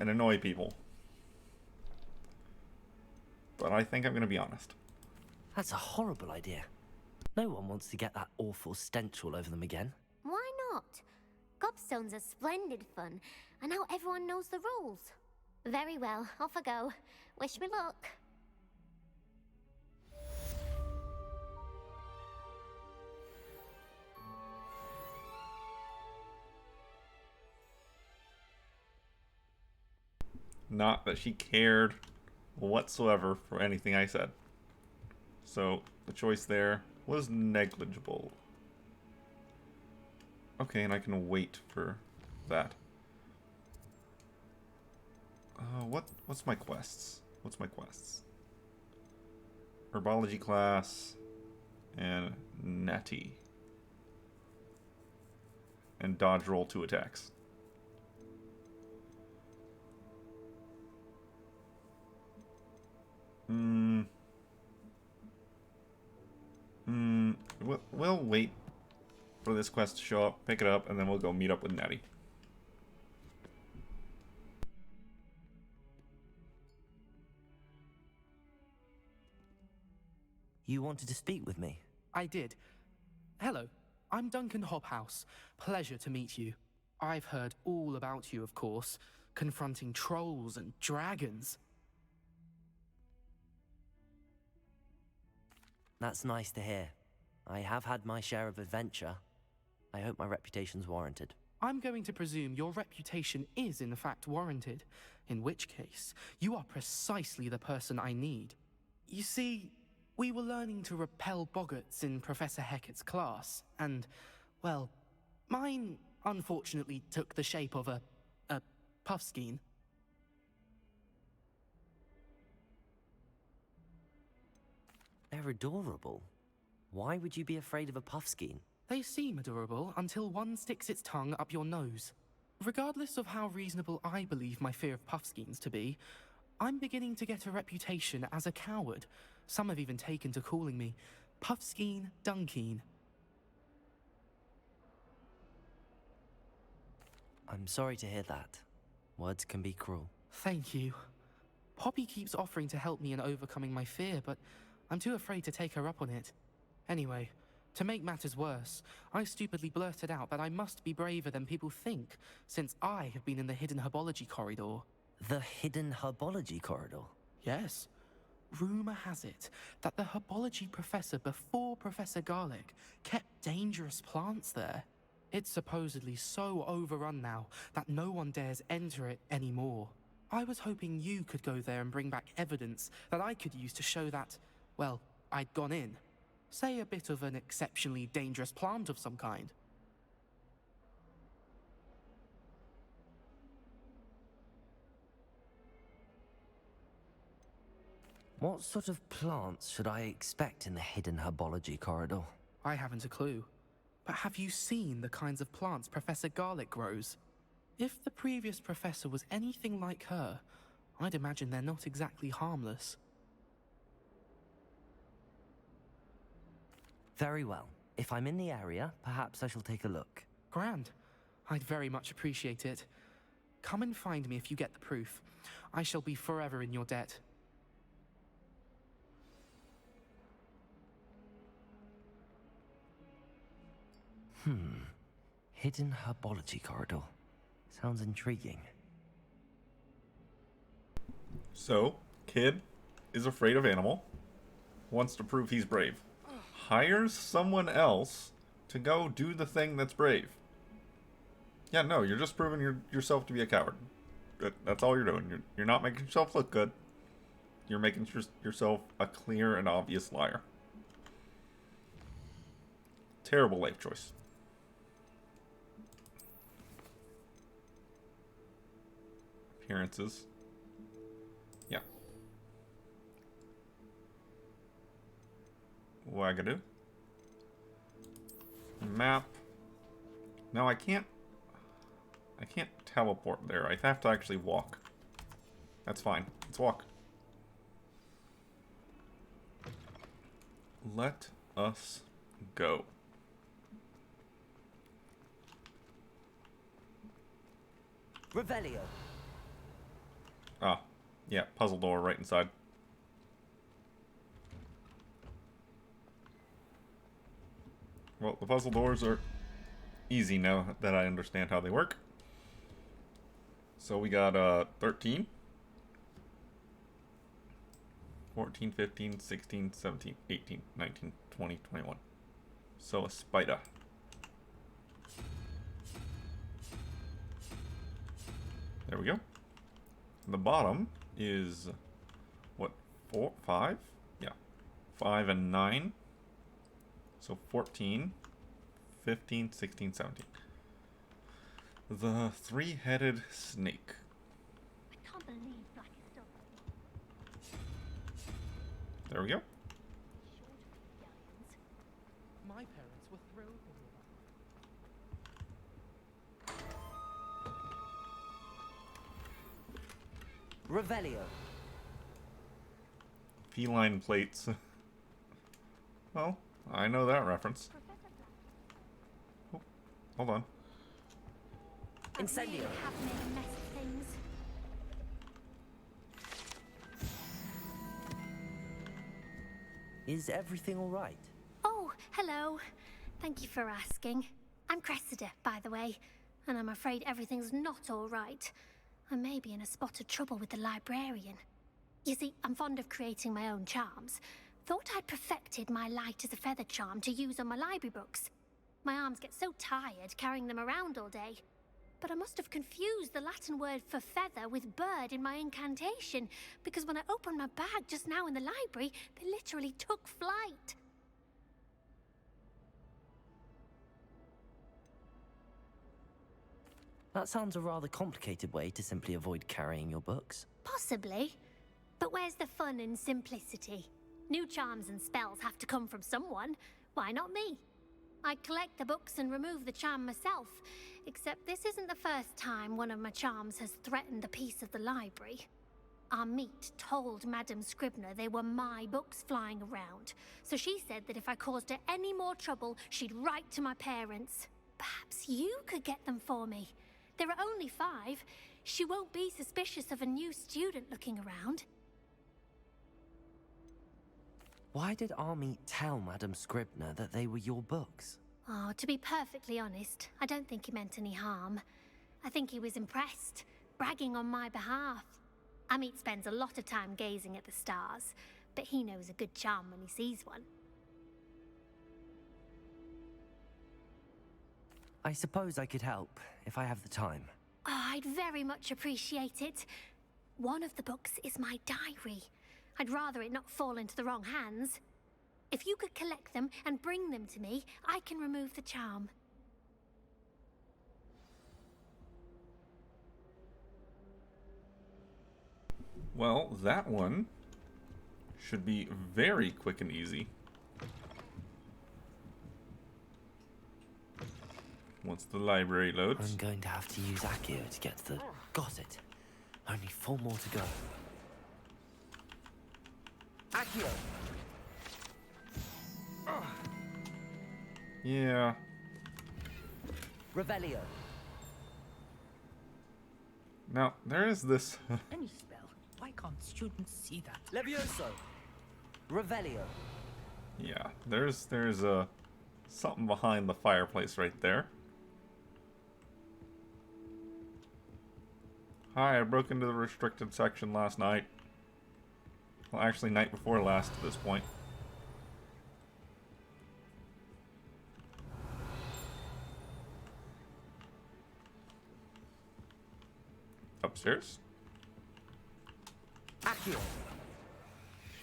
and annoy people, but I think I'm going to be honest. That's a horrible idea. No one wants to get that awful stench all over them again. Why not? Gobstones are splendid fun, and now everyone knows the rules. Very well, off I go. Wish me luck. Not that she cared whatsoever for anything I said. So the choice there was negligible. Okay, and I can wait for that. What's my quests? What's my quests? Herbology class and Natty. And dodge roll 2 attacks. we'll wait for this quest to show up, pick it up, and then we'll go meet up with Nettie. You wanted to speak with me? I did. Hello, I'm Duncan Hobhouse. Pleasure to meet you. I've heard all about you, of course, confronting trolls and dragons. That's nice to hear. I have had my share of adventure. I hope my reputation's warranted. I'm going to presume your reputation is in fact warranted, in which case, you are precisely the person I need. You see, we were learning to repel boggarts in Professor Hecat's class, and, well, mine unfortunately took the shape of a puffskein. They're adorable. Why would you be afraid of a puffskein? They seem adorable until one sticks its tongue up your nose. Regardless of how reasonable I believe my fear of puffskeins to be, I'm beginning to get a reputation as a coward. Some have even taken to calling me Puffskein Dunkeen. I'm sorry to hear that. Words can be cruel. Thank you. Poppy keeps offering to help me in overcoming my fear, but I'm too afraid to take her up on it. Anyway, to make matters worse, I stupidly blurted out that I must be braver than people think, since I have been in the hidden herbology corridor. The hidden herbology corridor? Yes. Rumor has it that the herbology professor before Professor Garlic kept dangerous plants there. It's supposedly so overrun now that no one dares enter it anymore. I was hoping you could go there and bring back evidence that I could use to show that, well, I'd gone in. Say a bit of an exceptionally dangerous plant of some kind. What sort of plants should I expect in the hidden herbology corridor? I haven't a clue. But have you seen the kinds of plants Professor Garlic grows? If the previous professor was anything like her, I'd imagine they're not exactly harmless. Very well. If I'm in the area, perhaps I shall take a look. Grand. I'd very much appreciate it. Come and find me if you get the proof. I shall be forever in your debt. Hidden herbology corridor. Sounds intriguing. So, kid is afraid of animal, wants to prove he's brave. Hires someone else to go do the thing that's brave. Yeah, no, you're just proving yourself to be a coward. That's all you're doing. You're not making yourself look good. You're making yourself a clear and obvious liar. Terrible life choice. Appearances. Yeah. Wagadu. Map. No, I can't teleport there. I have to actually walk. That's fine. Let's walk. Let us go. Revelio. Ah, yeah, puzzle door right inside. Well, the puzzle doors are easy now that I understand how they work. So we got 13, 14, 15, 16, 17, 18, 19, 20, 21. So a spider. There we go. The bottom is, what, 4, 5? Yeah, 5 and 9. So 14, 15, 16, 17. The three-headed snake. I can't believe Black is still. There we go. My parents were thrilled with you. Revelio. Feline plates. Well, I know that reference. Oh, hold on. Have Incendio. made a mess of things. Is everything all right? Oh, hello. Thank you for asking. I'm Cressida, by the way, and I'm afraid everything's not all right. I may be in a spot of trouble with the librarian. You see, I'm fond of creating my own charms. Thought I'd perfected my light as a feather charm to use on my library books. My arms get so tired carrying them around all day. But I must have confused the Latin word for feather with bird in my incantation, because when I opened my bag just now in the library, they literally took flight. That sounds a rather complicated way to simply avoid carrying your books. Possibly. But where's the fun in simplicity? New charms and spells have to come from someone. Why not me? I collect the books and remove the charm myself, except this isn't the first time one of my charms has threatened the peace of the library. Our meet told Madame Scribner they were my books flying around, so she said that if I caused her any more trouble, she'd write to my parents. Perhaps you could get them for me. There are only 5. She won't be suspicious of a new student looking around. Why did Army tell Madame Scribner that they were your books? Oh, to be perfectly honest, I don't think he meant any harm. I think he was impressed, bragging on my behalf. Amit spends a lot of time gazing at the stars, but he knows a good charm when he sees one. I suppose I could help, if I have the time. Oh, I'd very much appreciate it. One of the books is my diary. I'd rather it not fall into the wrong hands. If you could collect them and bring them to me, I can remove the charm. Well, that one should be very quick and easy. Once the library loads. I'm going to have to use Accio to get to the... Got it. Only 4 more to go. Accio! Yeah. Revelio. Now, there is this... Any spell. Why can't students see that? Levioso. Revelio. Yeah, there's something behind the fireplace right there. Hi, I broke into the restricted section last night. Well, actually, night before last at this point. Upstairs? Accio.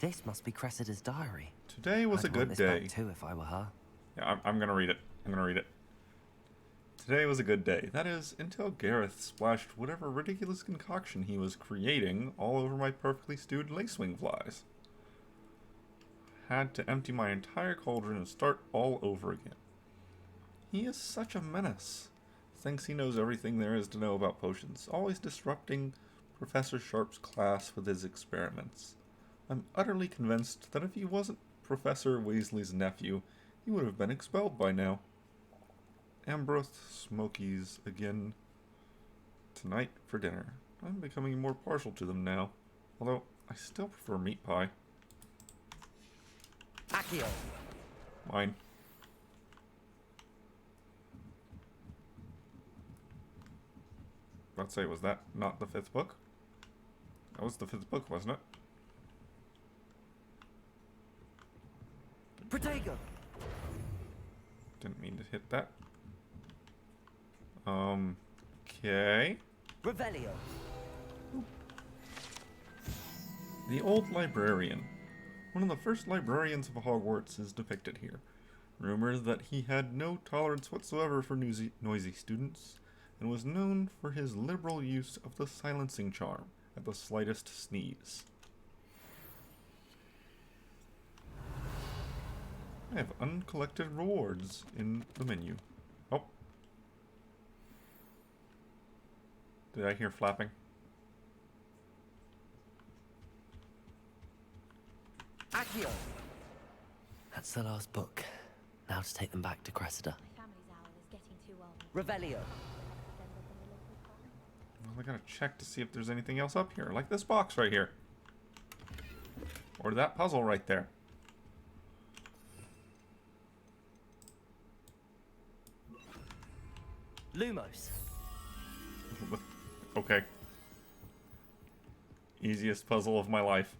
This must be Cressida's diary. Today was a good day. Too, if I were her. Yeah, I'm gonna read it. I'm gonna read it. Today was a good day. That is, until Gareth splashed whatever ridiculous concoction he was creating all over my perfectly stewed lacewing flies. Had to empty my entire cauldron and start all over again. He is such a menace. Thinks he knows everything there is to know about potions, always disrupting Professor Sharp's class with his experiments. I'm utterly convinced that if he wasn't Professor Weasley's nephew, he would have been expelled by now. Ambroth Smokies again tonight for dinner. I'm becoming more partial to them now, although I still prefer meat pie. Accio. Mine. Let's say, was that not the 5th book? That was the 5th book, wasn't it? Protego. Didn't mean to hit that. Okay. Revelio. The old librarian. One of the first librarians of Hogwarts is depicted here. Rumors that he had no tolerance whatsoever for noisy students, and was known for his liberal use of the silencing charm at the slightest sneeze. I have uncollected rewards in the menu. Oh. Did I hear flapping? Accio. That's the last book. Now to take them back to Cressida. My family's owl is getting too old. Revelio. Well, I gotta check to see if there's anything else up here, like this box right here. Or that puzzle right there. Lumos. Okay. Easiest puzzle of my life.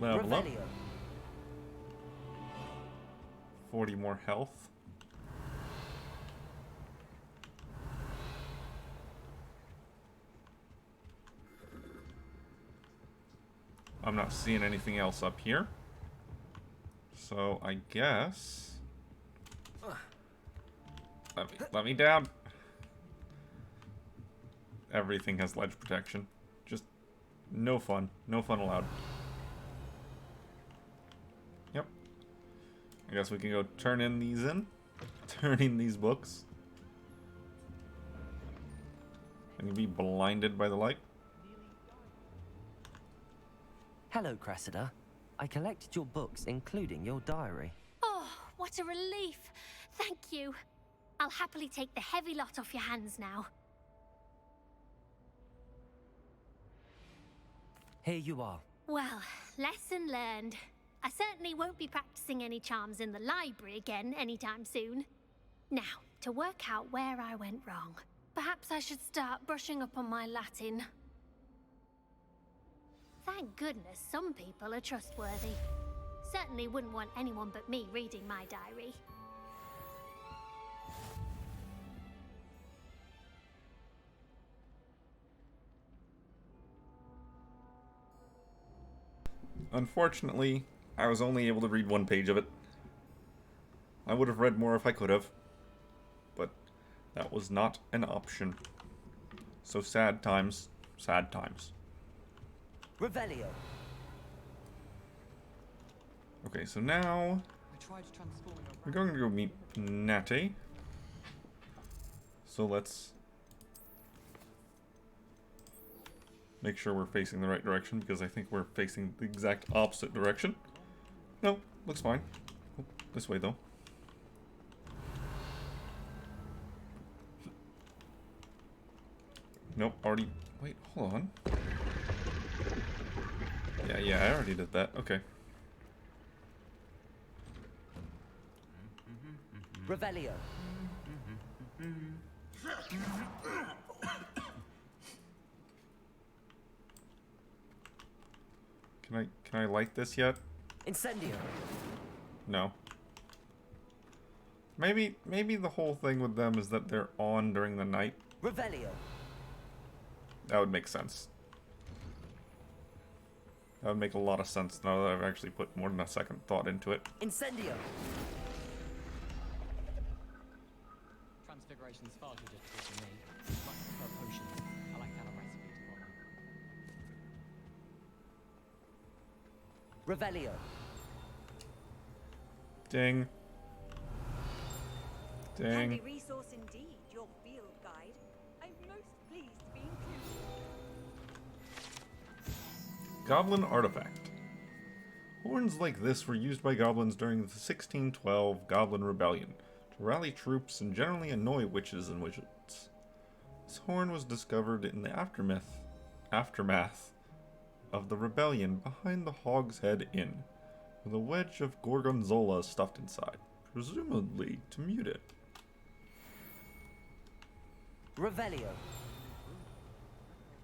Level up. 40 more health. I'm not seeing anything else up here. So I guess... Let me down. Everything has ledge protection. Just no fun. No fun allowed. Yep. I guess we can go turn in these books. And you'll be blinded by the light. Hello, Cressida. I collected your books, including your diary. Oh, what a relief. Thank you. I'll happily take the heavy lot off your hands now. Here you are. Well, lesson learned. I certainly won't be practicing any charms in the library again anytime soon. Now, to work out where I went wrong. Perhaps I should start brushing up on my Latin. Thank goodness some people are trustworthy. Certainly wouldn't want anyone but me reading my diary. Unfortunately, I was only able to read one page of it. I would have read more if I could have, but that was not an option. So sad times, sad times. Revelio. Okay, so now we're going to go meet Nate. So let's make sure we're facing the right direction, because I think we're facing the exact opposite direction. No, looks fine. Oh, this way though. Nope, already. Wait, hold on. Yeah, I already did that. Okay. Revelio. Can I light this yet? Incendio. No. Maybe the whole thing with them is that they're on during the night. Revelio. That would make sense. That would make a lot of sense now that I've actually put more than a second thought into it. Incendio. Transfiguration's far too difficult for me. Much prefer potions. I like to have a recipe to follow. Revelio. Ding. Ding. Handy resource indeed, your field guide. I'm most pleased to be included. Goblin artifact. Horns like this were used by goblins during the 1612 Goblin Rebellion to rally troops and generally annoy witches and wizards. This horn was discovered in the aftermath of the rebellion behind the Hogshead Inn, with a wedge of gorgonzola stuffed inside, presumably to mute it. Revelio.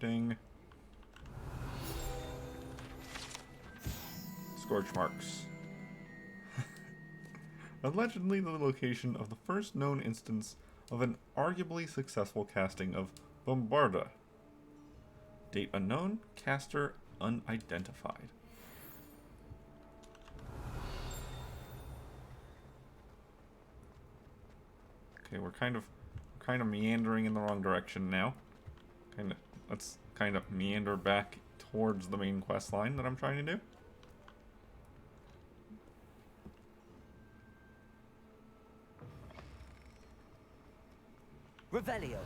Ding. Scorch marks. Allegedly the location of the first known instance of an arguably successful casting of Bombarda. Date unknown, caster unidentified. Okay, we're kind of meandering in the wrong direction now. Kind of let's kind of meander back towards the main quest line that I'm trying to do. Revelio.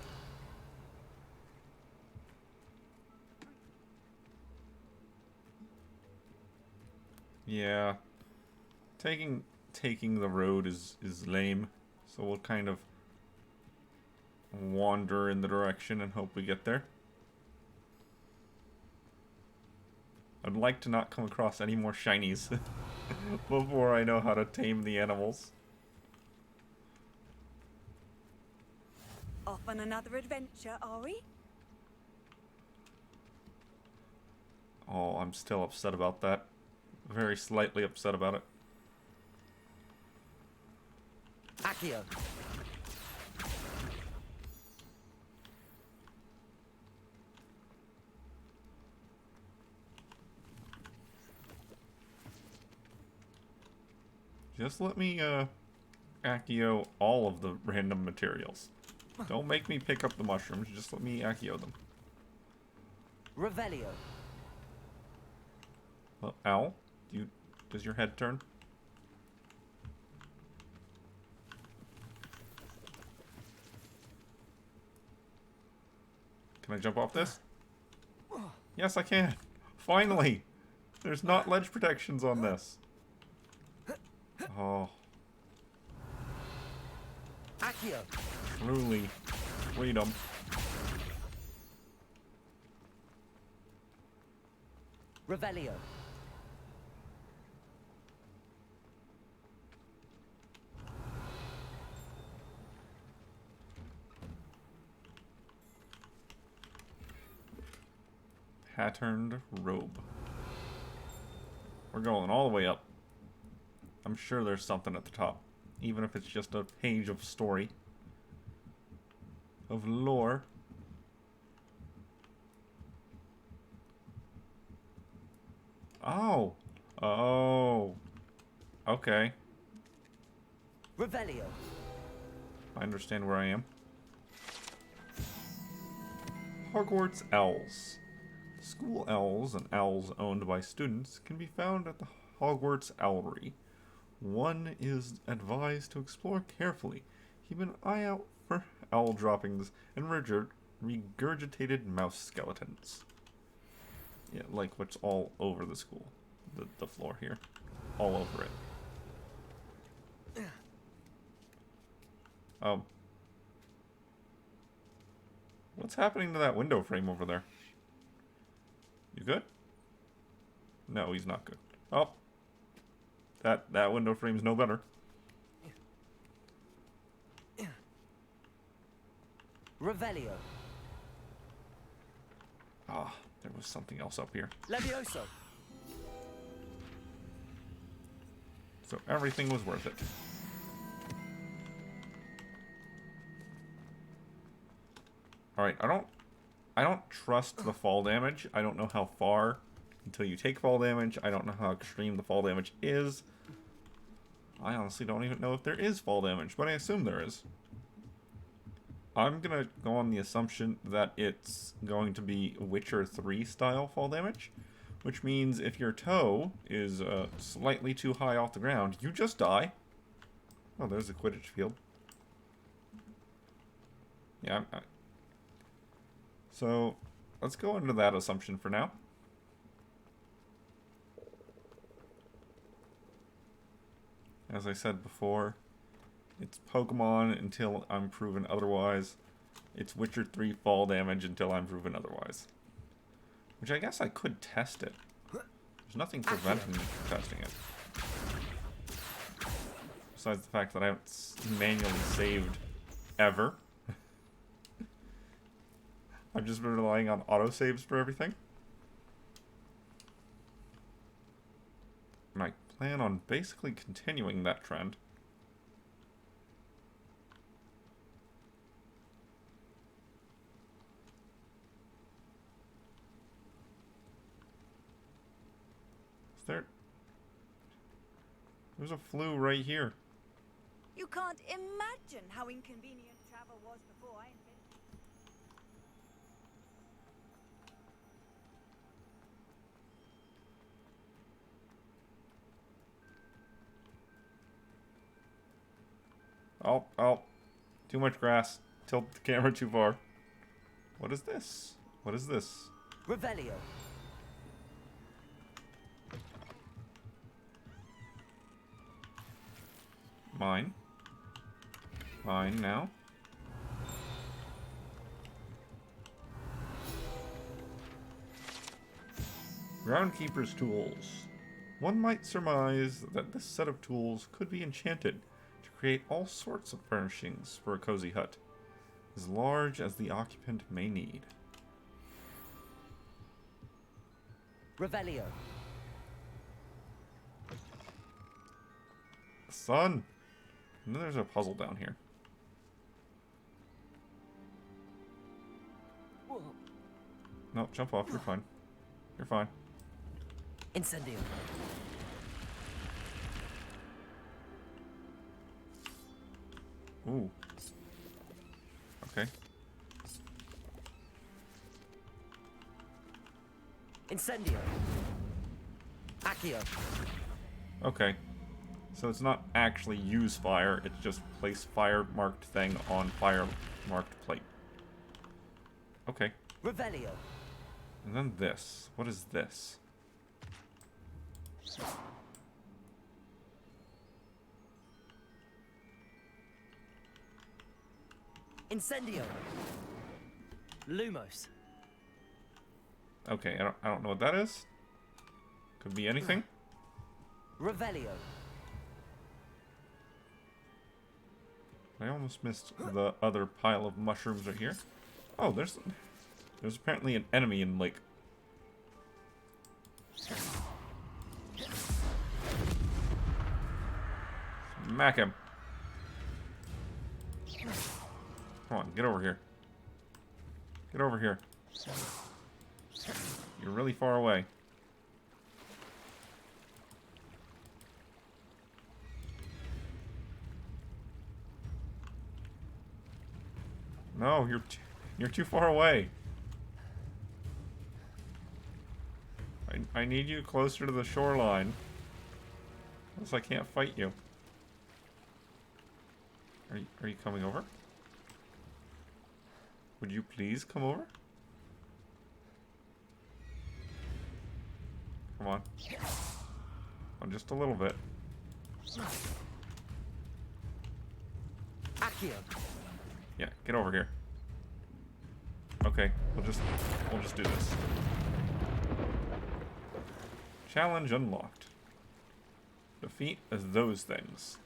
Yeah. Taking the road is lame. So we'll kind of wander in the direction and hope we get there. I'd like to not come across any more shinies before I know how to tame the animals. Off on another adventure, are we? Oh, I'm still upset about that. Very slightly upset about it. Accio. Just let me, Accio all of the random materials. Don't make me pick up the mushrooms, just let me Accio them. Revelio. Well, Owl, does your head turn? Can I jump off this? Yes, I can. Finally! There's not ledge protections on this. Oh. Accio. Truly. Freedom. Revelio. Patterned robe. We're going all the way up. I'm sure there's something at the top. Even if it's just a page of story. Of lore. Oh. Oh. Okay. Revelio. I understand where I am. Hogwarts Owls. School owls and owls owned by students can be found at the Hogwarts Owlery. One is advised to explore carefully. Keep an eye out for owl droppings and regurgitated mouse skeletons. Yeah, like what's all over the school. The floor here. All over it. What's happening to that window frame over there? You good? No, he's not good. Oh. That window frame's no better. Revelio. Ah, there was something else up here. Levioso. So everything was worth it. Alright, I don't trust the fall damage. I don't know how far until you take fall damage. I don't know how extreme the fall damage is. I honestly don't even know if there is fall damage, but I assume there is. I'm gonna go on the assumption that it's going to be Witcher 3 style fall damage, which means if your toe is slightly too high off the ground, you just die. Oh, there's the Quidditch field. Yeah, so let's go into that assumption for now. As I said before, it's Pokemon until I'm proven otherwise. It's Witcher 3 fall damage until I'm proven otherwise. Which I guess I could test it. There's nothing preventing me from testing it. Besides the fact that I haven't manually saved ever. I've just been relying on autosaves for everything. And I plan on basically continuing that trend. There's a flue right here. You can't imagine how inconvenient travel was before I invented. Oh, oh. Too much grass. Tilt the camera too far. What is this? What is this? Revelio. Mine. Mine now. Groundkeeper's tools. One might surmise that this set of tools could be enchanted to create all sorts of furnishings for a cozy hut, as large as the occupant may need. Revelio. Son! And then there's a puzzle down here. Whoa. No, jump off. You're fine. You're fine. Incendio. Ooh. Okay. Incendio. Accio. Okay. So it's not actually use fire, it's just place fire marked thing on fire marked plate. Okay. Revelio. And then this. What is this? Incendio. Lumos. Okay, I don't know what that is. Could be anything. Revelio. I almost missed the other pile of mushrooms right here. Oh, there's apparently an enemy in lake. Smack him. Come on, get over here. Get over here. You're really far away. No, you're too far away. I need you closer to the shoreline. Else I can't fight you. Are you coming over? Would you please come over? Come on. Oh, just a little bit. Accio. Yeah, get over here. Okay, we'll just do this. Challenge unlocked. Defeat as those things.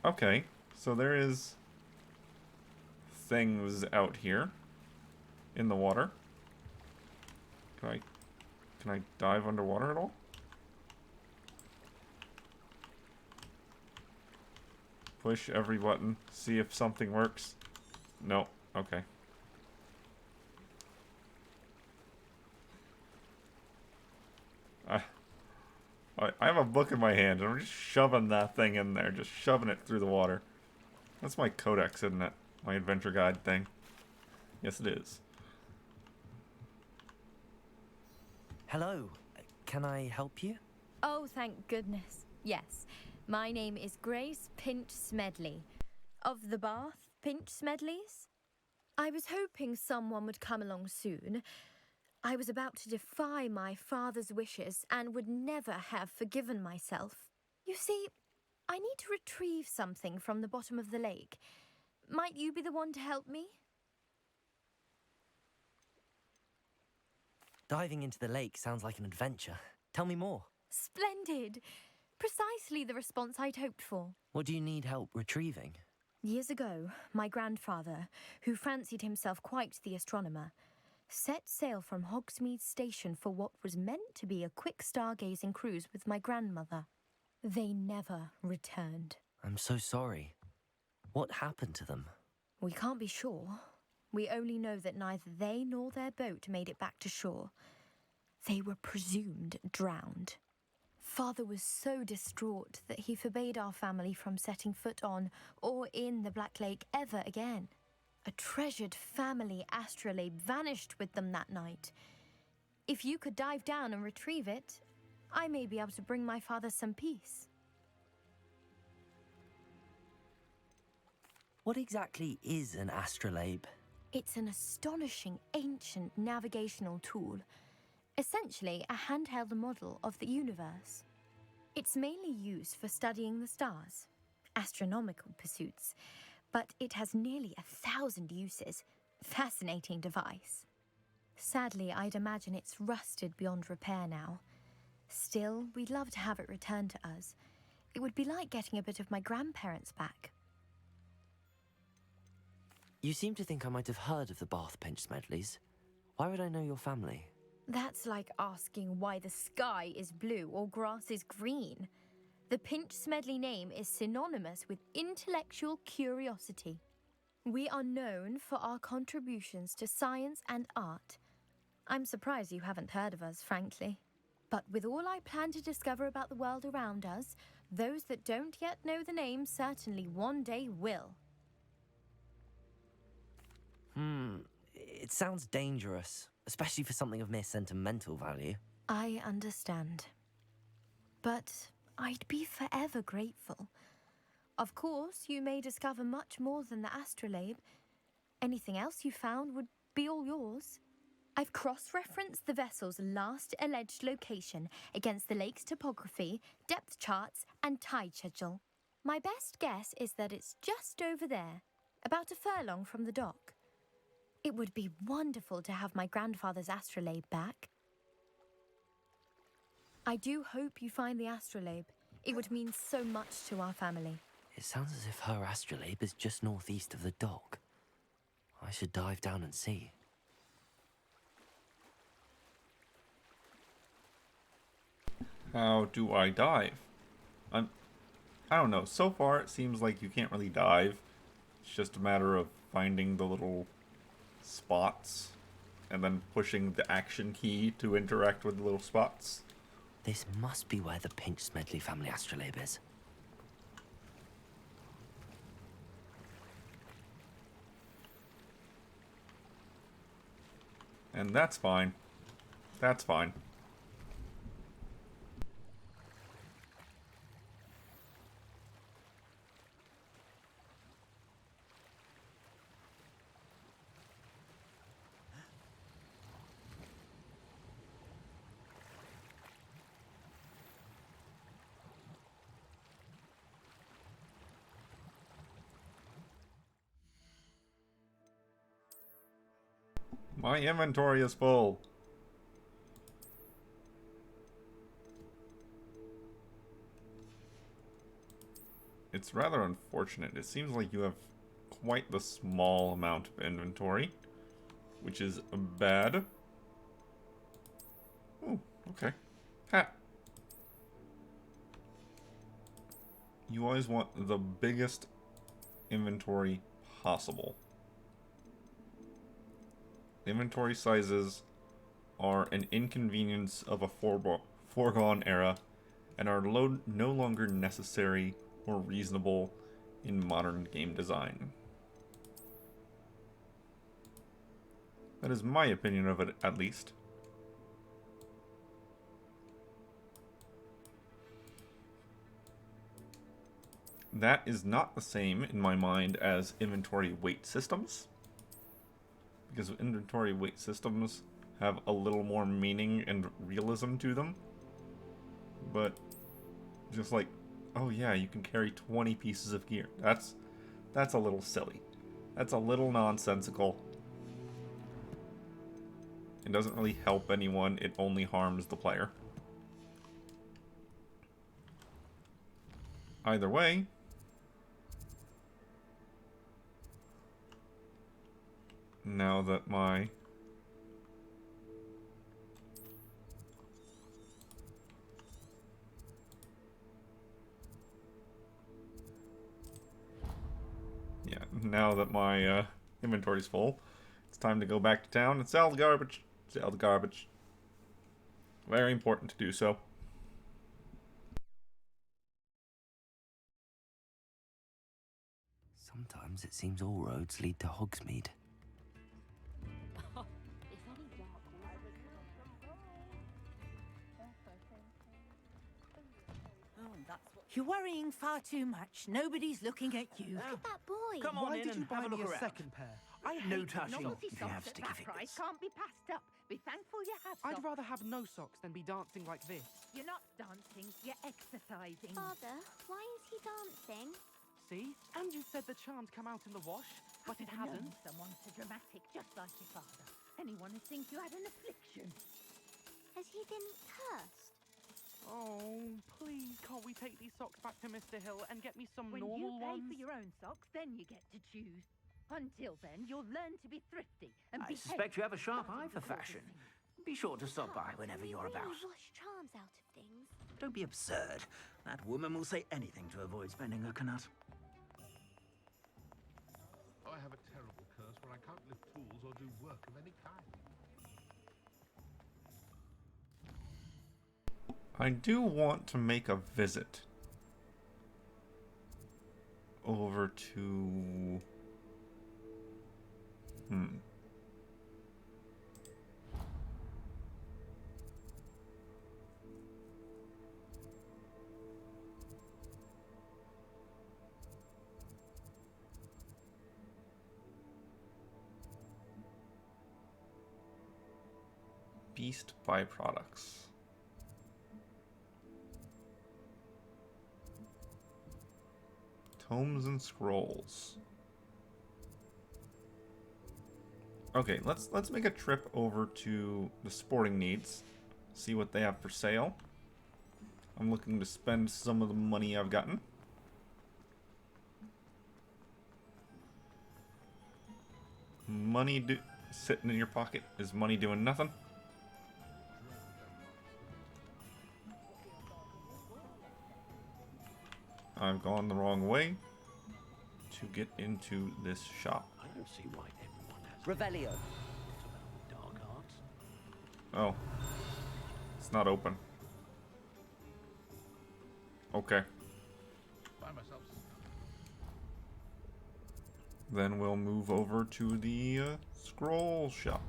Okay, so there is things out here in the water. Can I dive underwater at all? Push every button, see if something works. No, okay. I have a book in my hand, and I'm just shoving that thing in there, just shoving it through the water. That's my codex, isn't it? My adventure guide thing. Yes, it is. Hello. Can I help you? Oh, thank goodness. Yes. My name is Grace Pinch Smedley. Of the Bath Pinch Smedleys? I was hoping someone would come along soon. I was about to defy my father's wishes and would never have forgiven myself. You see, I need to retrieve something from the bottom of the lake. Might you be the one to help me? Diving into the lake sounds like an adventure. Tell me more. Splendid! Precisely the response I'd hoped for. What do you need help retrieving? Years ago, my grandfather, who fancied himself quite the astronomer, set sail from Hogsmeade Station for what was meant to be a quick stargazing cruise with my grandmother. They never returned. I'm so sorry. What happened to them? We can't be sure. We only know that neither they nor their boat made it back to shore. They were presumed drowned. Father was so distraught that he forbade our family from setting foot on or in the Black Lake ever again. A treasured family astrolabe vanished with them that night. If you could dive down and retrieve it, I may be able to bring my father some peace. What exactly is an astrolabe? It's an astonishing ancient navigational tool, essentially a handheld model of the universe. It's mainly used for studying the stars, astronomical pursuits, but it has nearly 1,000 uses. Fascinating device. Sadly, I'd imagine it's rusted beyond repair now. Still, we'd love to have it returned to us. It would be like getting a bit of my grandparents back. You seem to think I might have heard of the Bath Pinch Smedleys. Why would I know your family? That's like asking why the sky is blue or grass is green. The Pinch Smedley name is synonymous with intellectual curiosity. We are known for our contributions to science and art. I'm surprised you haven't heard of us, frankly. But with all I plan to discover about the world around us, those that don't yet know the name certainly one day will. It sounds dangerous, especially for something of mere sentimental value. I understand. But I'd be forever grateful. Of course, you may discover much more than the astrolabe. Anything else you found would be all yours. I've cross-referenced the vessel's last alleged location against the lake's topography, depth charts, and tide schedule. My best guess is that it's just over there, about a furlong from the dock. It would be wonderful to have my grandfather's astrolabe back. I do hope you find the astrolabe. It would mean so much to our family. It sounds as if her astrolabe is just northeast of the dock. I should dive down and see. How do I dive? I don't know. So far, it seems like you can't really dive. It's just a matter of finding the little spots and then pushing the action key to interact with the little spots. This must be where the Pinch Smedley family astrolabe is. And that's fine. That's fine. My inventory is full. It's rather unfortunate. It seems like you have quite the small amount of inventory, which is bad. Oh, okay. Hat. You always want the biggest inventory possible. Inventory sizes are an inconvenience of a foregone era and are no longer necessary or reasonable in modern game design. That is my opinion of it, at least. That is not the same in my mind as inventory weight systems, because inventory weight systems have a little more meaning and realism to them. But just like, oh yeah, you can carry 20 pieces of gear. That's a little silly. That's a little nonsensical. It doesn't really help anyone, it only harms the player. Either way, now that my inventory's full, it's time to go back to town and sell the garbage. Sell the garbage. Very important to do so. Sometimes it seems all roads lead to Hogsmeade. You're worrying far too much. Nobody's looking at you. Look at that boy. Come on Why in did you and buy have a me look a around. second pair? I No hate touching novelty if you have socks. sticky fingers. Can't be passed up. Be thankful you have I'd socks. rather have no socks than be dancing like this. You're not dancing, you're exercising. Father, why is he dancing? See? And you said the charms come out in the wash, but it I've known hasn't. someone so dramatic, just like your father. Anyone would think you had an affliction. Has he been cursed? Oh, please, can't we take these socks back to Mr. Hill and get me some When normal you pay ones? for your own socks, then you get to choose. Until then, you'll learn to be thrifty and I behave. suspect you have a sharp eye for Before fashion. Be sure to stop by whenever Can we you're really about. wash charms out of things? Don't be absurd. That woman will say anything to avoid spending a knut. I have a terrible curse where I can't lift tools or do work of any kind. I do want to make a visit over to... Beast byproducts. Tomes and scrolls. Okay, let's make a trip over to the Sporting Needs. See what they have for sale. I'm looking to spend some of the money I've gotten. Money sitting in your pocket is money doing nothing. I've gone the wrong way to get into this shop. I don't see why everyone has Revelio. dark arts. Oh. It's not open. Okay. By myself. Then we'll move over to the scroll shop.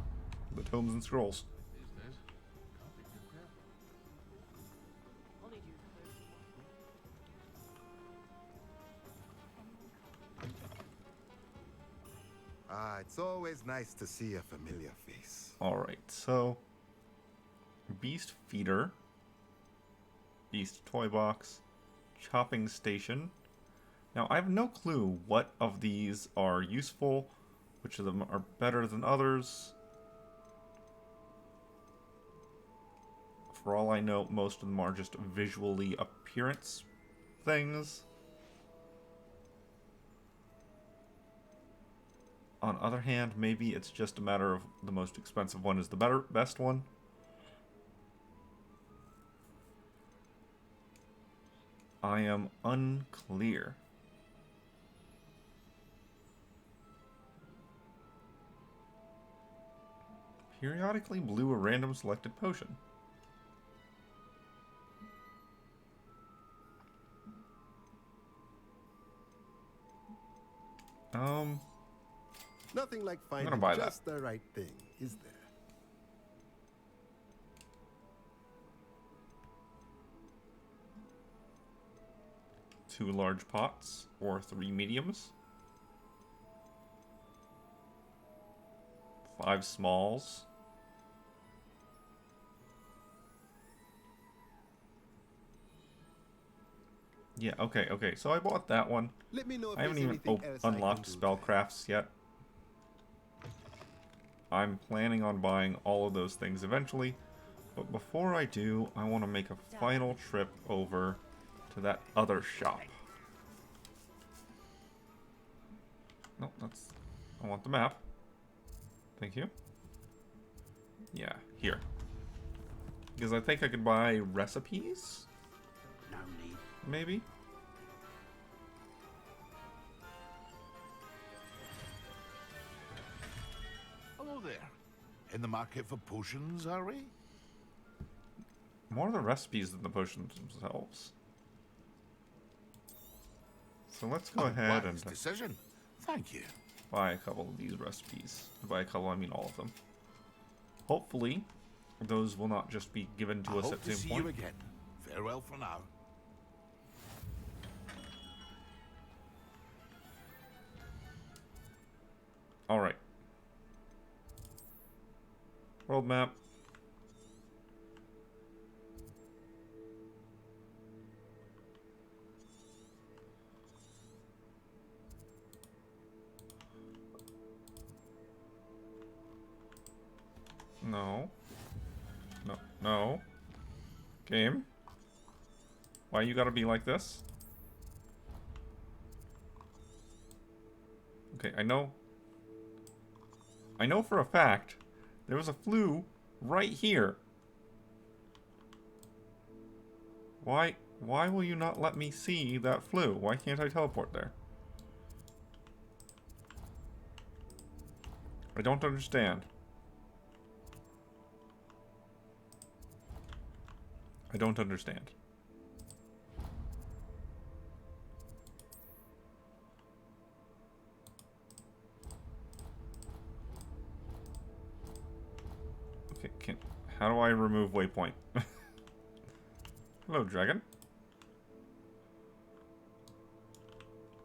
The tomes and scrolls. Business. Can't be too careful. Ah, it's always nice to see a familiar face. Alright, so Beast Feeder, Beast Toy Box, Chopping Station. Now, I have no clue what of these are useful, which of them are better than others. For all I know, most of them are just visually appearance things. On the other hand, maybe it's just a matter of the most expensive one is the best one. I am unclear. Periodically blew a random selected potion. Nothing like I'm gonna finding buy just the right thing, is there? Two large pots or 3 mediums. 5 smalls. Yeah, okay. So I bought that one. Let me know if I haven't there's even anything else I can unlocked do spellcrafts yet. I'm planning on buying all of those things eventually. But before I do, I want to make a final trip over to that other shop. No, that's... I want the map. Thank you. Yeah, here. Because I think I could buy recipes? No need. Maybe? Hello there. In the market for potions, are we? More the recipes than the potions themselves. So let's go ahead and decision. Thank you. buy a couple of these recipes. By a couple, I mean all of them. Hopefully, those will not just be given to I us hope at to the see same point. you again. Farewell for now. World map. No. No. No. Game. Why you gotta be like this? Okay, I know for a fact there was a flue right here. Why will you not let me see that flue? Why can't I teleport there? I don't understand. I don't understand. Okay, how do I remove waypoint? Hello, dragon.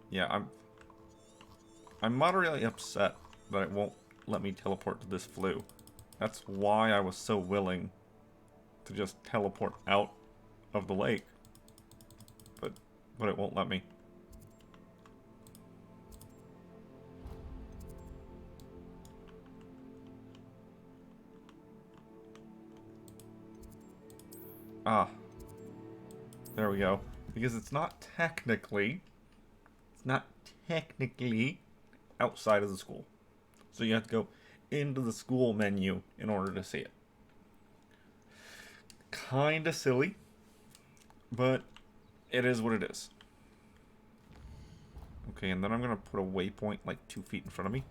Yeah, I'm moderately upset that it won't let me teleport to this flue. That's why I was so willing to just teleport out of the lake. But it won't let me. Ah. There we go. Because it's not technically outside of the school. So you have to go into the school menu in order to see it. Kinda silly, but it is what it is. Okay, and then I'm gonna put a waypoint like 2 feet in front of me.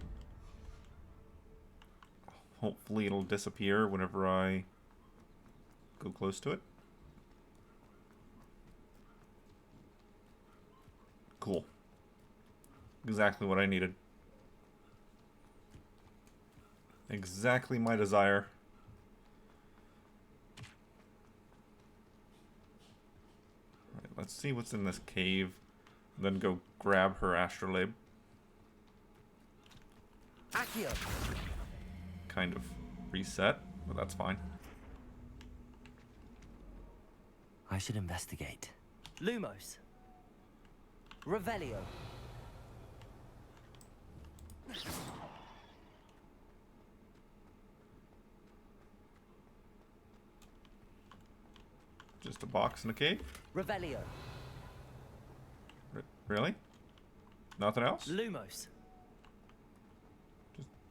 Hopefully it'll disappear whenever I go close to it. Cool. Exactly what I needed. Exactly my desire. Alright, let's see what's in this cave. Then go grab her astrolabe. Accio. Kind of reset, but that's fine. I should investigate. Lumos. Revelio. Just a box in a cave? Revelio. Really? Nothing else? Lumos.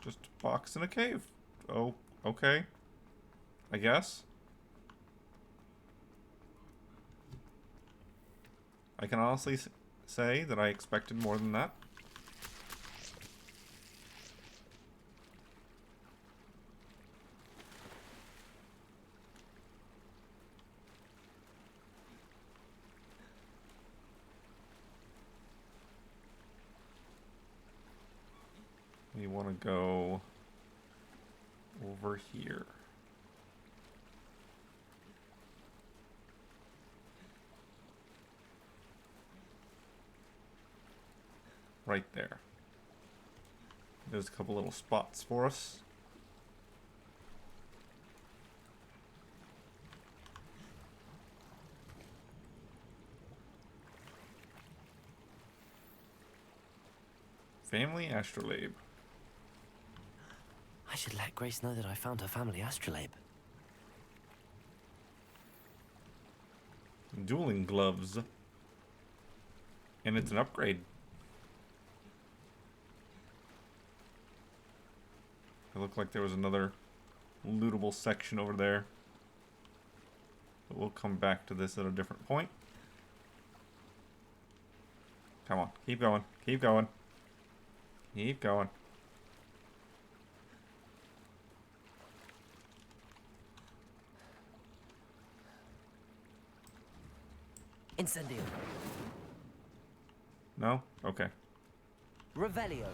Just a box in a cave. Oh, okay. I guess. I can honestly say that I expected more than that. We want to go over here. Right there. There's a couple little spots for us. Family astrolabe. I should let Grace know that I found her family astrolabe. Dueling gloves. And it's an upgrade. It looked like there was another lootable section over there. But we'll come back to this at a different point. Come on, keep going, keep going. Keep going. Incendio. No? Okay. Revelio.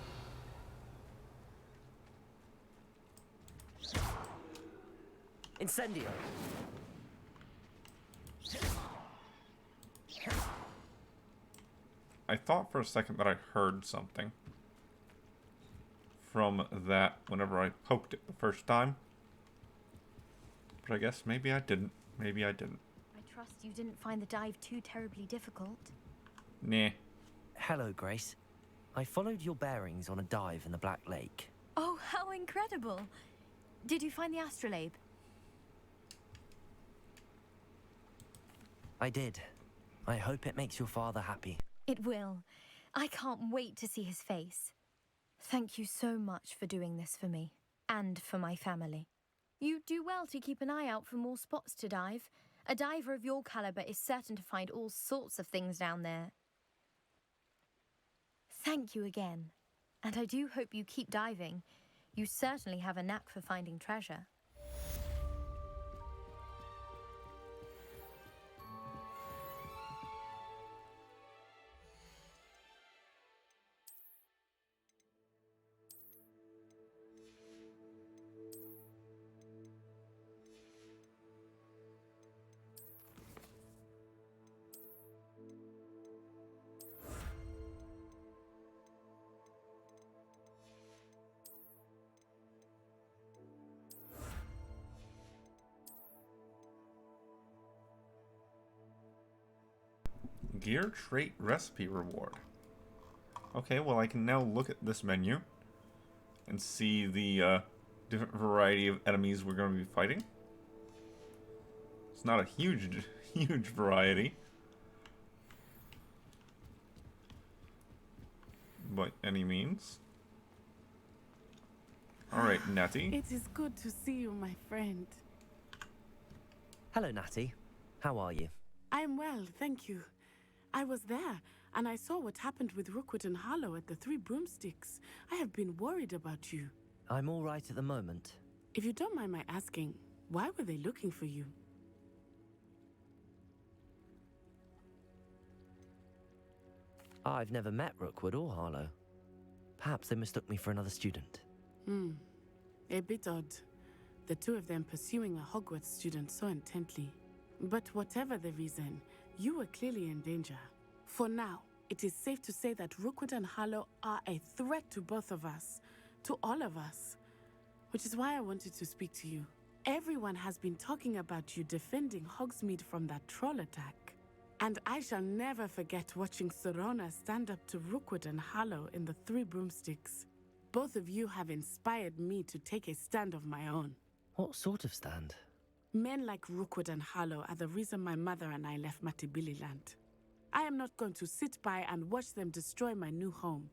Incendio. I thought for a second that I heard something from that whenever I poked it the first time. But I guess maybe I didn't. Maybe I didn't. I trust you didn't find the dive too terribly difficult. Nah. Hello, Grace. I followed your bearings on a dive in the Black Lake. Oh, how incredible! Did you find the astrolabe? I did. I hope it makes your father happy. It will. I can't wait to see his face. Thank you so much for doing this for me, and for my family. You do well to keep an eye out for more spots to dive. A diver of your caliber is certain to find all sorts of things down there. Thank you again. And I do hope you keep diving. You certainly have a knack for finding treasure. Gear trait recipe reward. Okay, well I can now look at this menu and see the different variety of enemies we're going to be fighting. It's not a huge variety, by any means. Alright, Natty. It is good to see you, my friend. Hello, Natty. How are you? I'm well, thank you. I was there, and I saw what happened with Rookwood and Harlow at the Three Broomsticks. I have been worried about you. I'm all right at the moment. If you don't mind my asking, why were they looking for you? I've never met Rookwood or Harlow. Perhaps they mistook me for another student. A bit odd. The two of them pursuing a Hogwarts student so intently. But whatever the reason, you were clearly in danger. For now, it is safe to say that Rookwood and Harlow are a threat to both of us. To all of us. Which is why I wanted to speak to you. Everyone has been talking about you defending Hogsmeade from that troll attack. And I shall never forget watching Serona stand up to Rookwood and Harlow in the Three Broomsticks. Both of you have inspired me to take a stand of my own. What sort of stand? Men like Rookwood and Harlow are the reason my mother and I left Matibili Land. I am not going to sit by and watch them destroy my new home.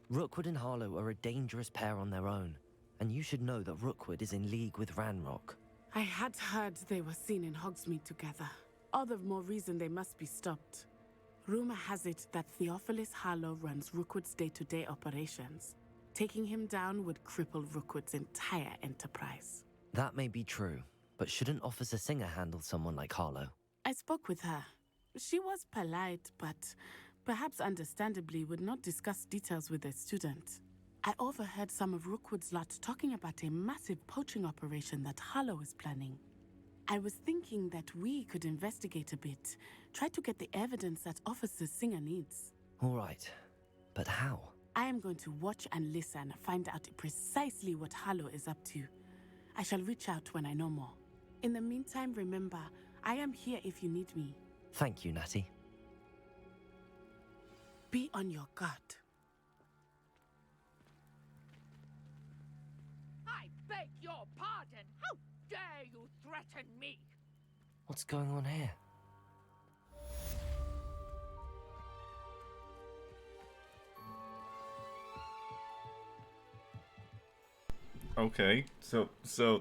Rookwood and Harlow are a dangerous pair on their own, and you should know that Rookwood is in league with Ranrock. I had heard they were seen in Hogsmeade together. All the more reason they must be stopped. Rumor has it that Theophilus Harlow runs Rookwood's day-to-day operations. Taking him down would cripple Rookwood's entire enterprise. That may be true, but shouldn't Officer Singer handle someone like Harlow? I spoke with her. She was polite, but perhaps understandably would not discuss details with a student. I overheard some of Rookwood's lot talking about a massive poaching operation that Harlow is planning. I was thinking that we could investigate a bit, try to get the evidence that Officer Singer needs. All right, but how? I am going to watch and listen, find out precisely what Harlow is up to. I shall reach out when I know more. In the meantime, remember, I am here if you need me. Thank you, Natty. Be on your guard. I beg your pardon. How dare you threaten me? What's going on here? Okay, so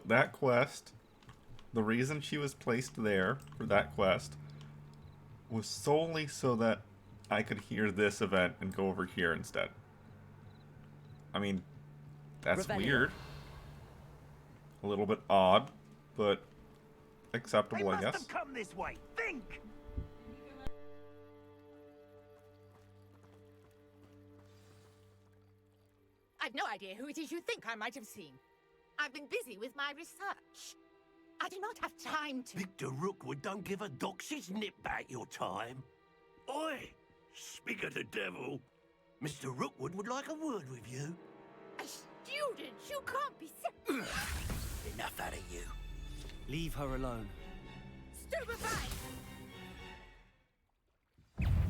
that quest, the reason she was placed there for that quest was solely so that I could hear this event and go over here instead. I mean, that's weird. A little bit odd, but acceptable, I guess. They must have come this way. Think! I've no idea who it is you think I might have seen. I've been busy with my research. I do not have time to... Victor Rookwood don't give a doxy's nip back your time. Oi! Speak of the devil. Mr. Rookwood would like a word with you. A students! You can't be serious! Enough out of you. Leave her alone. Stupefy!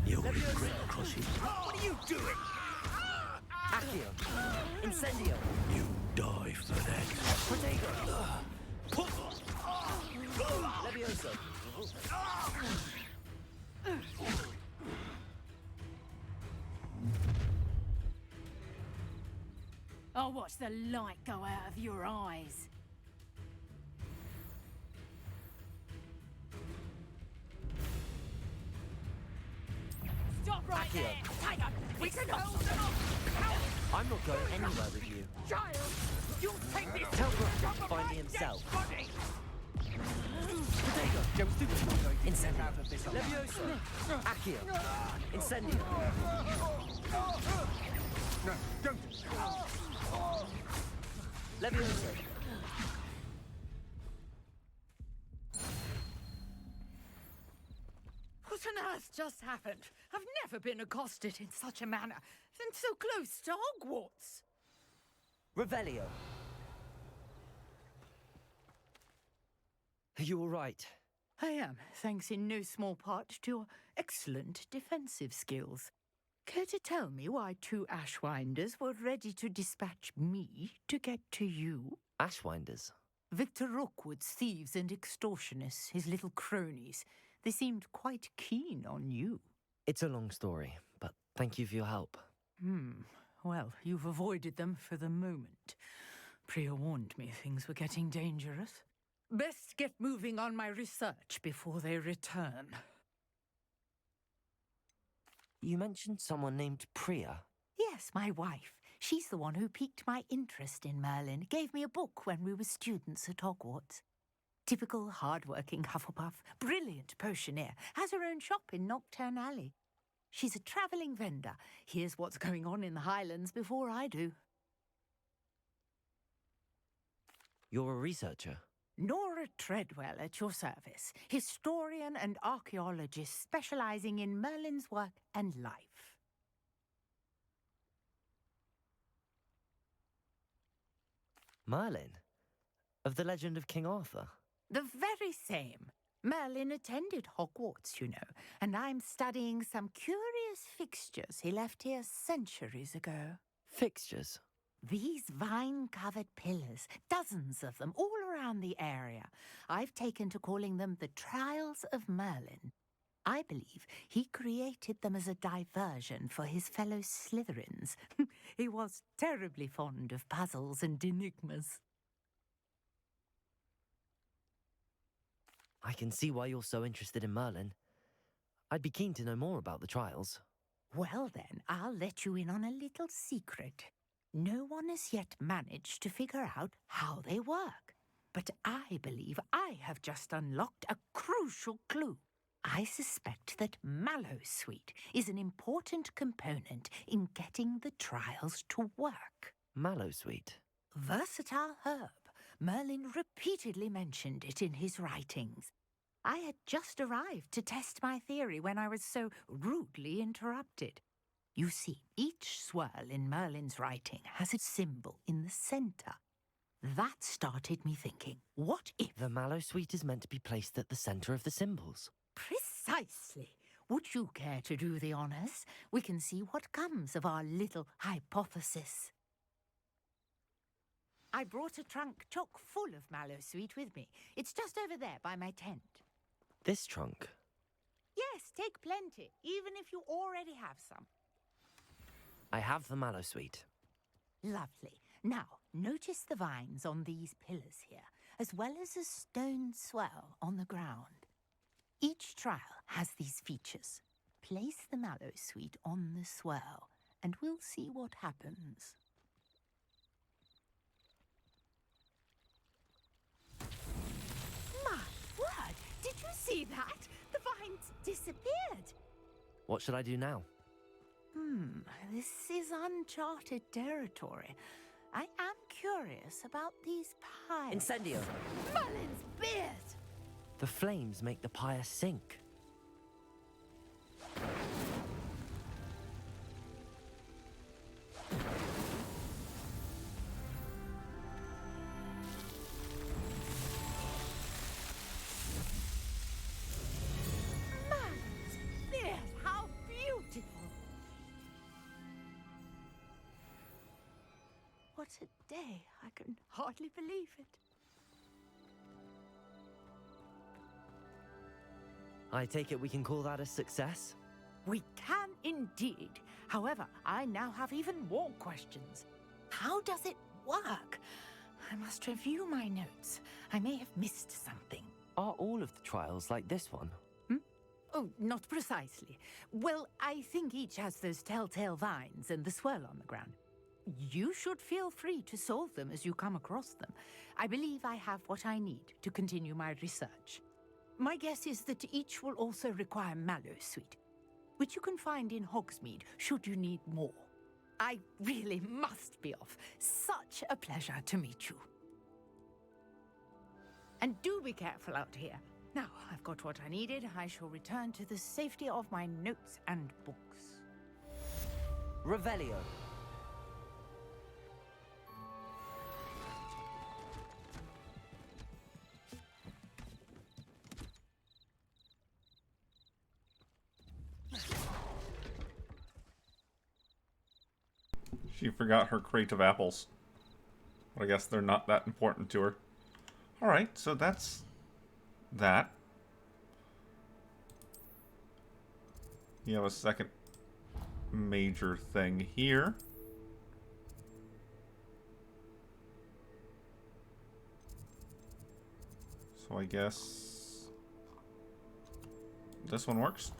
You'll regret crossing. What are you doing? Accio! Incendio! You die for that. Protego! Levioso! I'll watch the light go out of your eyes. Stop right Accio. there! Tiger! We can hold them off! I'm not going anywhere with you. Child! You'll take this! Tell Brook to find me himself. Body! Protego! Joe's too going to Incendio! get out of this alive. Levioso! Accio! Incendio! No, don't. Levioso! What on earth just happened? I've never been accosted in such a manner, and so close to Hogwarts. Revelio! Are you all right? I am, thanks in no small part to your excellent defensive skills. Care to tell me why 2 Ashwinders were ready to dispatch me to get to you? Ashwinders? Victor Rookwood's thieves and extortionists, his little cronies. They seemed quite keen on you. It's a long story, but thank you for your help. Well, you've avoided them for the moment. Priya warned me things were getting dangerous. Best get moving on my research before they return. You mentioned someone named Priya. Yes, my wife. She's the one who piqued my interest in Merlin, gave me a book when we were students at Hogwarts. Typical hard-working Hufflepuff, brilliant potioneer, has her own shop in Knockturn Alley. She's a travelling vendor, hears what's going on in the Highlands before I do. You're a researcher? Nora Treadwell at your service, historian and archaeologist specialising in Merlin's work and life. Merlin? Of the legend of King Arthur? The very same. Merlin attended Hogwarts, you know, and I'm studying some curious fixtures he left here centuries ago. Fixtures? These vine-covered pillars, dozens of them, all around the area. I've taken to calling them the Trials of Merlin. I believe he created them as a diversion for his fellow Slytherins. He was terribly fond of puzzles and enigmas. I can see why you're so interested in Merlin. I'd be keen to know more about the trials. Well then, I'll let you in on a little secret. No one has yet managed to figure out how they work. But I believe I have just unlocked a crucial clue. I suspect that Mallowsweet is an important component in getting the trials to work. Mallowsweet? Versatile herb. Merlin repeatedly mentioned it in his writings. I had just arrived to test my theory when I was so rudely interrupted. You see, each swirl in Merlin's writing has a symbol in the centre. That started me thinking, what if... The Mallowsweet is meant to be placed at the centre of the symbols. Precisely. Would you care to do the honours? We can see what comes of our little hypothesis. I brought a trunk chock full of Mallowsweet with me. It's just over there by my tent. This trunk? Yes, take plenty, even if you already have some. I have the Mallowsweet. Lovely. Now, notice the vines on these pillars here, as well as a stone swell on the ground. Each trial has these features. Place the Mallowsweet on the swell, and we'll see what happens. My word! Did you see that? The vines disappeared. What should I do now? This is uncharted territory. I am curious about these piles. Incendio! Merlin's beard! The flames make the pyre sink. a day. I can hardly believe it. I take it we can call that a success? We can indeed. However, I now have even more questions. How does it work? I must review my notes. I may have missed something. Are all of the trials like this one? Oh, not precisely. Well, I think each has those telltale vines and the swirl on the ground. You should feel free to solve them as you come across them. I believe I have what I need to continue my research. My guess is that each will also require Mallowsweet, which you can find in Hogsmeade should you need more. I really must be off. Such a pleasure to meet you. And do be careful out here. Now, I've got what I needed. I shall return to the safety of my notes and books. Revelio. She forgot her crate of apples. But I guess they're not that important to her. Alright, so that's that. You have a second major thing here. So I guess this one works.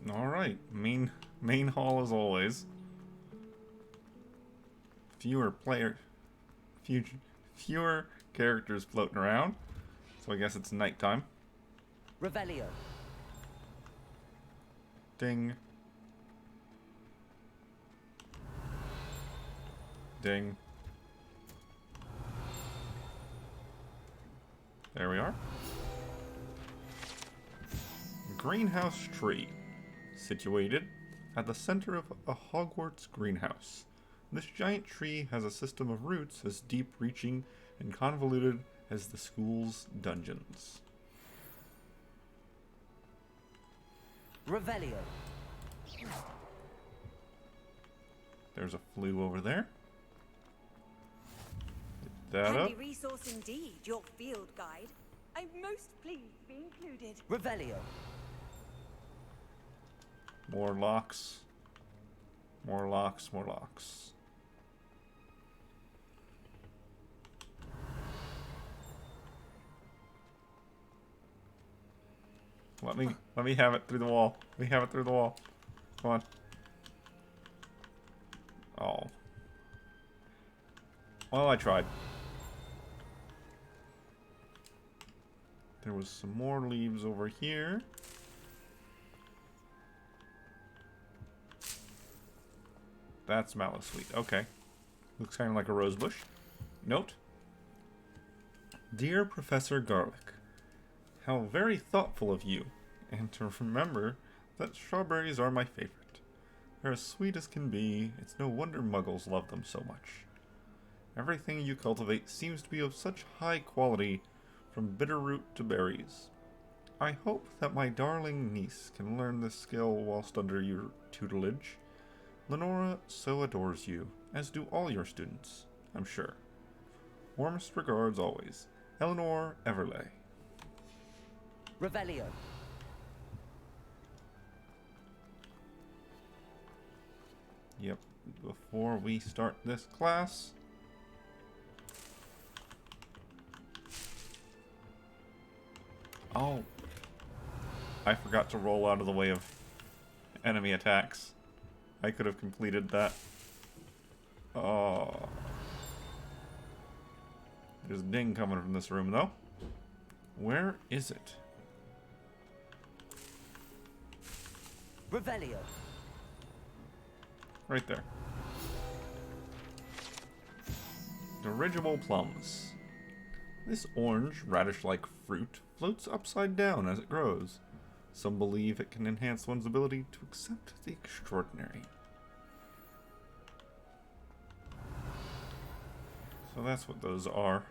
Alright, main hall as always. Fewer characters floating around. So I guess it's nighttime. Revelio. Ding. Ding. There we are. Greenhouse tree. Situated at the center of a Hogwarts greenhouse. This giant tree has a system of roots as deep-reaching and convoluted as the school's dungeons. Revelio. There's a flue over there. Pick that up. Handy resource indeed, your field guide. I'm most pleased to be included. Revelio. More locks. More locks, more locks. Let me have it through the wall. Let me have it through the wall. Come on. Oh. Well, I tried. There was some more leaves over here. That's Mallowsweet. Okay. Looks kind of like a rose bush. Note. Dear Professor Garlic, how very thoughtful of you, and to remember that strawberries are my favorite. They're as sweet as can be. It's no wonder muggles love them so much. Everything you cultivate seems to be of such high quality, from bitterroot to berries. I hope that my darling niece can learn this skill whilst under your tutelage. Lenora so adores you, as do all your students, I'm sure. Warmest regards always, Eleanor Everley. Revelio. Yep, before we start this class. Oh. I forgot to roll out of the way of enemy attacks. I could have completed that. Oh. There's a ding coming from this room, though. Where is it? Revelio. Right there. Dirigible plums. This orange, radish-like fruit floats upside down as it grows. Some believe it can enhance one's ability to accept the extraordinary. So that's what those are.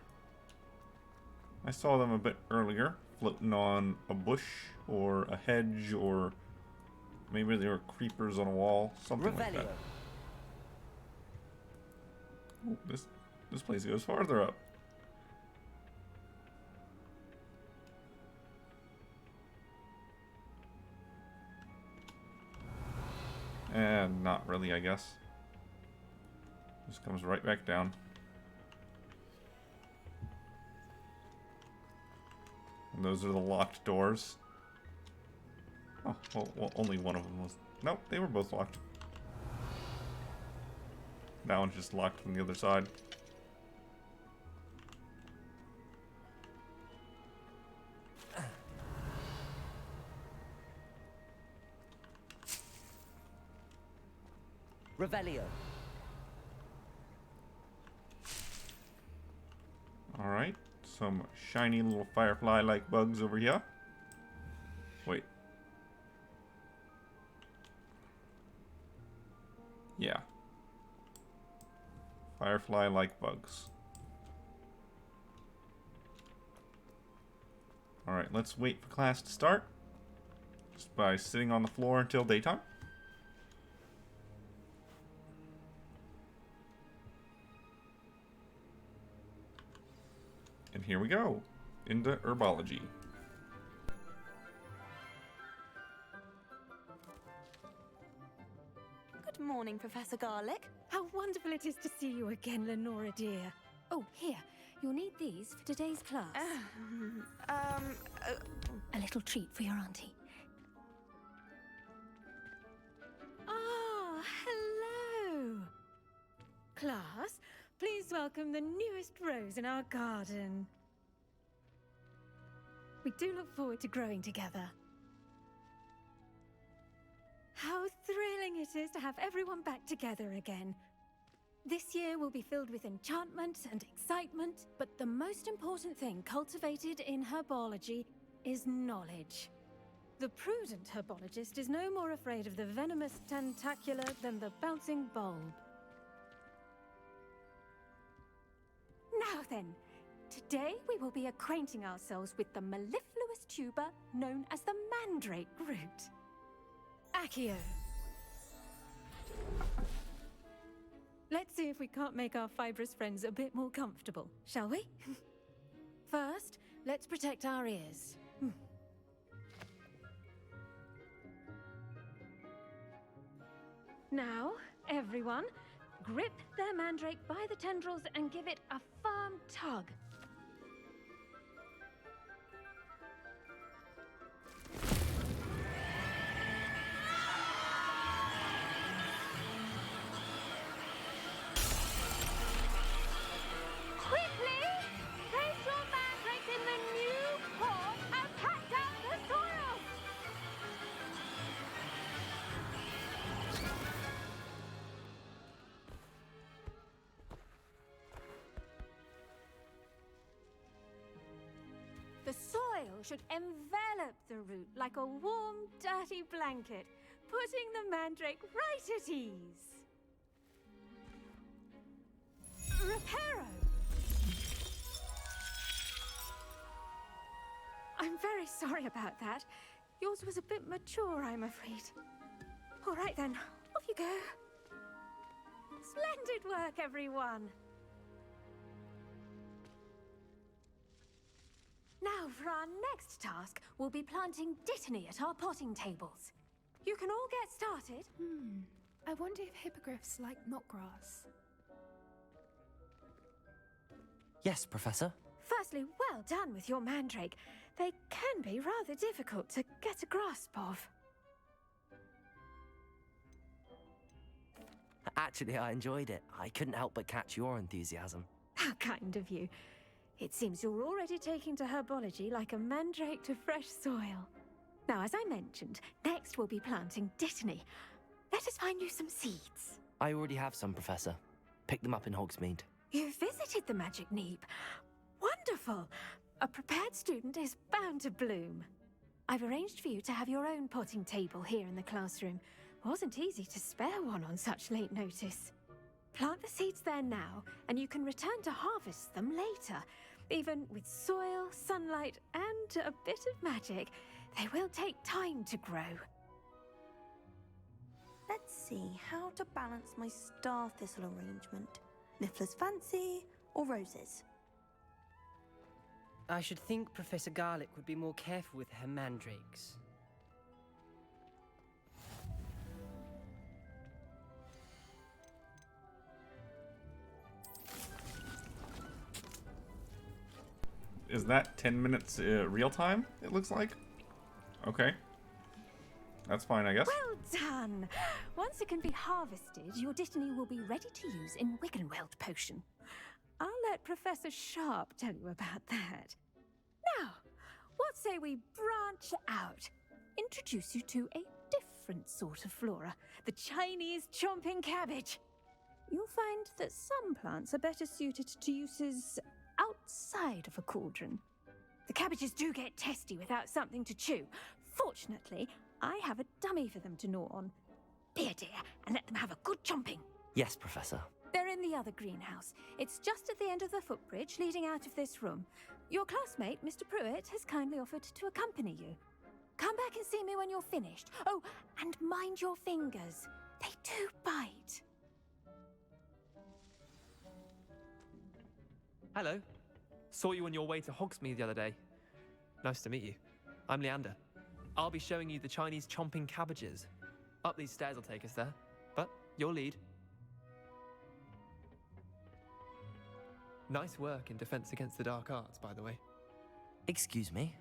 I saw them a bit earlier, floating on a bush or a hedge, or maybe they were creepers on a wall, something like that. Oh, this place goes farther up. And not really, I guess. Just comes right back down. And those are the locked doors. Oh, well, only one of them was... Nope, they were both locked. That one's just locked from the other side. Revelio. Alright, some shiny little firefly-like bugs over here. Wait. Yeah. Firefly-like bugs. Alright, let's wait for class to start. Just by sitting on the floor until daytime. And here we go, into herbology. Good morning, Professor Garlic. How wonderful it is to see you again, Lenora dear. Oh, here, you'll need these for today's class. A little treat for your auntie. Ah, hello. Class, please welcome the newest rose in our garden. We do look forward to growing together. How thrilling it is to have everyone back together again. This year will be filled with enchantment and excitement, but the most important thing cultivated in herbology is knowledge. The prudent herbologist is no more afraid of the venomous tentacula than the bouncing bulb. Now then, today we will be acquainting ourselves with the mellifluous tuber known as the mandrake root. Accio. Let's see if we can't make our fibrous friends a bit more comfortable, shall we? First, let's protect our ears. Now, everyone, grip their mandrake by the tendrils and give it a firm tug. Quickly, place your mandrakes in the new pot and pack down the soil. The soil should envelop the root like a warm, dirty blanket, putting the mandrake right at ease. Reparo! I'm very sorry about that. Yours was a bit mature, I'm afraid. All right then, off you go. Splendid work, everyone. Now, for our next task, we'll be planting dittany at our potting tables. You can all get started. I wonder if hippogriffs like knotgrass. Yes, Professor. Firstly, well done with your mandrake. They can be rather difficult to get a grasp of. Actually, I enjoyed it. I couldn't help but catch your enthusiasm. How kind of you. It seems you're already taking to herbology like a mandrake to fresh soil. Now, as I mentioned, next we'll be planting dittany. Let us find you some seeds. I already have some, Professor. Picked them up in Hogsmeade. You visited the Magic Neep. Wonderful! A prepared student is bound to bloom. I've arranged for you to have your own potting table here in the classroom. Wasn't easy to spare one on such late notice. Plant the seeds there now, and you can return to harvest them later. Even with soil, sunlight, and a bit of magic, they will take time to grow. Let's see how to balance my star thistle arrangement. Niffler's fancy or roses? I should think Professor Garlick would be more careful with her mandrakes. Is that 10 minutes real time, it looks like? Okay. That's fine, I guess. Well done! Once it can be harvested, your Dittany will be ready to use in Wiggenweld potion. I'll let Professor Sharp tell you about that. Now, what say we branch out? Introduce you to a different sort of flora, the Chinese chomping cabbage. You'll find that some plants are better suited to uses outside of a cauldron. The cabbages do get testy without something to chew. Fortunately, I have a dummy for them to gnaw on. Here, dear, and let them have a good chomping. Yes, Professor. They're in the other greenhouse. It's just at the end of the footbridge leading out of this room. Your classmate, Mr. Pruitt, has kindly offered to accompany you. Come back and see me when you're finished. Oh, and mind your fingers. They do bite. Hello. Saw you on your way to Hogsmeade the other day. Nice to meet you. I'm Leander. I'll be showing you the Chinese chomping cabbages. Up these stairs will take us there, but your lead. Nice work in Defense Against the Dark Arts, by the way. Excuse me?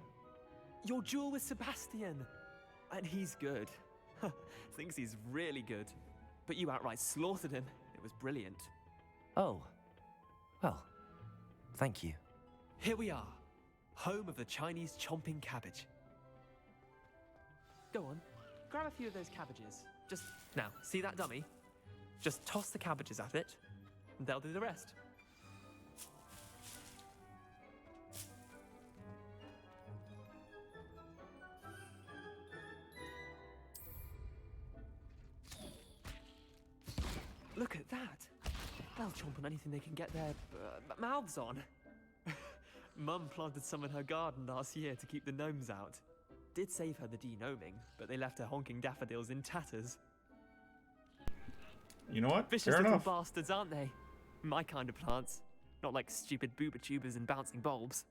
Your duel with Sebastian! And he's good. Thinks he's really good. But you outright slaughtered him. It was brilliant. Oh. Well, thank you. Here we are. Home of the Chinese chomping cabbage. Go on, grab a few of those cabbages. Just, now, see that dummy? Just toss the cabbages at it, and they'll do the rest. Look at that! They'll chomp on anything they can get their mouths on. Mum planted some in her garden last year to keep the gnomes out. Did save her the de-gnoming, but they left her honking daffodils in tatters. You know what? Vicious Fair little enough. bastards, aren't they? My kind of plants. Not like stupid booba tubers and bouncing bulbs.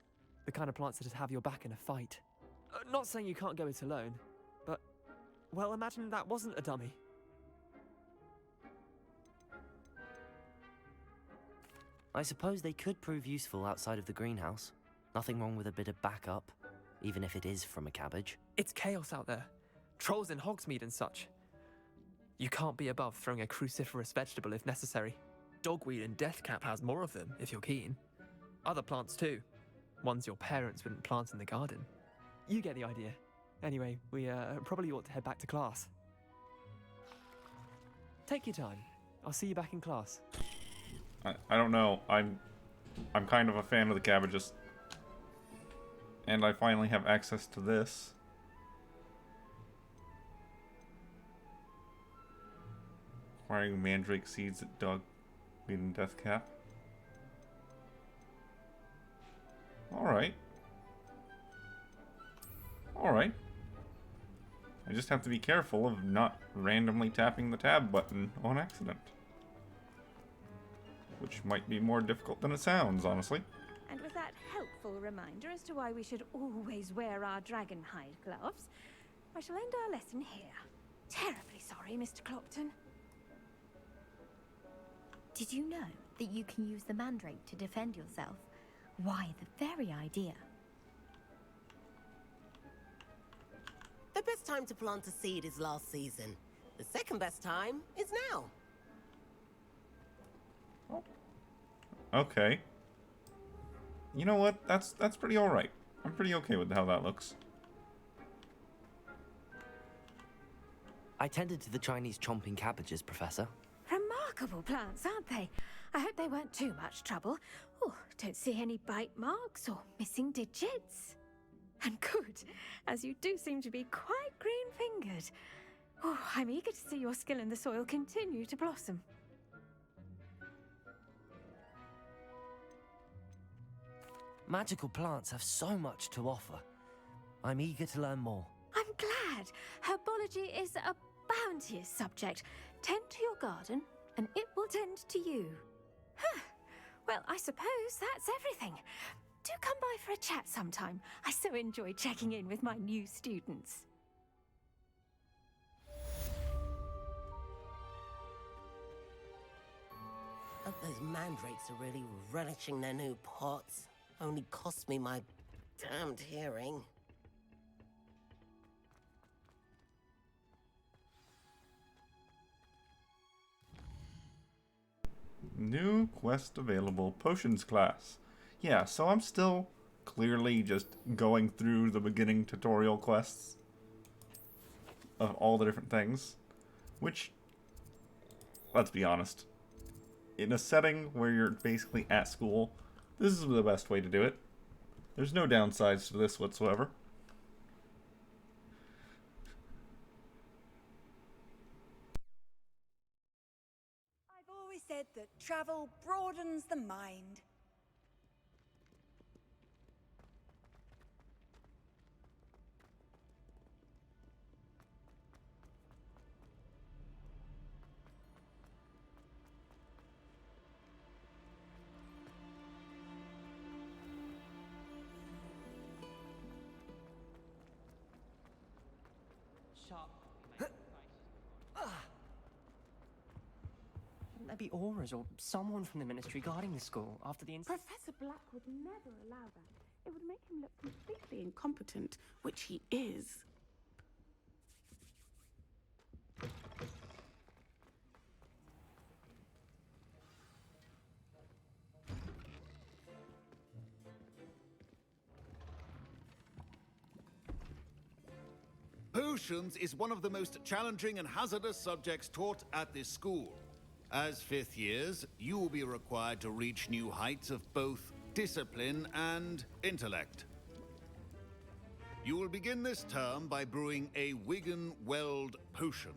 The kind of plants that have your back in a fight. Not saying you can't go it alone, but, well, imagine that wasn't a dummy. I suppose they could prove useful outside of the greenhouse. Nothing wrong with a bit of backup, even if it is from a cabbage. It's chaos out there. Trolls in Hogsmeade and such. You can't be above throwing a cruciferous vegetable if necessary. Dogweed and deathcap has more of them, if you're keen. Other plants too. Ones your parents wouldn't plant in the garden. You get the idea. Anyway, we probably ought to head back to class. Take your time. I'll see you back in class. I don't know. I'm kind of a fan of the cabbages. And I finally have access to this. Acquiring mandrake seeds at Dogweed and Deathcap. Alright. Alright. I just have to be careful of not randomly tapping the tab button on accident. Which might be more difficult than it sounds, honestly. And with that helpful reminder as to why we should always wear our dragon hide gloves, I shall end our lesson here. Terribly sorry, Mr. Clopton. Did you know that you can use the mandrake to defend yourself? Why, the very idea. The best time to plant a seed is last season. The second best time is now. Okay. You know what? That's pretty alright. I'm pretty okay with how that looks. I tended to the Chinese chomping cabbages, Professor. Remarkable plants, aren't they? I hope they weren't too much trouble. Oh, don't see any bite marks or missing digits. And good, as you do seem to be quite green-fingered. Oh, I'm eager to see your skill in the soil continue to blossom. Magical plants have so much to offer. I'm eager to learn more. I'm glad. Herbology is a bounteous subject. Tend to your garden, and it will tend to you. Huh. Well, I suppose that's everything. Do come by for a chat sometime. I so enjoy checking in with my new students. Hope those mandrakes are really relishing their new pots. Only cost me my damned hearing. New quest available, potions class. Yeah, so I'm still clearly just going through the beginning tutorial quests of all the different things, which, let's be honest, in a setting where you're basically at school, this is the best way to do it. There's no downsides to this whatsoever. I've always said that travel broadens the mind. Sharp. Shouldn't there be auras or someone from the ministry guarding the school after the incident? Professor Black would never allow that. It would make him look completely incompetent, which he is. Potions is one of the most challenging and hazardous subjects taught at this school. As fifth years, you will be required to reach new heights of both discipline and intellect. You will begin this term by brewing a Wigan-Weld potion.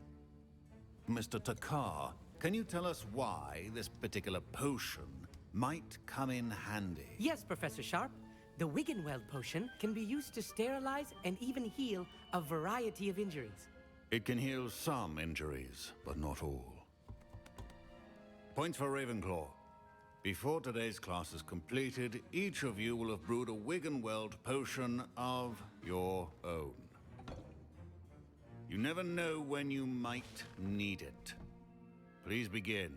Mr. Takar, can you tell us why this particular potion might come in handy? Yes, Professor Sharp. The Wigan-Weld potion can be used to sterilize and even heal a variety of injuries. It can heal some injuries, but not all. Points for Ravenclaw. Before today's class is completed, each of you will have brewed a Wigan-Weld potion of your own. You never know when you might need it. Please begin.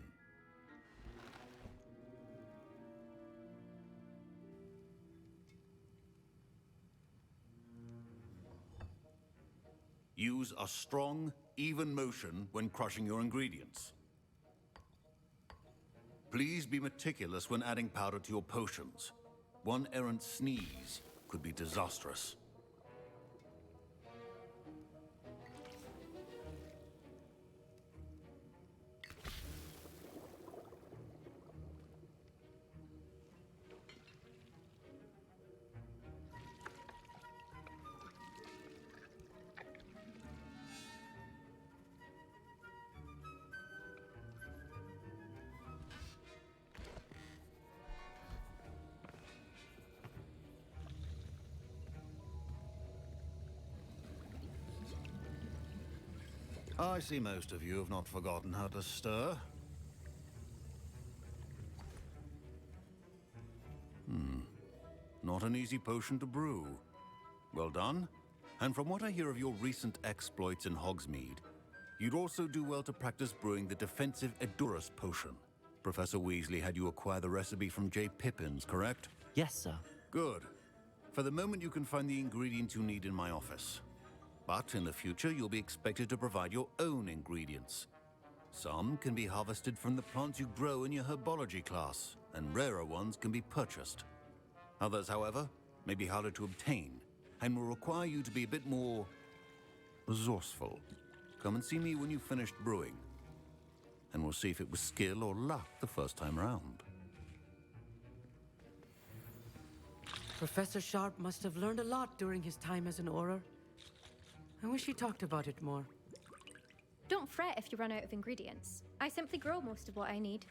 Use a strong, even motion when crushing your ingredients. Please be meticulous when adding powder to your potions. One errant sneeze could be disastrous. I see most of you have not forgotten how to stir. Not an easy potion to brew. Well done. And from what I hear of your recent exploits in Hogsmeade, you'd also do well to practice brewing the defensive Edurus potion. Professor Weasley had you acquire the recipe from J. Pippins, correct? Yes, sir. Good. For the moment, you can find the ingredients you need in my office. But in the future, you'll be expected to provide your own ingredients. Some can be harvested from the plants you grow in your herbology class, and rarer ones can be purchased. Others, however, may be harder to obtain, and will require you to be a bit more resourceful. Come and see me when you've finished brewing, and we'll see if it was skill or luck the first time round. Professor Sharp must have learned a lot during his time as an Auror. I wish he talked about it more. Don't fret if you run out of ingredients. I simply grow most of what I need.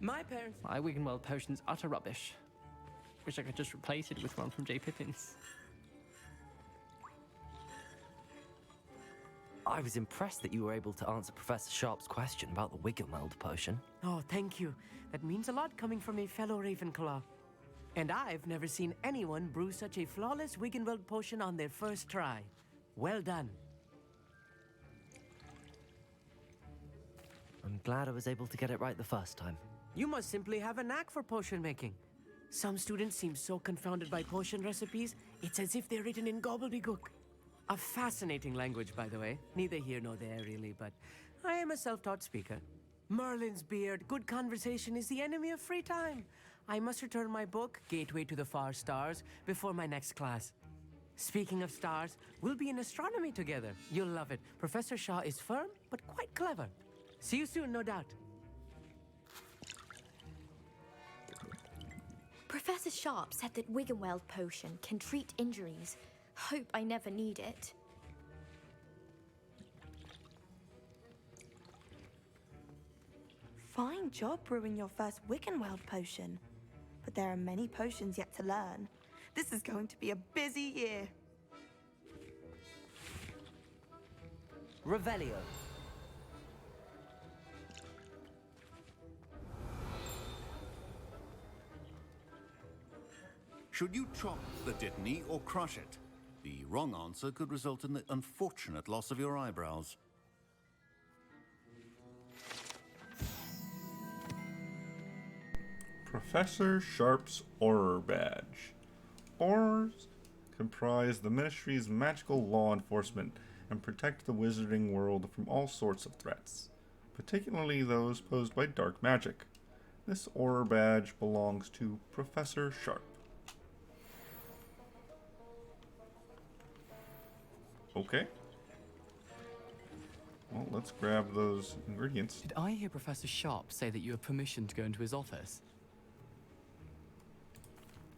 My parents... My Wigan-Weld potion's utter rubbish. Wish I could just replace it with one from J. Pippin's. I was impressed that you were able to answer Professor Sharp's question about the Wiggenweld potion. Oh, thank you. That means a lot coming from a fellow Ravenclaw. And I've never seen anyone brew such a flawless Wiggenweld potion on their first try. Well done. I'm glad I was able to get it right the first time. You must simply have a knack for potion making. Some students seem so confounded by potion recipes, it's as if they're written in gobbledygook. A fascinating language, by the way. Neither here nor there, really, but I am a self-taught speaker. Merlin's beard, good conversation is the enemy of free time. I must return my book, Gateway to the Far Stars, before my next class. Speaking of stars, we'll be in astronomy together. You'll love it. Professor Shaw is firm, but quite clever. See you soon, no doubt. Professor Sharp said that Wiggenweld potion can treat injuries. Hope I never need it. Fine job brewing your first Wiggenweld potion. But there are many potions yet to learn. This is going to be a busy year. Revelio. Should you chop the Dittany or crush it? The wrong answer could result in the unfortunate loss of your eyebrows. Professor Sharp's Auror Badge. Aurors comprise the Ministry's magical law enforcement and protect the wizarding world from all sorts of threats, particularly those posed by dark magic. This Auror Badge belongs to Professor Sharp. Okay. Well, let's grab those ingredients. Did I hear Professor Sharp say that you have permission to go into his office?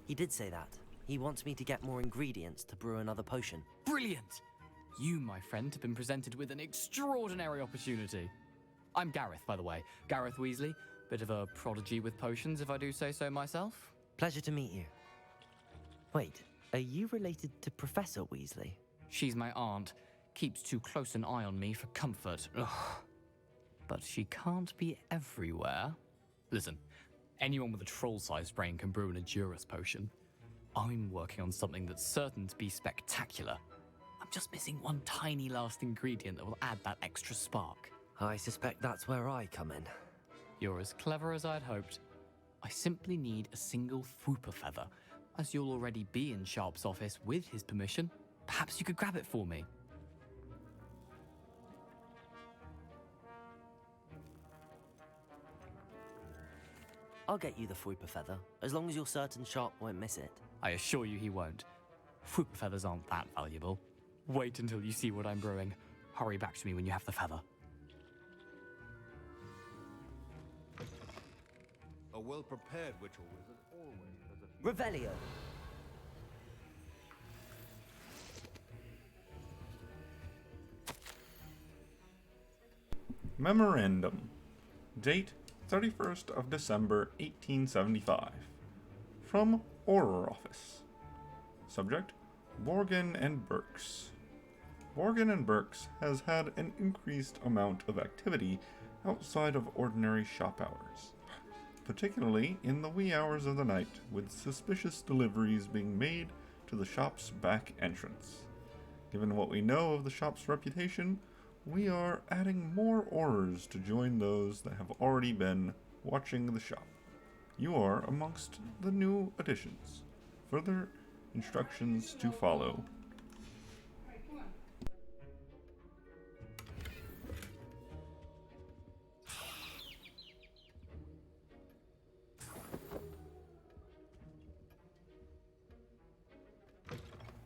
He did say that. He wants me to get more ingredients to brew another potion. Brilliant! You, my friend, have been presented with an extraordinary opportunity. I'm Gareth, by the way. Gareth Weasley. Bit of a prodigy with potions, if I do say so myself. Pleasure to meet you. Wait, are you related to Professor Weasley? She's my aunt. Keeps too close an eye on me for comfort. Ugh. But she can't be everywhere. Listen, anyone with a troll-sized brain can brew an Adurus potion. I'm working on something that's certain to be spectacular. I'm just missing one tiny last ingredient that will add that extra spark. I suspect that's where I come in. You're as clever as I'd hoped. I simply need a single Fwooper feather. As you'll already be in Sharp's office with his permission, perhaps you could grab it for me. I'll get you the Fwooper feather, as long as you're certain Sharp won't miss it. I assure you he won't. Fwooper feathers aren't that valuable. Wait until you see what I'm brewing. Hurry back to me when you have the feather. A well-prepared witch or wizard always has a Revelio. Memorandum. Date 31st of December 1875. From Auror Office. Subject, Borgin and Burks. Borgin and Burks has had an increased amount of activity outside of ordinary shop hours, particularly in the wee hours of the night, with suspicious deliveries being made to the shop's back entrance. Given what we know of the shop's reputation, we are adding more Aurors to join those that have already been watching the shop. You are amongst the new additions. Further instructions to follow.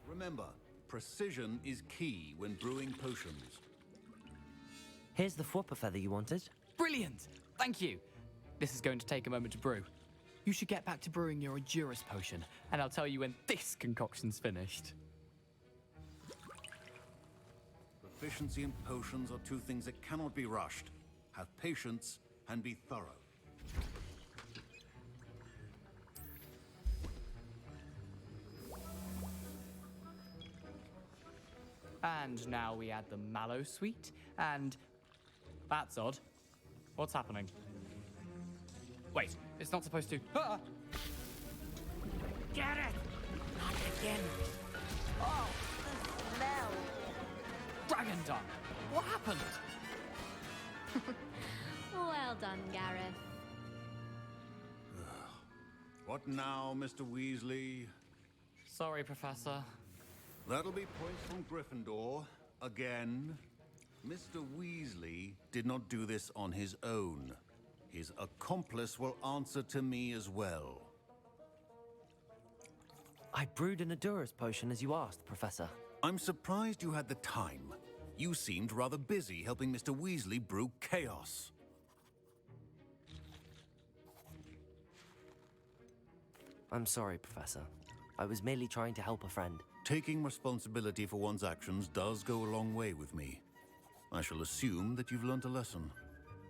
Remember, precision is key when brewing potions. Here's the Fwooper feather you wanted. Brilliant! Thank you! This is going to take a moment to brew. You should get back to brewing your Adurus potion, and I'll tell you when this concoction's finished. Proficiency in potions are two things that cannot be rushed. Have patience and be thorough. And now we add the mallow sweet, and... That's odd. What's happening? Wait, it's not supposed to... Ah! Get it! Not again. Oh, the smell. Dragon dung! What happened? Well done, Gareth. What now, Mr. Weasley? Sorry, Professor. That'll be points from Gryffindor. Again. Mr. Weasley did not do this on his own. His accomplice will answer to me as well. I brewed an Adurus potion as you asked, Professor. I'm surprised you had the time. You seemed rather busy helping Mr. Weasley brew chaos. I'm sorry, Professor. I was merely trying to help a friend. Taking responsibility for one's actions does go a long way with me. I shall assume that you've learnt a lesson.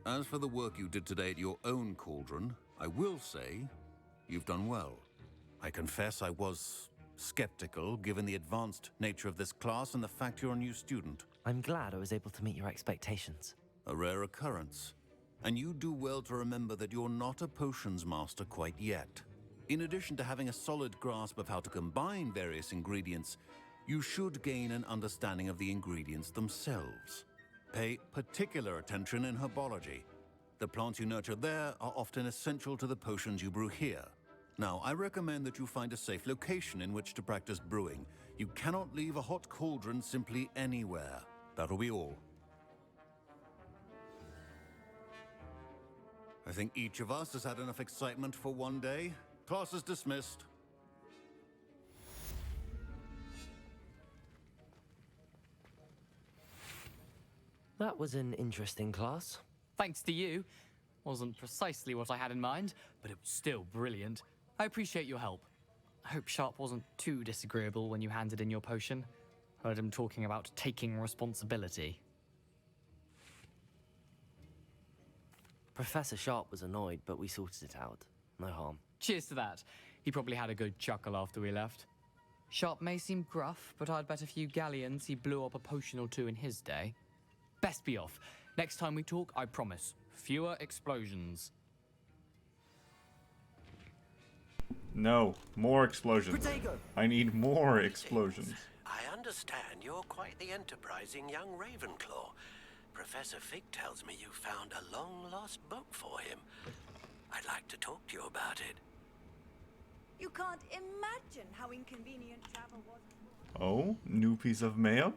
As for the work you did today at your own cauldron, I will say you've done well. I confess I was skeptical, given the advanced nature of this class and the fact you're a new student. I'm glad I was able to meet your expectations. A rare occurrence. And you do well to remember that you're not a potions master quite yet. In addition to having a solid grasp of how to combine various ingredients, you should gain an understanding of the ingredients themselves. Pay particular attention in herbology. The plants you nurture there are often essential to the potions you brew here. Now, I recommend that you find a safe location in which to practice brewing. You cannot leave a hot cauldron simply anywhere. That'll be all. I think each of us has had enough excitement for one day. Class is dismissed. That was an interesting class. Thanks to you. Wasn't precisely what I had in mind, but it was still brilliant. I appreciate your help. I hope Sharp wasn't too disagreeable when you handed in your potion. Heard him talking about taking responsibility. Professor Sharp was annoyed, but we sorted it out. No harm. Cheers to that. He probably had a good chuckle after we left. Sharp may seem gruff, but I'd bet a few galleons he blew up a potion or two in his day. Best be off. Next time we talk, I promise. Fewer explosions. No, more explosions. I need more explosions. I understand you're quite the enterprising young Ravenclaw. Professor Fig tells me you found a long-lost book for him. I'd like to talk to you about it. You can't imagine how inconvenient travel was. Oh, new piece of mail?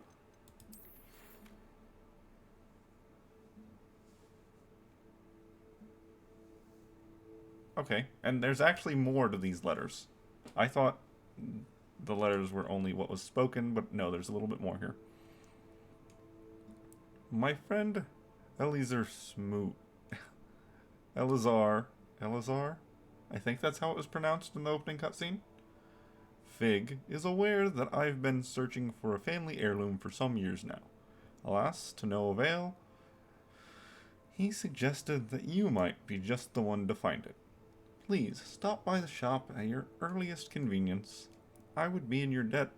Okay, and there's actually more to these letters. I thought the letters were only what was spoken, but no, there's a little bit more here. My friend Elazar Smoot. Elazar? I think that's how it was pronounced in the opening cutscene. Fig is aware that I've been searching for a family heirloom for some years now. Alas, to no avail. He suggested that you might be just the one to find it. Please stop by the shop at your earliest convenience. I would be in your debt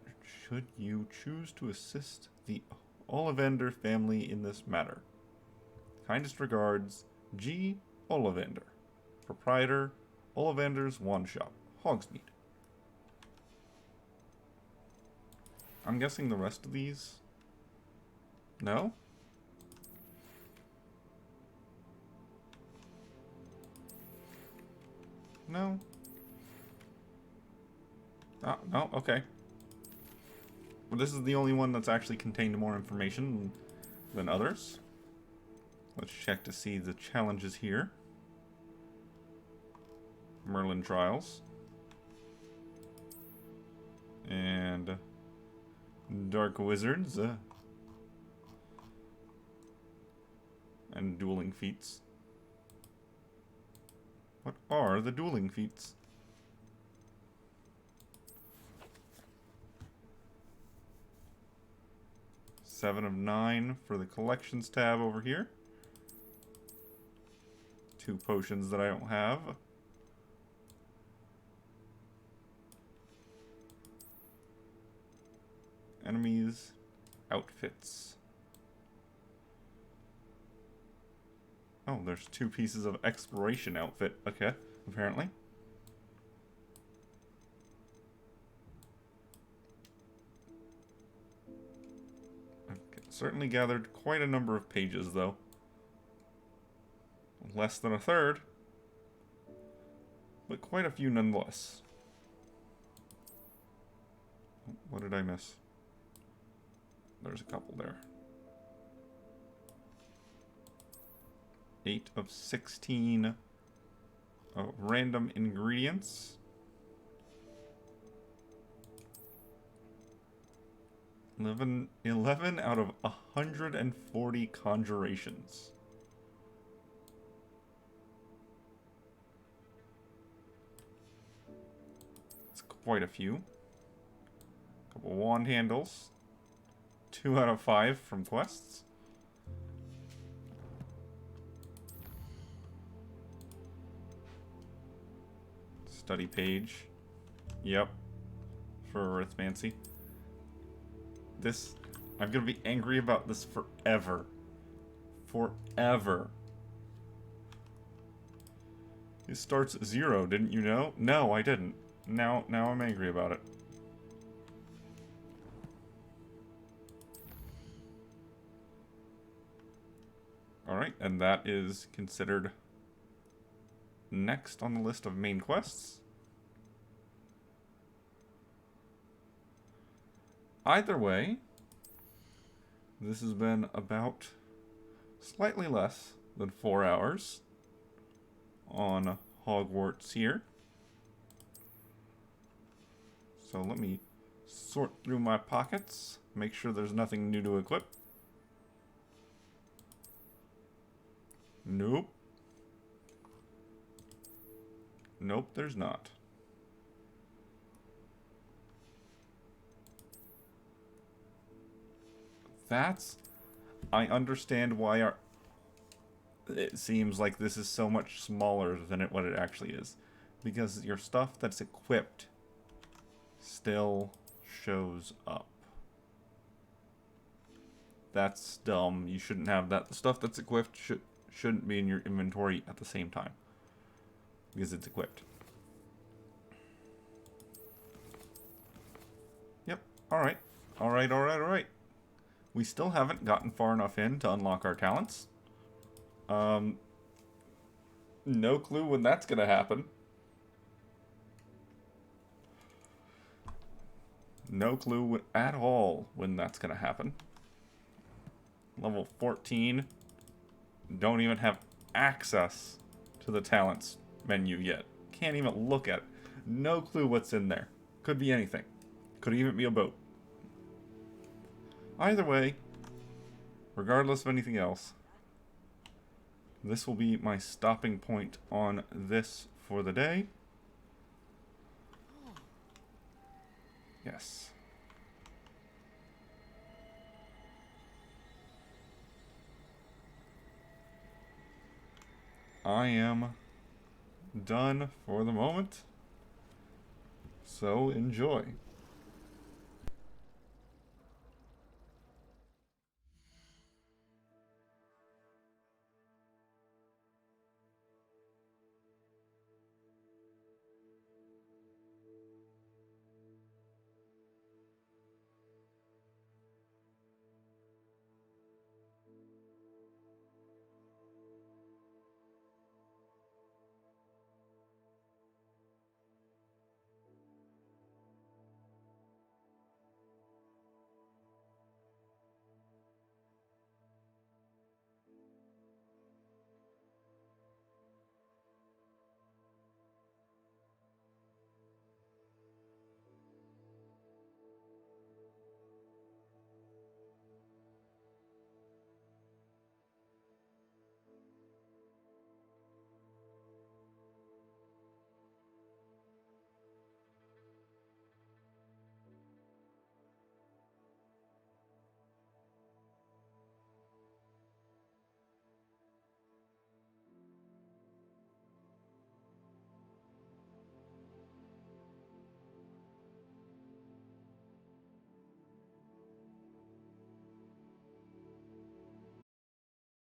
should you choose to assist the Ollivander family in this matter. Kindest regards, G. Ollivander, proprietor, Ollivander's Wand Shop, Hogsmeade. I'm guessing the rest of these... No? No. Oh, no, okay. Well, this is the only one that's actually contained more information than others. Let's check to see the challenges here. Merlin Trials. And Dark Wizards. And Dueling Feats. What are the dueling feats? Seven of 9 for the collections tab over here. 2 potions that I don't have. Enemies. outfits. Oh, there's 2 pieces of exploration outfit. Okay, apparently. I've certainly gathered quite a number of pages, though. Less than a third, but quite a few nonetheless. What did I miss? There's a couple there. 8 of 16 random ingredients. 11 out of 140 conjurations. It's quite a few. Couple wand handles. 2 out of 5 from quests. Study page. Yep. For arithmancy. This... I'm gonna be angry about this forever. Forever. It starts 0, didn't you know? No, I didn't. Now I'm angry about it. Alright, and that is considered next on the list of main quests. Either way, this has been about slightly less than 4 hours on Hogwarts here. So let me sort through my pockets, make sure there's nothing new to equip. Nope. Nope, there's not. I understand why it seems like this is so much smaller than what it actually is. Because your stuff that's equipped still shows up. That's dumb. You shouldn't have that. The stuff that's equipped shouldn't be in your inventory at the same time. Because it's equipped. Yep. Alright. Alright. We still haven't gotten far enough in to unlock our talents. No clue when that's gonna happen. No clue at all when that's gonna happen. Level 14. Don't even have access to the talents menu yet. Can't even look at it. No clue what's in there. Could be anything. Could even be a boat. Either way, regardless of anything else, this will be my stopping point on this for the day. Yes. I am done for the moment. So enjoy.